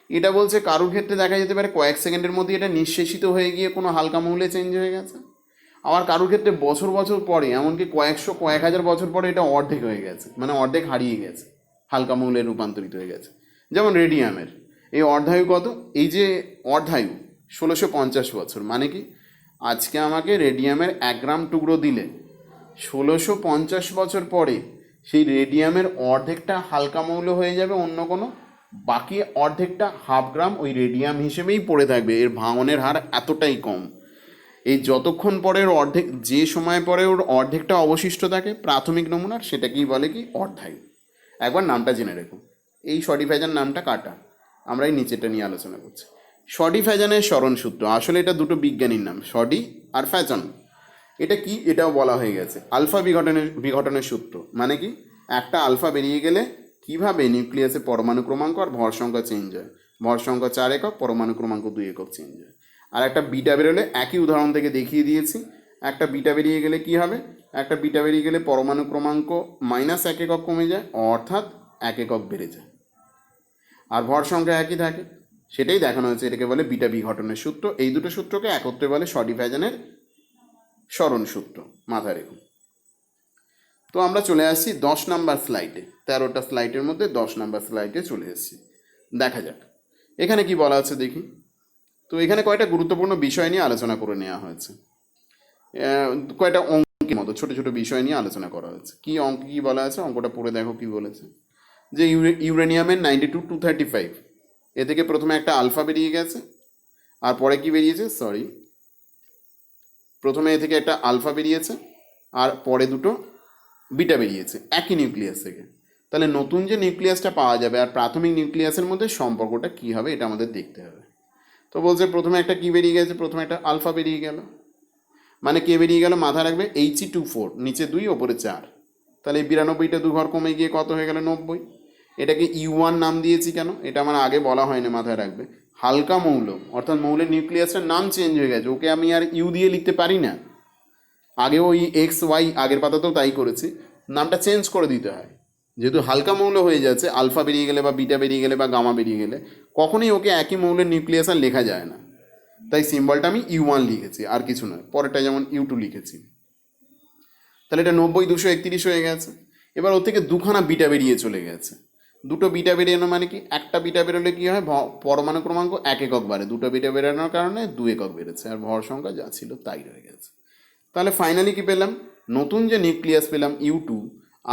এটা বলছে কারোর ক্ষেত্রে দেখা যেতে পারে কয়েক সেকেন্ডের মধ্যে এটা নিঃশেষিত হয়ে গিয়ে কোনো হালকা মৌলে চেঞ্জ হয়ে গেছে, আবার কারোর ক্ষেত্রে বছর বছর পরে, এমনকি কয়েকশো কয়েক হাজার বছর পরে এটা অর্ধেক হয়ে গেছে, মানে অর্ধেক হারিয়ে গেছে, হালকা মৌলে রূপান্তরিত হয়ে গেছে। যেমন রেডিয়ামের এই অর্ধায়ু কত, এই যে অর্ধায়ু 1650 বছর, মানে কি আজকে আমাকে রেডিয়ামের 1 গ্রাম টুকরো দিলে 1650 বছর পরে সেই রেডিয়ামের অর্ধেকটা হালকা মৌল হয়ে যাবে অন্য কোনো, বাকি অর্ধেকটা 1/2 গ্রাম ওই রেডিয়াম হিসেবেই পড়ে থাকবে। এর ভাঙনের হার এতটাই কম। এই যতক্ষণ পরে ওর অর্ধেক, যে সময় পরে ওর অর্ধেকটা অবশিষ্ট থাকে প্রাথমিক নমুনার, সেটাকেই বলে কি অর্ধায়ু। একবার নামটা জেনে রেখো। এই শডিফ্যাজান নামটা কাটা, আমরা এই নিচেটা নিয়ে আলোচনা করছি। শডিফ্যাজানের স্মরণ সূত্র, আসলে এটা দুটো বিজ্ঞানীর নাম, শডি আর ফ্যাজন। এটা কি, এটাও বলা হয়ে গেছে, আলফা বিঘটনের সূত্র। মানে কি, একটা আলফা বেরিয়ে গেলে কিভাবে নিউক্লিয়াসে পরমাণু ক্রমাঙ্ক আর ভর সংখ্যা চেঞ্জ হয়, ভর সংখ্যা 4 একক, পরমাণু ক্রমাঙ্ক 2 একক চেঞ্জ হয়। আর একটা বিটা বেরোলে একই উদাহরণ থেকে দেখিয়ে দিয়েছি, একটা বিটা বেরিয়ে গেলে কি হবে, একটা বিটা বেরিয়ে গেলে পরমাণু ক্রমাঙ্ক -1 একক কমে যায়, অর্থাৎ 1 একক বেড়ে যায়, আর ভর সংখ্যা একই থাকে। সেটাই দেখানো হয়েছে, এটাকে বলে বিটা বিঘটনের সূত্র। এই দুটো সূত্রকে একত্রে বলে শডিফ্যাজানের স্মরণ সূত্র, মাথায় রেখুন। তো আমরা চলে আসছি 10 নাম্বার স্লাইডে, 13টা স্লাইডের মধ্যে 10 নাম্বার স্লাইডে চলে এসেছি। দেখা যাক এখানে কি বলা আছে দেখি। তো এখানে কয়টা গুরুত্বপূর্ণ বিষয় নিয়ে আলোচনা করে নেওয়া হয়েছে, কয়টা অঙ্কের মতো ছোট ছোট বিষয় নিয়ে আলোচনা করা হয়েছে। কি অঙ্ক কি বলা আছে, অঙ্কটা পড়ে দেখো কি বলেছে। যে ইউরেনিয়ামের 92-235, এ থেকে প্রথমে একটা আলফা বেরিয়ে গেছে, আর পরে কি বেরিয়েছে, প্রথমে এ থেকে একটা আলফা বেরিয়েছে, আর পরে দুটো বিটা বেরিয়েছে একই নিউক্লিয়াস থেকে। তাহলে নতুন যে নিউক্লিয়াসটা পাওয়া যাবে আর প্রাথমিক নিউক্লিয়াসের মধ্যে সম্পর্কটা কী হবে, এটা আমাদের দেখতে হবে। তো বলছে প্রথমে একটা কি বেরিয়ে গেছে, প্রথমে একটা আলফা বেরিয়ে গেল, মানে কে বেরিয়ে গেল, মাথা রাখবে He24, নিচে 2 ওপরে 4, তাহলে 92টা 2 ঘর কমে গিয়ে কত হয়ে গেল, 90। এটাকে U1 নাম দিয়েছি কেন, এটা আমার আগে বলা হয়নি, মাথায় রাখবে। হালকা মৌল, অর্থাৎ মৌলের নিউক্লিয়াসের নাম চেঞ্জ হয়ে গেছে, ওকে আমি আর ইউ দিয়ে লিখতে পারি না। আগে ওই XY আগের পাতাতেও তাই করেছি, নামটা চেঞ্জ করে দিতে হয়। যেহেতু হালকা মৌল হয়ে যাচ্ছে, আলফা বেরিয়ে গেলে বা বিটা বেরিয়ে গেলে বা গামা বেরিয়ে গেলে কখনোই ওকে একই মৌলের নিউক্লিয়াস আর লেখা যায় না, তাই সিম্বলটা আমি U1 লিখেছি, আর কিছু নয়। পরেরটা যেমন U2 লিখেছি। তাহলে এটা 90-231 হয়ে গেছে। এবার ওর থেকে দুখানা বিটা বেরিয়ে চলে গেছে। দুটো বিটা বেরিয়ে মানে কি, একটা বিটা বেরোলে কী হয়, পরমাণু ক্রমাঙ্ক 1 একক বাড়ে, দুটো বিটা বেরোনোর কারণে 2 একক বেড়েছে, আর ভর সংখ্যা যা ছিল তাই রয়ে গেছে। তাহলে ফাইনালি কি পেলাম, নতুন যে নিউক্লিয়াস পেলাম U2,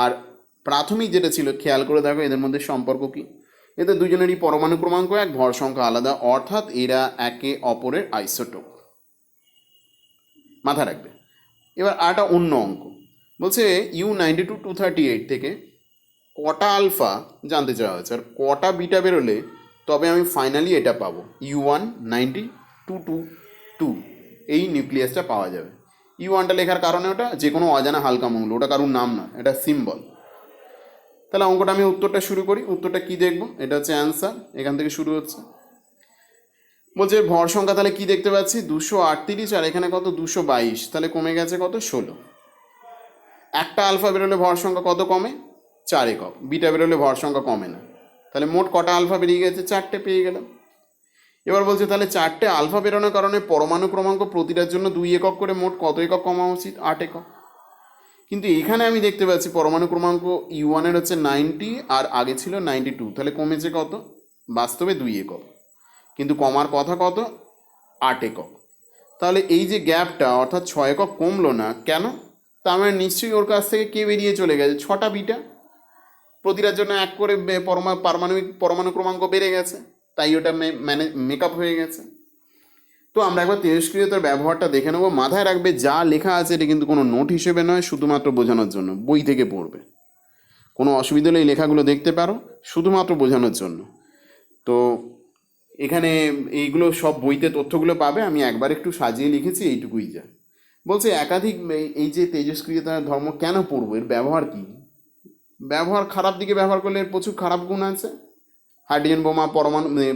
আর প্রাথমিক যেটা ছিল, খেয়াল করে দেখো এদের মধ্যে সম্পর্ক কি, এদের দুজনেরই পরমাণু ক্রমাঙ্ক 1, ভর সংখ্যা আলাদা, অর্থাৎ এরা একে অপরের আইসোটোপ, মাথা রাখবে। এবার আরেকটা অন্য অঙ্ক বলছে U92-238 থেকে কটা আলফা জানতে চাওয়া হয়েছে, আর কটা বিটা বেরোলে তবে আমি ফাইনালি এটা পাবো, U19222 এই নিউক্লিয়াসটা পাওয়া যাবে। U1টা লেখার কারণে ওটা যে কোনো অজানা হালকা মৌল, ওটা কারোর নাম নয়, এটা সিম্বল। তাহলে অঙ্কটা আমি উত্তরটা শুরু করি। উত্তরটা কি দেখবো, এটা হচ্ছে অ্যান্সার, এখান থেকে শুরু হচ্ছে। বলছে ভর সংখ্যা তাহলে কি দেখতে পাচ্ছি, 238, আর এখানে কত 222, তাহলে কমে গেছে কত 16। একটা আলফা বেরোলে ভর সংখ্যা কত কমে, 4 একক। বিটা বেরোলে ভর সংখ্যা কমে না, তাহলে মোট কটা আলফা বেরিয়ে গেছে, 4টে পেয়ে গেলাম। এবার বলছে তাহলে 4টে আলফা বেরোনোর কারণে পরমাণু ক্রমাঙ্ক প্রতিটার জন্য 2 একক করে, মোট কত একক কমা উচিত, 8 একক। কিন্তু এখানে আমি দেখতে পাচ্ছি পরমাণু ক্রমাঙ্ক U1-এর হচ্ছে 90 আর আগে ছিল 92, তাহলে কমেছে কত, বাস্তবে 2 একক, কিন্তু কমার কথা কত, 8 একক। তাহলে এই যে গ্যাপটা, অর্থাৎ 6 একক কমলো না কেন, তার মানে নিশ্চয়ই ওর কাছ থেকে কে বেরিয়ে চলে গেছে, 6টা বিটা, প্রতিটার জন্য 1 করে পরমাণু ক্রমাঙ্ক বেড়ে গেছে, তাই ওটা মেকআপ হয়ে গেছে। তো আমরা একবার তেজস্ক্রিয়তার ব্যবহারটা দেখে নেবো। মাথায় রাখবে যা লেখা আছে এটা কিন্তু কোনো নোট হিসেবে নয়, শুধুমাত্র বোঝানোর জন্য, বই থেকে পড়বে। কোনো অসুবিধা হলে এই লেখাগুলো দেখতে পারো, শুধুমাত্র বোঝানোর জন্য। তো এখানে এইগুলো সব বইতে তথ্যগুলো পাবে, আমি একবার একটু সাজিয়ে লিখেছি, এইটুকুই যা। বলছে একাধিক, এই যে তেজস্ক্রিয়তার ধর্ম কেন পড়বো, এর ব্যবহার কী, ব্যবহার খারাপ দিকে ব্যবহার করলে এর প্রচুর খারাপ গুণ আছে। হাইড্রোজেন বোমা,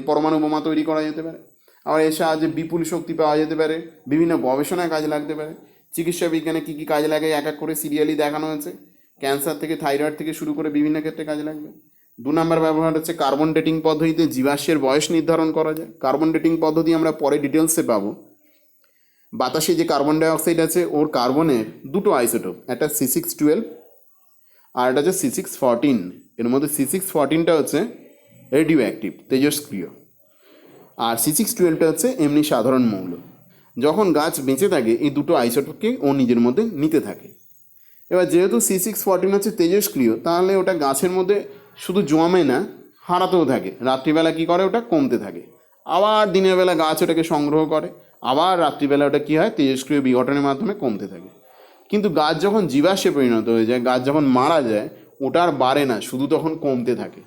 পরমাণু বোমা তৈরি করা যেতে পারে। আবার এর সাহায্যে বিপুল শক্তি পাওয়া যেতে পারে, বিভিন্ন গবেষণায় কাজে লাগতে পারে। চিকিৎসা বিজ্ঞানে কী কী কাজে লাগে এক এক করে সিরিয়ালি দেখানো হয়েছে। ক্যান্সার থেকে থাইরয়েড থেকে শুরু করে বিভিন্ন ক্ষেত্রে কাজে লাগবে। 2 নম্বর ব্যবহার হচ্ছে কার্বন ডেটিং পদ্ধতিতে জীবাশ্মের বয়স নির্ধারণ করা যায়। কার্বন ডেটিং পদ্ধতি আমরা পরে ডিটেলসে পাবো। বাতাসে যে কার্বন ডাইঅক্সাইড আছে ওর কার্বনের দুটো আইসোটোপ, একটা C612 আর একটা হচ্ছে C614। এর মধ্যে C614টা হচ্ছে রেডিও অ্যাক্টিভ, তেজস্ক্রিয়, আর C612টা হচ্ছে এমনি সাধারণ মৌল। যখন গাছ বেঁচে থাকে এই দুটো আইসোটোপকে ও নিজের মধ্যে নিতে থাকে। এবার যেহেতু C614 হচ্ছে তেজস্ক্রিয়, তাহলে ওটা গাছের মধ্যে শুধু জমে না, হারাতেও থাকে। রাত্রিবেলা কী করে, ওটা কমতে থাকে। আবার দিনের বেলা গাছ ওটাকে সংগ্রহ করে, আবার রাত্রিবেলা ওটা কী হয়, তেজস্ক্রিয় বিঘটনের মাধ্যমে কমতে থাকে। কিন্তু গাছ যখন জীবাশ্মে পরিণত হয়ে যায়, গাছ যখন মারা যায়, ওটা আর বাড়ে না, শুধু তখন কমতে থাকে।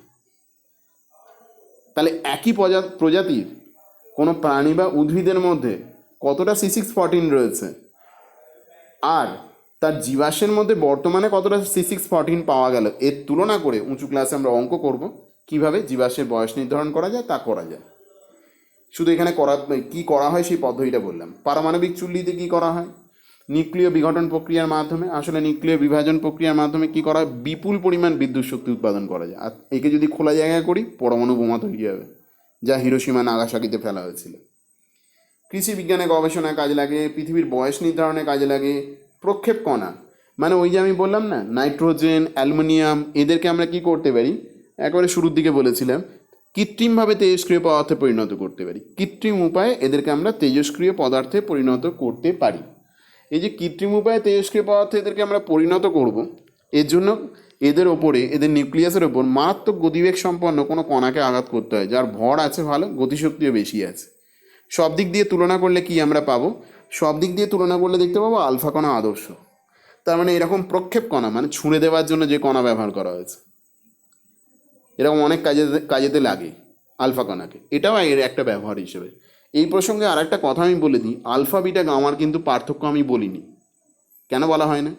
তাহলে একই প্রজাতির কোনো প্রাণী বা উদ্ভিদের মধ্যে কতটা C614 রয়েছে, আর তার জীবাশ্মের মধ্যে বর্তমানে কতটা C614 পাওয়া গেল, এর তুলনা করে উঁচু ক্লাসে আমরা অঙ্ক করব কিভাবে জীবাশ্মের বয়স নির্ধারণ করা যায়, তা করা যায়। শুধু এখানে কি করা হয় সেই পদ্ধতিটা বললাম। পারমাণবিক চুল্লিতে কি করা হয়, নিউক্লিয় বিঘটন প্রক্রিয়ার মাধ্যমে। আসলে নিউক্লিয় বিভাজন প্রক্রিয়ার মাধ্যমে কি করা হয়, বিপুল পরিমাণ বিদ্যুৎ শক্তি উৎপাদন করা যায়। আর একে যদি খোলা জায়গায় করি, পরমাণু বোমা তৈরি হবে, যা হিরোশিমা নাগাসাকিতে ফেলা হয়েছিল। কৃষি বিজ্ঞানে গবেষণায় কাজে লাগে, পৃথিবীর বয়স নির্ধারণে কাজে লাগে। প্রক্ষেপ কণা মানে ওই যে আমি বললাম না, নাইট্রোজেন, অ্যালুমিনিয়াম, এদেরকে আমরা কি করতে পারি, একেবারে শুরুর দিকে বলেছিলাম, কৃত্রিমভাবে তেজস্ক্রিয় পদার্থে পরিণত করতে পারি। কৃত্রিম উপায়ে এদেরকে আমরা তেজস্ক্রিয় পদার্থে পরিণত করতে পারি। এই যে কৃত্রিম উপায়ে তেজস্ক্রিয় পদার্থে এদেরকে আমরা পরিণত করব, এর জন্য এদের ওপরে, এদের নিউক্লিয়াসের ওপর মারাত্মক গতিবেগ সম্পন্ন কোনো কণাকে আঘাত করতে হয়, যার ভর আছে ভালো, গতিশক্তিও বেশি আছে। সব দিক দিয়ে তুলনা করলে কি আমরা পাবো, সব দিক দিয়ে তুলনা করলে দেখতে পাবো আলফা কণা আদর্শ। তার মানে এরকম প্রক্ষেপ কণা মানে ছুঁড়ে দেওয়ার জন্য যে কণা ব্যবহার করা হয়েছে, এরকম অনেক কাজেতে লাগে আলফা কণাকে, এটাও এর একটা ব্যবহার হিসেবে। এই প্রসঙ্গে আর একটা কথা আমি বলে দিই, আলফা বিটা গামার কিন্তু পার্থক্য আমি বলিনি। কেন বলা হয় না,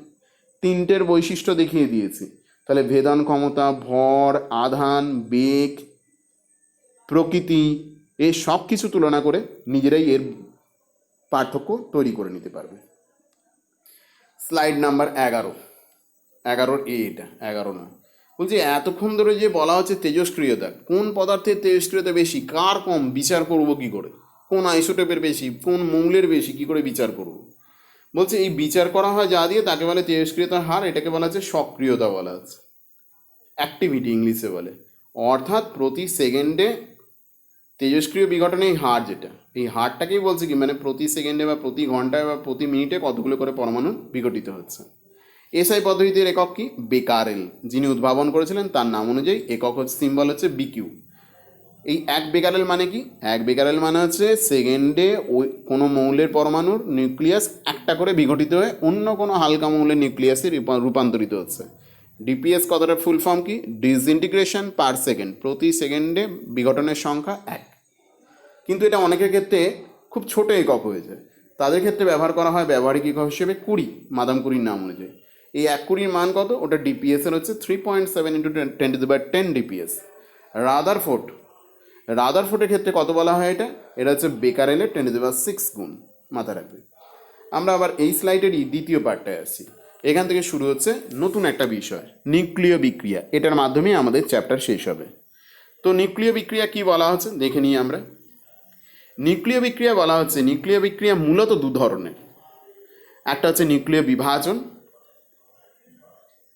তিনটের বৈশিষ্ট্য দেখিয়ে দিয়েছি। তাহলে ভেদন ক্ষমতা, ভর, আধান, বেগ, প্রকৃতি, এই সব কিছু তুলনা করে নিজেরাই এর পার্থক্য তৈরি করে নিতে পারবে। স্লাইড নাম্বার 11, 11 এটা 11 না, বলছি এতক্ষণ ধরে যে বলা হচ্ছে তেজস্ক্রিয়তা, কোন পদার্থের তেজস্ক্রিয়তা বেশি, কার কম, বিচার করব কি করে, কোন আইসোটোপের বেশি, কোন মৌলের বেশি, কি করে বিচার করব। বলছে এই বিচার করা হয় যা দিয়ে, তাকে বলে তেজস্ক্রিয়তার হার। এটাকে বলা হচ্ছে সক্রিয়তা, বলা হচ্ছে অ্যাক্টিভিটি ইংলিশে বলে। অর্থাৎ প্রতি সেকেন্ডে তেজস্ক্রিয় বিঘটনে এই হার, যেটা এই হারটাকেই বলছে কি, মানে প্রতি সেকেন্ডে বা প্রতি ঘন্টায় বা প্রতি মিনিটে কতগুলো করে পরমাণু বিঘটিত হচ্ছে। এসআই পদ্ধতির একক কি, বেকারেল, যিনি উদ্ভাবন করেছিলেন তার নাম অনুযায়ী একক হচ্ছে, সিম্বল হচ্ছে বিকিউ। এই 1 বেকারেল মানে কি, 1 বেকারেল মানে হচ্ছে সেকেন্ডে ওই কোনো মৌলের পরমাণুর নিউক্লিয়াস একটা করে বিঘটিত হয়ে অন্য কোনো হালকা মৌলের নিউক্লিয়াসে রূপান্তরিত হচ্ছে। ডিপিএস কথাটার ফুল ফর্ম কি, ডিসইন্টিগ্রেশন পার সেকেন্ড, প্রতি সেকেন্ডে বিঘটনের সংখ্যা 1। কিন্তু এটা অনেকের ক্ষেত্রে খুব ছোট একক হয়েছে, তাদের ক্ষেত্রে ব্যবহার করা হয় ব্যবহারিক একক হিসেবে 20, মাদাম কুরির নাম অনুযায়ী। এই 1 কুরির মান কত, ওটা ডিপিএসের হচ্ছে 3.7 × 10⁻10 ডিপিএস। রাদারফোর্ডের ক্ষেত্রে কত বলা হয়, এটা হচ্ছে বেকারেলের 10⁶ গুণ, মাথা রাখবে। আমরা আবার এই স্লাইডেরই দ্বিতীয় পার্টটায় আসছি। এখান থেকে শুরু হচ্ছে নতুন একটা বিষয়, নিউক্লিয় বিক্রিয়া। এটার মাধ্যমে আমাদের চ্যাপ্টার শেষ হবে। তো নিউক্লিয় বিক্রিয়া কি বলা হচ্ছে দেখে নিই আমরা। নিউক্লিয় বিক্রিয়া বলা হচ্ছে, নিউক্লিয় বিক্রিয়া মূলত 2 ধরনের। একটা হচ্ছে নিউক্লিয় বিভাজন,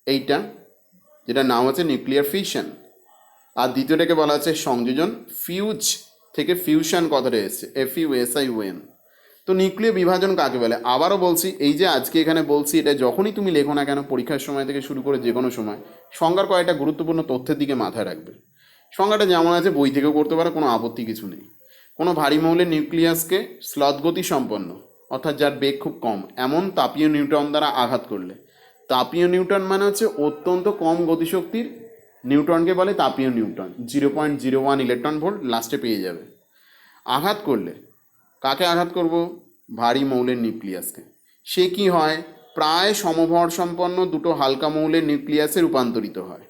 এইটা যেটার নাম হচ্ছে নিউক্লিয়ার ফিউশন, আর দ্বিতীয়টাকে বলা হচ্ছে সংযোজন, ফিউজ থেকে ফিউশন কথাটা এসছে, FUSION। তো নিউক্লিয় বিভাজন কাকে বলে, আবারও বলছি, এই যে আজকে এখানে বলছি, এটা যখনই তুমি লেখো না কেন, পরীক্ষার সময় থেকে শুরু করে যে কোনো সময়, সংজ্ঞার কয়েকটা গুরুত্বপূর্ণ তথ্যের দিকে মাথায় রাখবে। সংজ্ঞাটা যেমন আছে বই থেকেও করতে পারো, কোনো আপত্তি কিছু নেই। কোনো ভারী মৌলের নিউক্লিয়াসকে স্লথ গতি সম্পন্ন, অর্থাৎ যার বেগ খুব কম, এমন তাপীয় নিউট্রন দ্বারা আঘাত করলে, তাপীয় নিউট্রন মানে হচ্ছে অত্যন্ত কম গতিশক্তির নিউট্রনকে বলে তাপীয় নিউট্রন, 0.01 ইলেকট্রন ভোল্ট লাস্টে পেয়ে যাবে। আঘাত করলে কাকে আঘাত করব, ভারী মৌলের নিউক্লিয়াসকে। সে কি হয়, প্রায় সমভর সম্পন্ন দুটো হালকা মৌলের নিউক্লিয়াসে রূপান্তরিত হয়।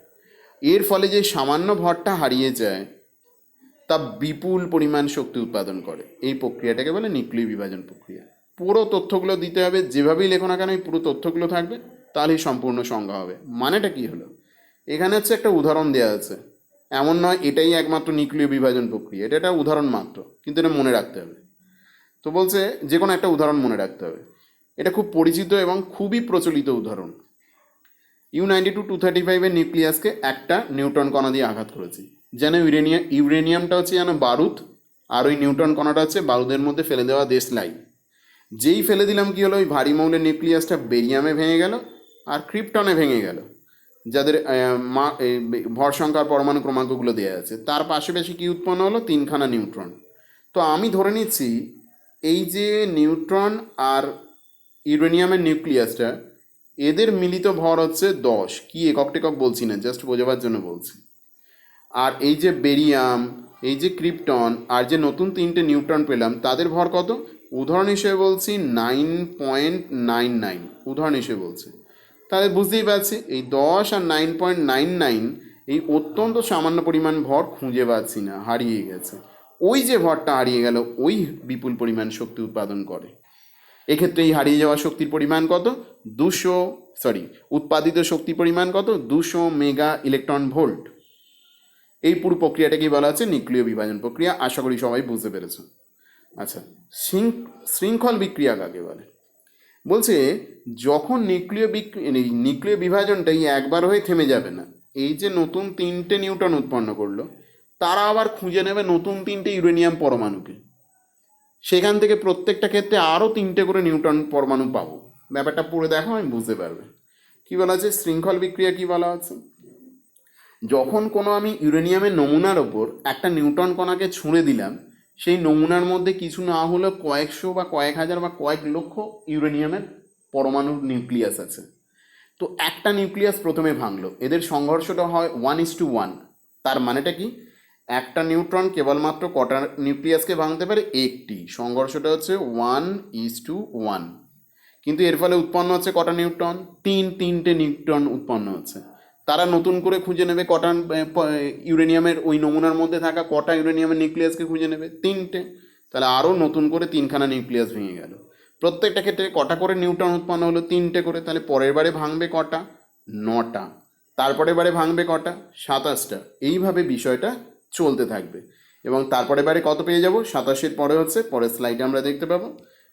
এর ফলে যে সামান্য ভরটা হারিয়ে যায়, তা বিপুল পরিমাণ শক্তি উৎপাদন করে। এই প্রক্রিয়াটাকে বলে নিউক্লিয় বিভাজন প্রক্রিয়া। পুরো তথ্যগুলো দিতে হবে, যেভাবেই লেখো না কেন এই পুরো তথ্যগুলো থাকবে, তাহলেই সম্পূর্ণ সংজ্ঞা হবে। মানেটা কি হলো, এখানে হচ্ছে একটা উদাহরণ দেওয়া আছে, এমন নয় এটাই একমাত্র নিউক্লিয় বিভাজন প্রক্রিয়া, এটা একটা উদাহরণ মাত্র, কিন্তু এটা মনে রাখতে হবে। তো বলছে যে কোনো একটা উদাহরণ মনে রাখতে হবে। এটা খুব পরিচিত এবং খুবই প্রচলিত উদাহরণ। U-92-235-এর নিউক্লিয়াসকে একটা নিউট্রন কণা দিয়ে আঘাত করেছি। যেন ইউরেনিয়ামটা হচ্ছে যেন বারুদ, আর ওই নিউট্রন কণাটা হচ্ছে বারুদের মধ্যে ফেলে দেওয়া দেশলাই। যেই ফেলে দিলাম কি হলো, ওই ভারী মৌলের নিউক্লিয়াসটা বেরিয়ামে ভেঙে গেল আর ক্রিপ্টনে ভেঙে গেল, যাদের ভর সংখ্যার পরমাণু ক্রমাঙ্কগুলো দেওয়া আছে। তার পাশাপাশি কি উৎপন্ন হলো, তিনখানা নিউট্রন। তো আমি ধরে নিচ্ছি এই যে নিউট্রন আর ইউরেনিয়ামের নিউক্লিয়াসটা, এদের মিলিত ভর হচ্ছে 10। কি একক টেকক বলছি না, জাস্ট বোঝাবার জন্য বলছি। আর এই যে বেরিয়াম, এই যে ক্রিপ্টন, আর যে নতুন তিনটে নিউট্রন পেলাম, তাদের ভর কত? উদাহরণ হিসেবে বলছি 9.99, উদাহরণ হিসেবে বলছি। তাহলে বুঝতেই পারছি এই 10 আর 9.99, এই অত্যন্ত সামান্য পরিমাণ ভর খুঁজে পাচ্ছি না, হারিয়ে গেছে। ওই যে ভরটা হারিয়ে গেল, ওই বিপুল পরিমাণ শক্তি উৎপাদন করে। এক্ষেত্রে এই হারিয়ে যাওয়া শক্তির পরিমাণ কত? উৎপাদিত শক্তির পরিমাণ কত? 200 মেগা ইলেকট্রন ভোল্ট। এই পুরো প্রক্রিয়াটাকেই বলা হচ্ছে নিউক্লিয় বিভাজন প্রক্রিয়া। আশা করি সবাই বুঝতে পেরেছ। আচ্ছা, শৃঙ্খল বিক্রিয়া কাকে বলে? বলছে যখন নিউক্লিয় বিভাজনটাই একবার হয়ে থেমে যাবে না। এই যে নতুন তিনটে নিউট্রন উৎপন্ন করলো, তারা আবার খুঁজে নেবে নতুন তিনটে ইউরেনিয়াম পরমাণুকে। সেখান থেকে প্রত্যেকটা ক্ষেত্রে আরও তিনটে করে নিউট্রন পরমাণু পাবো। ব্যাপারটা পুরো দেখো, আমি বুঝতে পারবে। কী বলা আছে শৃঙ্খল বিক্রিয়া, কী বলা আছে? যখন কোনো আমি ইউরেনিয়ামের নমুনার ওপর একটা নিউট্রন কণাকে ছুঁড়ে দিলাম, সেই নমুনার মধ্যে কিছু না হলেও কয়েকশো বা কয়েক হাজার বা কয়েক লক্ষ ইউরেনিয়ামের পরমাণুর নিউক্লিয়াস আছে। তো একটা নিউক্লিয়াস প্রথমে ভাঙলো, এদের সংঘর্ষটা হয় 1:1। তার মানেটা কি? একটা নিউট্রন কেবলমাত্র কটা নিউক্লিয়াসকে ভাঙতে পারে? একটি। সংঘর্ষটা হচ্ছে 1:1। কিন্তু এর ফলে উৎপন্ন হচ্ছে কটা নিউট্রন? তিনটে নিউট্রন উৎপন্ন হচ্ছে। তারা নতুন করে খুঁজে নেবে কটা ইউরেনিয়ামের, ওই নমুনার মধ্যে থাকা কটা ইউরেনিয়ামের নিউক্লিয়াসকে খুঁজে নেবে? তিনটে। তাহলে আরও নতুন করে তিনখানা নিউক্লিয়াস ভেঙে গেল। প্রত্যেকটা ক্ষেত্রে কটা করে নিউট্রন উৎপন্ন হলো? তিনটে করে। তাহলে পরের বারে ভাঙবে কটা? 9টা। তারপরের বারে ভাঙবে কটা? 27টা। এইভাবে বিষয়টা চলতে থাকবে এবং তারপরে বারে কত পেয়ে যাব? 27-এর পরে হচ্ছে, পরের স্লাইডে আমরা দেখতে পাবো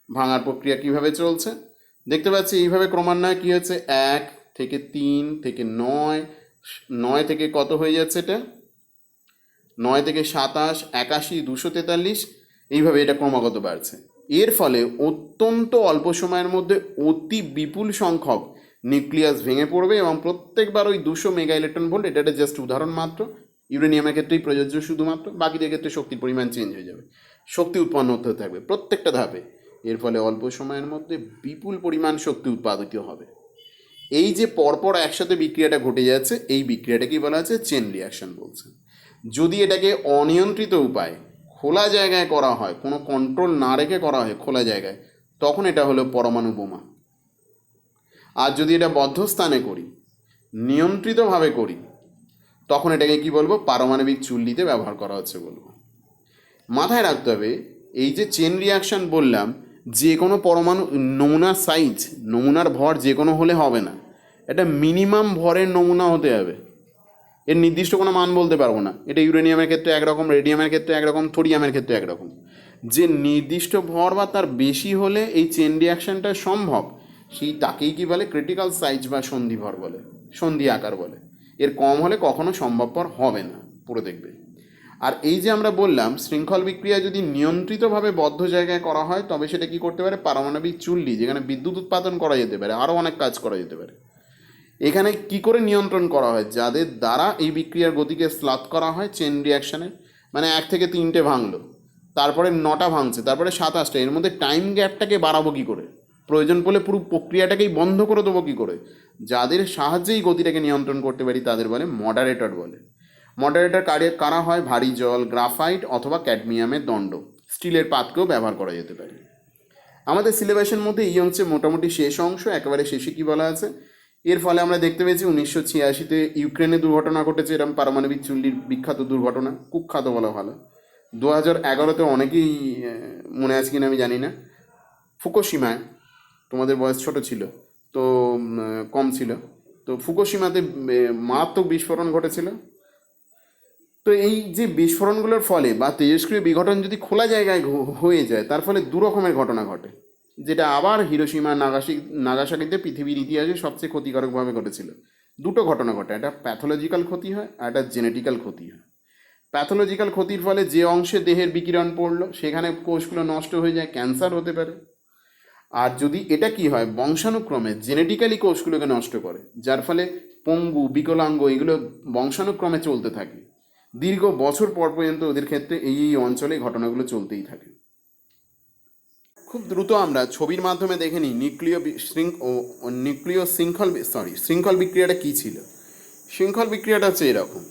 ভাঙার প্রক্রিয়া কিভাবে চলছে। দেখতে পাচ্ছি এইভাবে ক্রমান্বয়ে কী হচ্ছে, 1 থেকে 3 থেকে 9, 9 থেকে কত হয়ে যাচ্ছে এটা? 9 থেকে 27, 81, 243, এইভাবে এটা ক্রমাগত বাড়ছে। এর ফলে অত্যন্ত অল্প সময়ের মধ্যে অতি বিপুল সংখ্যক নিউক্লিয়াস ভেঙে পড়বে এবং প্রত্যেকবার ওই 200 মেগা ইলেকট্রন ভোল্ট, এটা একটা জাস্ট উদাহরণ মাত্র, ইউরেনিয়ামের ক্ষেত্রেই প্রযোজ্য শুধুমাত্র, বাকিদের ক্ষেত্রে শক্তির পরিমাণ চেঞ্জ হয়ে যাবে, শক্তি উৎপন্ন হতে থাকবে প্রত্যেকটা ধাপে। এর ফলে অল্প সময়ের মধ্যে বিপুল পরিমাণ শক্তি উৎপাদিত হবে। এই যে পরপর একসাথে বিক্রিয়াটা ঘটে যাচ্ছে, এই বিক্রিয়াটাকেই বলা হচ্ছে চেন রিয়াকশন বলছে। যদি এটাকে অনিয়ন্ত্রিত উপায় খোলা জায়গায় করা হয়, কোনো কন্ট্রোল না রেখে করা হয় খোলা জায়গায়, তখন এটা হলো পরমাণু বোমা। আর যদি এটা বদ্ধ স্থানে করি, নিয়ন্ত্রিতভাবে করি, তখন এটাকে কি বলবো? পারমাণবিক চুল্লিতে ব্যবহার করা হচ্ছে বলবো। মাথায় রাখতে হবে, এই যে চেন রিয়াকশান বললাম, যে কোনো পরমাণু নমুনার সাইজ, নমুনার ভর যে কোনো হলে হবে না, এটা মিনিমাম ভরের নমুনা হতে হবে। এর নির্দিষ্ট কোনো মান বলতে পারবো না। এটা ইউরেনিয়ামের ক্ষেত্রে একরকম, রেডিয়ামের ক্ষেত্রে একরকম, থোরিয়ামের ক্ষেত্রে একরকম। যে নির্দিষ্ট ভর বা তার বেশি হলে এই চেন রিয়াকশানটা সম্ভব, সেই তাকেই কি বলে? ক্রিটিক্যাল সাইজ বা সন্ধি ভর বলে, সন্ধি আকার বলে। এর কম হলে কখনো সম্ভবপর হবে না, পুরো দেখবে। আর এই যে আমরা বললাম শৃঙ্খল বিক্রিয়া যদি নিয়ন্ত্রিতভাবে বদ্ধ জায়গায় করা হয়, তবে সেটা কি করতে পারে? পারমাণবিক চুল্লি, যেখানে বিদ্যুৎ উৎপাদন করা যেতে পারে, আরও অনেক কাজ করা যেতে পারে। এখানে কি করে নিয়ন্ত্রণ করা হয়? যাদের দ্বারা এই বিক্রিয়ার গতিকে স্লাথ করা হয় চেন রিয়াকশানে, মানে 1 থেকে 3টে ভাঙলো, তারপরে 9টা ভাঙছে, তারপরে 27টা, এর মধ্যে টাইম গ্যাপটাকে বাড়াবো কী করে? প্রয়োজন পড়লে পুরো প্রক্রিয়াটাকেই বন্ধ করে দেবো কী করে? যাদের সাহায্যেই গতিটাকে নিয়ন্ত্রণ করতে পারি তাদের বলে মডারেটর বলে। মডারেটর কারা হয়? ভারী জল, গ্রাফাইট অথবা ক্যাডমিয়ামের দণ্ড, স্টিলের পাতকেও ব্যবহার করা যেতে পারে। আমাদের সিলেবাসের মধ্যে এই হচ্ছে মোটামুটি শেষ অংশ। একেবারে শেষে কী বলা আছে? এর ফলে আমরা দেখতে পেয়েছি 1986-তে ইউক্রেনে দুর্ঘটনা ঘটেছে, এরকম পারমাণবিক চুল্লির বিখ্যাত দুর্ঘটনা, কুখ্যাত বলা ভালো। 2011-তে অনেকেই মনে আছে কিনা আমি জানি না, ফুকুশিমায়, তোমাদের বয়স ছোট ছিল তো, কম ছিল, তো ফুকুশিমাতে মারাত্মক বিস্ফোরণ ঘটেছিল। তো এই যে বিস্ফোরণগুলোর ফলে বা তেজস্ক্রিয় বিঘটন যদি খোলা জায়গায় হয়ে যায়, তার ফলে দু রকমের ঘটনা ঘটে, যেটা আবার হিরোশিমা নাগাসাকিতে পৃথিবীর ইতিহাসে সবচেয়ে ক্ষতিকারকভাবে ঘটেছিল। দুটো ঘটনা ঘটে, একটা প্যাথোলজিক্যাল ক্ষতি হয় আর একটা জেনেটিক্যাল ক্ষতি হয়। প্যাথোলজিক্যাল ক্ষতির ফলে যে অংশে দেহের বিকিরণ পড়লো সেখানে কোষগুলো নষ্ট হয়ে যায়, ক্যান্সার হতে পারে। আর যদি এটা কি হয়, বংশানুক্রমে জেনেটিক্যালি কোষগুলোকে নষ্ট করে, যার ফলে পঙ্গু, বিকলাঙ্গ এগুলো বংশানুক্রমে চলতে থাকে। দীর্ঘ বছর পর পর্যন্ত ওদের ক্ষেত্রে এই অঞ্চলে ঘটনাগুলো চলতেই থাকে। খুব দ্রুত আমরা ছবির মাধ্যমে দেখে নিই নিউক্লিয় শৃঙ্খল বিক্রিয়াটা কী ছিল। শৃঙ্খল বিক্রিয়াটা হচ্ছে এরকম,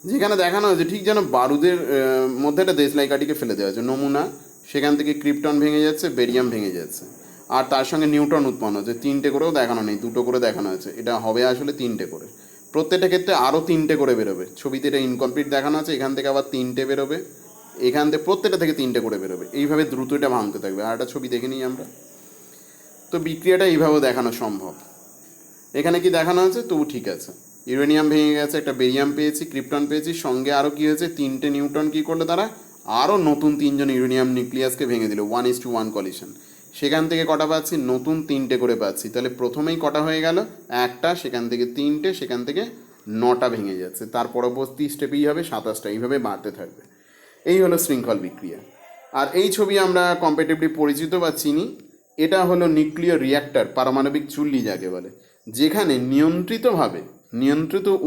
যেখানে দেখানো হয়েছে ঠিক যেন বারুদের মধ্যে একটা দেশলাই কাঠিকে ফেলে দেওয়া হয়েছে নমুনা, সেখান থেকে ক্রিপ্টন ভেঙে যাচ্ছে, বেরিয়াম ভেঙে যাচ্ছে, আর তার সঙ্গে নিউট্রন উৎপন্ন হচ্ছে। 3টে করেও দেখানো নেই, 2টো করে দেখানো হয়েছে, এটা হবে আসলে 3টে করে। প্রত্যেকটা ক্ষেত্রে আরও 3টে করে বেরোবে। ছবিতে এটা ইনকমপ্লিট দেখানো আছে, এখান থেকে আবার 3টে বেরোবে, এখান থেকে প্রত্যেকটা থেকে 3টে করে বেরোবে। এইভাবে দ্রুত এটা ভাঙতে থাকবে। আর একটা ছবি দেখে নিই আমরা। তো বিক্রিয়াটা এইভাবেও দেখানো সম্ভব। এখানে কি দেখানো আছে, তবু ঠিক আছে। ইউরেনিয়াম ভেঙে গেছে, একটা বেরিয়াম পেয়েছি, ক্রিপ্টন পেয়েছি, সঙ্গে আরও কী হয়েছে, 3টে নিউট্রন কী করলো তারা, আরও নতুন 3জন ইউরেনিয়াম নিউক্লিয়াসকে ভেঙে দিল, 1:1 কলিশন। সেখান থেকে কটা পাচ্ছি, নতুন 3টে করে পাচ্ছি। তাহলে প্রথমেই কটা হয়ে গেল, একটা, সেখান থেকে 3টে, সেখান থেকে 9টা ভেঙে যাচ্ছে। তার পরবর্তী স্টেপেই হবে 27টা, এইভাবে বাড়তে থাকবে। এই হলো শৃঙ্খল বিক্রিয়া। আর এই ছবি আমরা কম্পারেটিভলি পরিচিত বা চিনি। এটা হলো নিউক্লিয় রিয়্যাক্টর, পারমাণবিক চুল্লি যাকে বলে, যেখানে নিয়ন্ত্রিত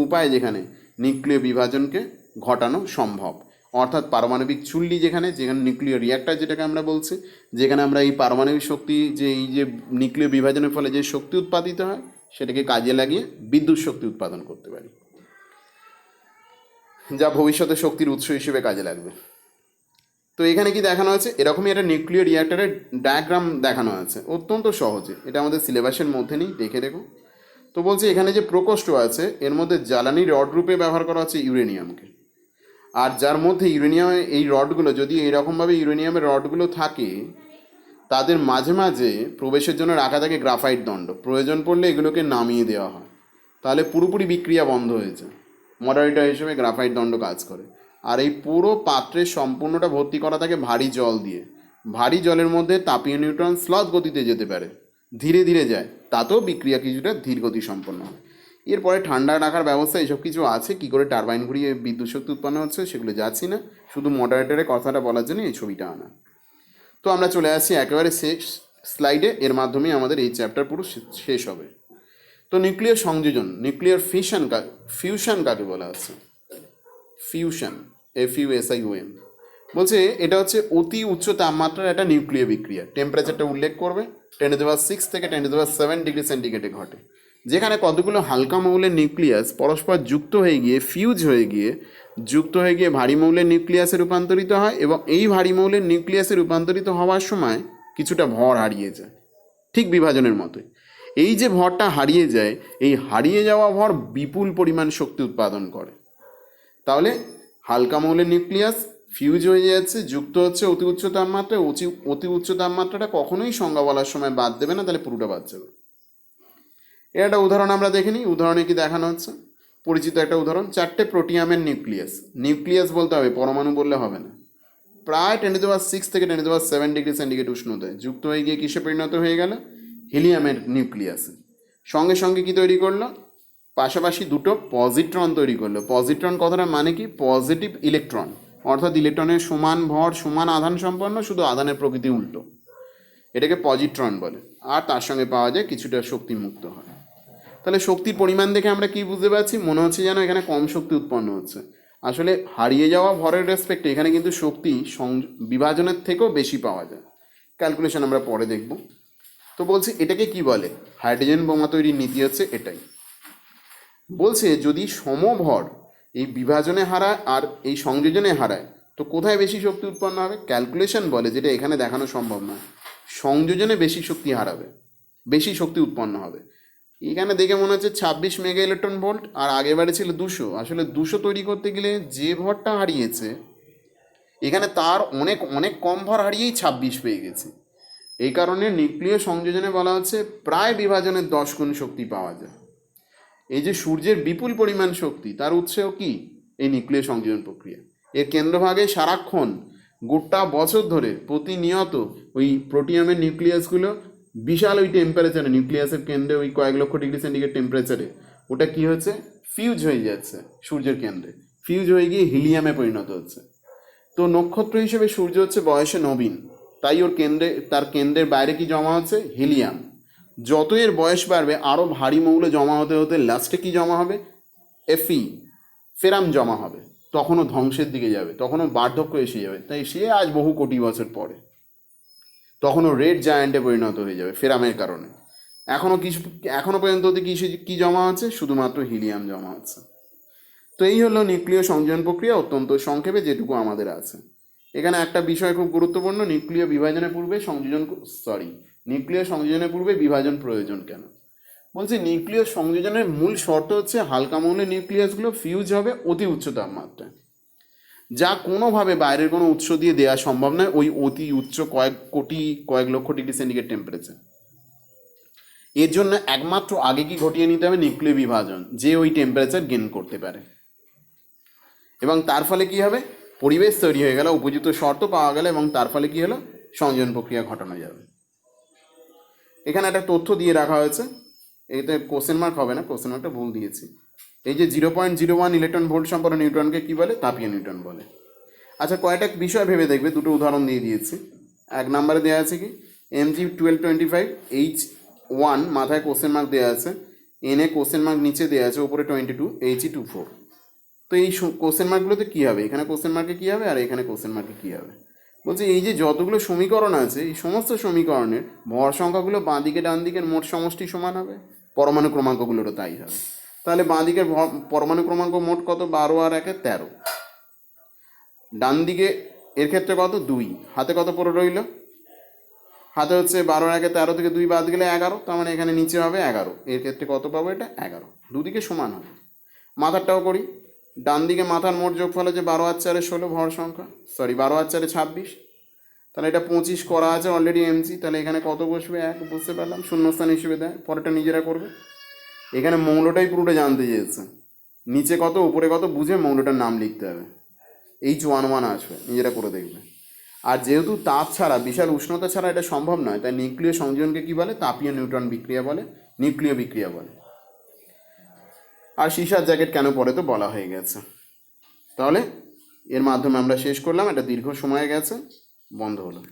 উপায়ে যেখানে নিউক্লিয় বিভাজনকে ঘটানো সম্ভব। অর্থাৎ পারমাণবিক চুল্লি যেখানে নিউক্লিয় রিয়্যাক্টর যেটাকে আমরা বলছি, যেখানে আমরা এই পারমাণবিক শক্তি, যে এই যে নিউক্লিয় বিভাজনের ফলে যে শক্তি উৎপাদিত হয় সেটাকে কাজে লাগিয়ে বিদ্যুৎ শক্তি উৎপাদন করতে পারি, যা ভবিষ্যতে শক্তির উৎস হিসেবে কাজে লাগবে। তো এখানে কি দেখানো আছে, এরকমই একটা নিউক্লিয় রিয়্যাক্টরের ডায়াগ্রাম দেখানো আছে, অত্যন্ত সহজে। এটা আমাদের সিলেবাসের মধ্যে নেই, দেখে দেখো। তো বলছে এখানে যে প্রকোষ্ঠ আছে এর মধ্যে জ্বালানি রড রূপে ব্যবহার করা হচ্ছে ইউরেনিয়ামকে। আর যার মধ্যে ইউরেনিয়াম, এই রডগুলো যদি এইরকমভাবে ইউরেনিয়ামের রডগুলো থাকে, তাদের মাঝে মাঝে প্রবেশের জন্য রাখা থাকে গ্রাফাইট দণ্ড। প্রয়োজন পড়লে এগুলোকে নামিয়ে দেওয়া হয়, তাহলে পুরোপুরি বিক্রিয়া বন্ধ হয়েছে। মডারেটর হিসেবে গ্রাফাইট দণ্ড কাজ করে। আর এই পুরো পাত্রের সম্পূর্ণটা ভর্তি করা থাকে ভারী জল দিয়ে। ভারী জলের মধ্যে তাপীয় নিউট্রন স্লথ গতিতে যেতে পারে, ধীরে ধীরে যায়, তাতেও বিক্রিয়া কিছুটা ধীর গতি সম্পন্ন হয়। এরপরে ঠান্ডা রাখার ব্যবস্থা এইসব কিছু আছে, কী করে টারবাইন ঘুরিয়ে বিদ্যুৎ শক্তি উৎপন্ন হচ্ছে সেগুলো যাচ্ছি না, শুধু মডারেটরের কথাটা বলার জন্য এই ছবিটা আনা। তো আমরা চলে আসছি একেবারে শেষ স্লাইডে, এর মাধ্যমে আমাদের এই চ্যাপ্টার পুরো শেষ হবে। তো নিউক্লিয় সংযোজন, নিউক্লিয়ার ফিউশন কাকে বলা আছে, ফিউশন, FUSION, বলছে এটা হচ্ছে অতি উচ্চ তাপমাত্রার একটা নিউক্লিয় বিক্রিয়া। টেম্পারেচারটা উল্লেখ করবে, 10⁶ থেকে 10�7 ডিগ্রি সেন্টিগ্রেডে ঘটে, যেখানে কতগুলো হালকা মৌলের নিউক্লিয়াস পরস্পর যুক্ত হয়ে গিয়ে ভারী মৌলের নিউক্লিয়াসে রূপান্তরিত হয়, এবং এই ভারী মৌলের নিউক্লিয়াসে রূপান্তরিত হওয়ার সময় কিছুটা ভর হারিয়ে যায়, ঠিক বিভাজনের মতোই। এই যে ভরটা হারিয়ে যায়, এই হারিয়ে যাওয়া ভর বিপুল পরিমাণ শক্তি উৎপাদন করে। তাহলে হালকা মৌলের নিউক্লিয়াস ফিউজ হয়ে যাচ্ছে, যুক্ত হচ্ছে অতি উচ্চ তাপমাত্রায়। অতি উচ্চ তাপমাত্রাটা কখনোই সংজ্ঞা বলার সময় বাদ দেবে না, তাহলে পুরোটা বাদ যাবে। এর একটা উদাহরণ আমরা দেখে নিই। উদাহরণে কি দেখানো হচ্ছে, পরিচিত একটা উদাহরণ, 4টে প্রোটিয়ামের নিউক্লিয়াস বলতে হবে, পরমাণু বললে হবে না। প্রায় 10⁶ থেকে 10�7 ডিগ্রি সেন্টিগ্রেড উষ্ণতায় যুক্ত হয়ে গিয়ে কিসে পরিণত হয়ে গেল, হিলিয়ামের নিউক্লিয়াসে। সঙ্গে সঙ্গে কি তৈরি করলো, পাশাপাশি দুটো পজিট্রন তৈরি করলো। পজিট্রন কথাটার মানে কি, পজিটিভ ইলেকট্রন, অর্থাৎ ইলেকট্রনের সমান ভর, সমান আধান সম্পন্ন, শুধু আধানের প্রকৃতি উল্টো, এটাকে পজিট্রন বলে। আর তার সঙ্গে পাওয়া যায় কিছুটা শক্তি মুক্ত হয়। তাহলে শক্তির পরিমাণ দেখে আমরা কি বুঝতে পারছি, মনে হচ্ছে যেন এখানে কম শক্তি উৎপন্ন হচ্ছে। আসলে হারিয়ে যাওয়া ভরের রেসপেক্টে এখানে কিন্তু শক্তি বিভাজনের থেকেও বেশি পাওয়া যায়। ক্যালকুলেশন আমরা পরে দেখব। তো বলছি এটাকে কি বলে, হাইড্রোজেন বোমা তৈরির নীতি হচ্ছে এটাই। বলছে যদি সমভর এই বিভাজনে হারায় আর এই সংযোজনে হারায়, তো কোথায় বেশি শক্তি উৎপন্ন হবে? ক্যালকুলেশন বলে, যেটা এখানে দেখানো সম্ভব নয়, সংযোজনে বেশি শক্তি হারাবে, বেশি শক্তি উৎপন্ন হবে। এখানে দেখে মনে হচ্ছে 26 মেগা ইলেকট্রন ভোল্ট, আর আগেরবারে ছিল 200। আসলে 200 তৈরি করতে গেলে যে ভরটা হারিয়েছে এখানে তার অনেক অনেক কম ভর হারিয়েই 26 পেয়ে গেছি। এই কারণে নিউক্লিয় সংযোজনে বলা হচ্ছে প্রায় বিভাজনের 10 গুণ শক্তি পাওয়া যায়। এই যে সূর্যের বিপুল পরিমাণ শক্তি, তার উৎসও কি এই নিউক্লিয় সংযোজন প্রক্রিয়া। এর কেন্দ্রভাগে সারাক্ষণ গোটা বছর ধরে প্রতিনিয়ত ওই প্রোটিয়ামের নিউক্লিয়াসগুলো বিশাল ওই টেম্পারেচারে, নিউক্লিয়াসের কেন্দ্রে ওই কয়েক লক্ষ ডিগ্রি সেন্টিগ্রেড টেম্পারেচারে ওটা কি হচ্ছে, ফিউজ হয়ে যাচ্ছে সূর্যের কেন্দ্রে, ফিউজ হয়ে গিয়ে হিলিয়ামে পরিণত হচ্ছে। তো নক্ষত্র হিসেবে সূর্য হচ্ছে বয়সে নবীন, তাই ওর কেন্দ্রে, তার কেন্দ্রের বাইরে কি জমা হচ্ছে, হিলিয়াম। যত এর বয়স বাড়বে আরও ভারী মৌল জমা হতে হতে লাস্টে কি জমা হবে, এফি, ফেরাম জমা হবে। তখনও ধ্বংসের দিকে যাবে, তখনও বার্ধক্য এসে যাবে, তাই সে আজ বহু কোটি বছর পরে তখনও রেড জায়ান্টে পরিণত হয়ে যাবে ফেরামের কারণে। এখনও পর্যন্ত কি জমা হচ্ছে, শুধুমাত্র হিলিয়াম জমা হচ্ছে। তো এই হলো নিউক্লিয় সংযোজন প্রক্রিয়া, অত্যন্ত সংক্ষেপে যেটুকু আমাদের আছে। এখানে একটা বিষয় খুব গুরুত্বপূর্ণ, নিউক্লিয় সংযোজনের পূর্বে বিভাজন প্রয়োজন কেন। বলছি নিউক্লিয় সংযোজনের মূল শর্ত হচ্ছে হালকা মৌলের নিউক্লিয়াসগুলো ফিউজ হবে অতি উচ্চ তাপমাত্রায়, যা কোনোভাবে বাইরের কোনো উৎস দিয়ে দেওয়া সম্ভব নয় ওই অতি উচ্চ কয়েক লক্ষ ডিগ্রি সেন্টিগ্রেড টেম্পারেচার। এর জন্য একমাত্র আগে কি ঘটিয়ে নিতে হবে, নিউক্লিয় বিভাজন, যে ওই টেম্পারেচার গেইন করতে পারে। এবং তার ফলে কি হবে, পরিবেশ তৈরি হয়ে গেল, উপযুক্ত শর্ত পাওয়া গেল, এবং তার ফলে কি হলো, সংযোজন প্রক্রিয়া ঘটানো যাবে। এখানে একটা তথ্য দিয়ে রাখা হয়েছে, এতে কোশ্চেন মার্ক হবে না, কোশ্চেন মার্কটা ভুল দিয়েছি। এই যে 0.01 ইলেকট্রন ভোল্ট সম্পন্ন নিউট্রনকে কি বলে, তাপীয় নিউট্রন বলে। আচ্ছা কয়েকটা বিষয় ভেবে দেখবে, দুটো উদাহরণ দিয়ে দিয়েছি। 1 নম্বরে দেওয়া আছে কি, Mg1225H1, মাথায় কোশ্চেন মার্ক দেওয়া আছে, এনে কোশ্চেন মার্ক নিচে দেওয়া আছে, উপরে 22, He24। তো এই কোশ্চেন মার্কগুলোতে কী হবে, এখানে কোশ্চেন মার্কে কী হবে আর এখানে কোশ্চেন মার্কে কী হবে। বলছে এই যে যতগুলো সমীকরণ আছে, এই সমস্ত সমীকরণের ভর সংখ্যাগুলো বাঁ দিকে ডান দিকের মোট সমষ্টি সমান হবে, পরমাণু ক্রমাঙ্কগুলোরও তাই হবে। তাহলে বাঁ দিকের পরমাণু ক্রমাঙ্ক মোট কত, 12 আর 1 13। ডান দিকে এর ক্ষেত্রে কত, 2, হাতে কত পড়ে রইল, হাতে হচ্ছে 12 আর 1 13 থেকে 2 বাদ গেলে 11, তার মানে এখানে নিচে হবে 11, এর ক্ষেত্রে কত পাবো, এটা 11, দুদিকে সমান হবে। মাথারটাও করি, ডান দিকে মাথার মোট যোগফল হচ্ছে 12 আর 4 16 ভর সংখ্যা, 12 আর 4 26, তাহলে এটা 25 করা আছে অলরেডি এমজি, তাহলে এখানে কত বসবে, 1 বুঝতে পারলাম, শূন্যস্থান হিসেবে দেয়, পরেরটা নিজেরা করবে। এখানে মৌলটাই পুরোটা জানতে চেয়েছে, নিচে কত উপরে কত বুঝে মৌলটার নাম লিখতে হবে, H11 আসবে, নিজেরা করে দেখবে। আর যেহেতু তাপ ছাড়া, বিশাল উষ্ণতা ছাড়া এটা সম্ভব নয়, তাই নিউক্লিয় সংযোজনকে কী বলে, তাপীয় নিউট্রন বিক্রিয়া বলে, নিউক্লিয় বিক্রিয়া বলে। আর সীসার জ্যাকেট কেন পরে তো বলা হয়ে গেছে। তাহলে এর মাধ্যমে আমরা শেষ করলাম, এটা দীর্ঘ সময় গেছে, বন্ধ হলো।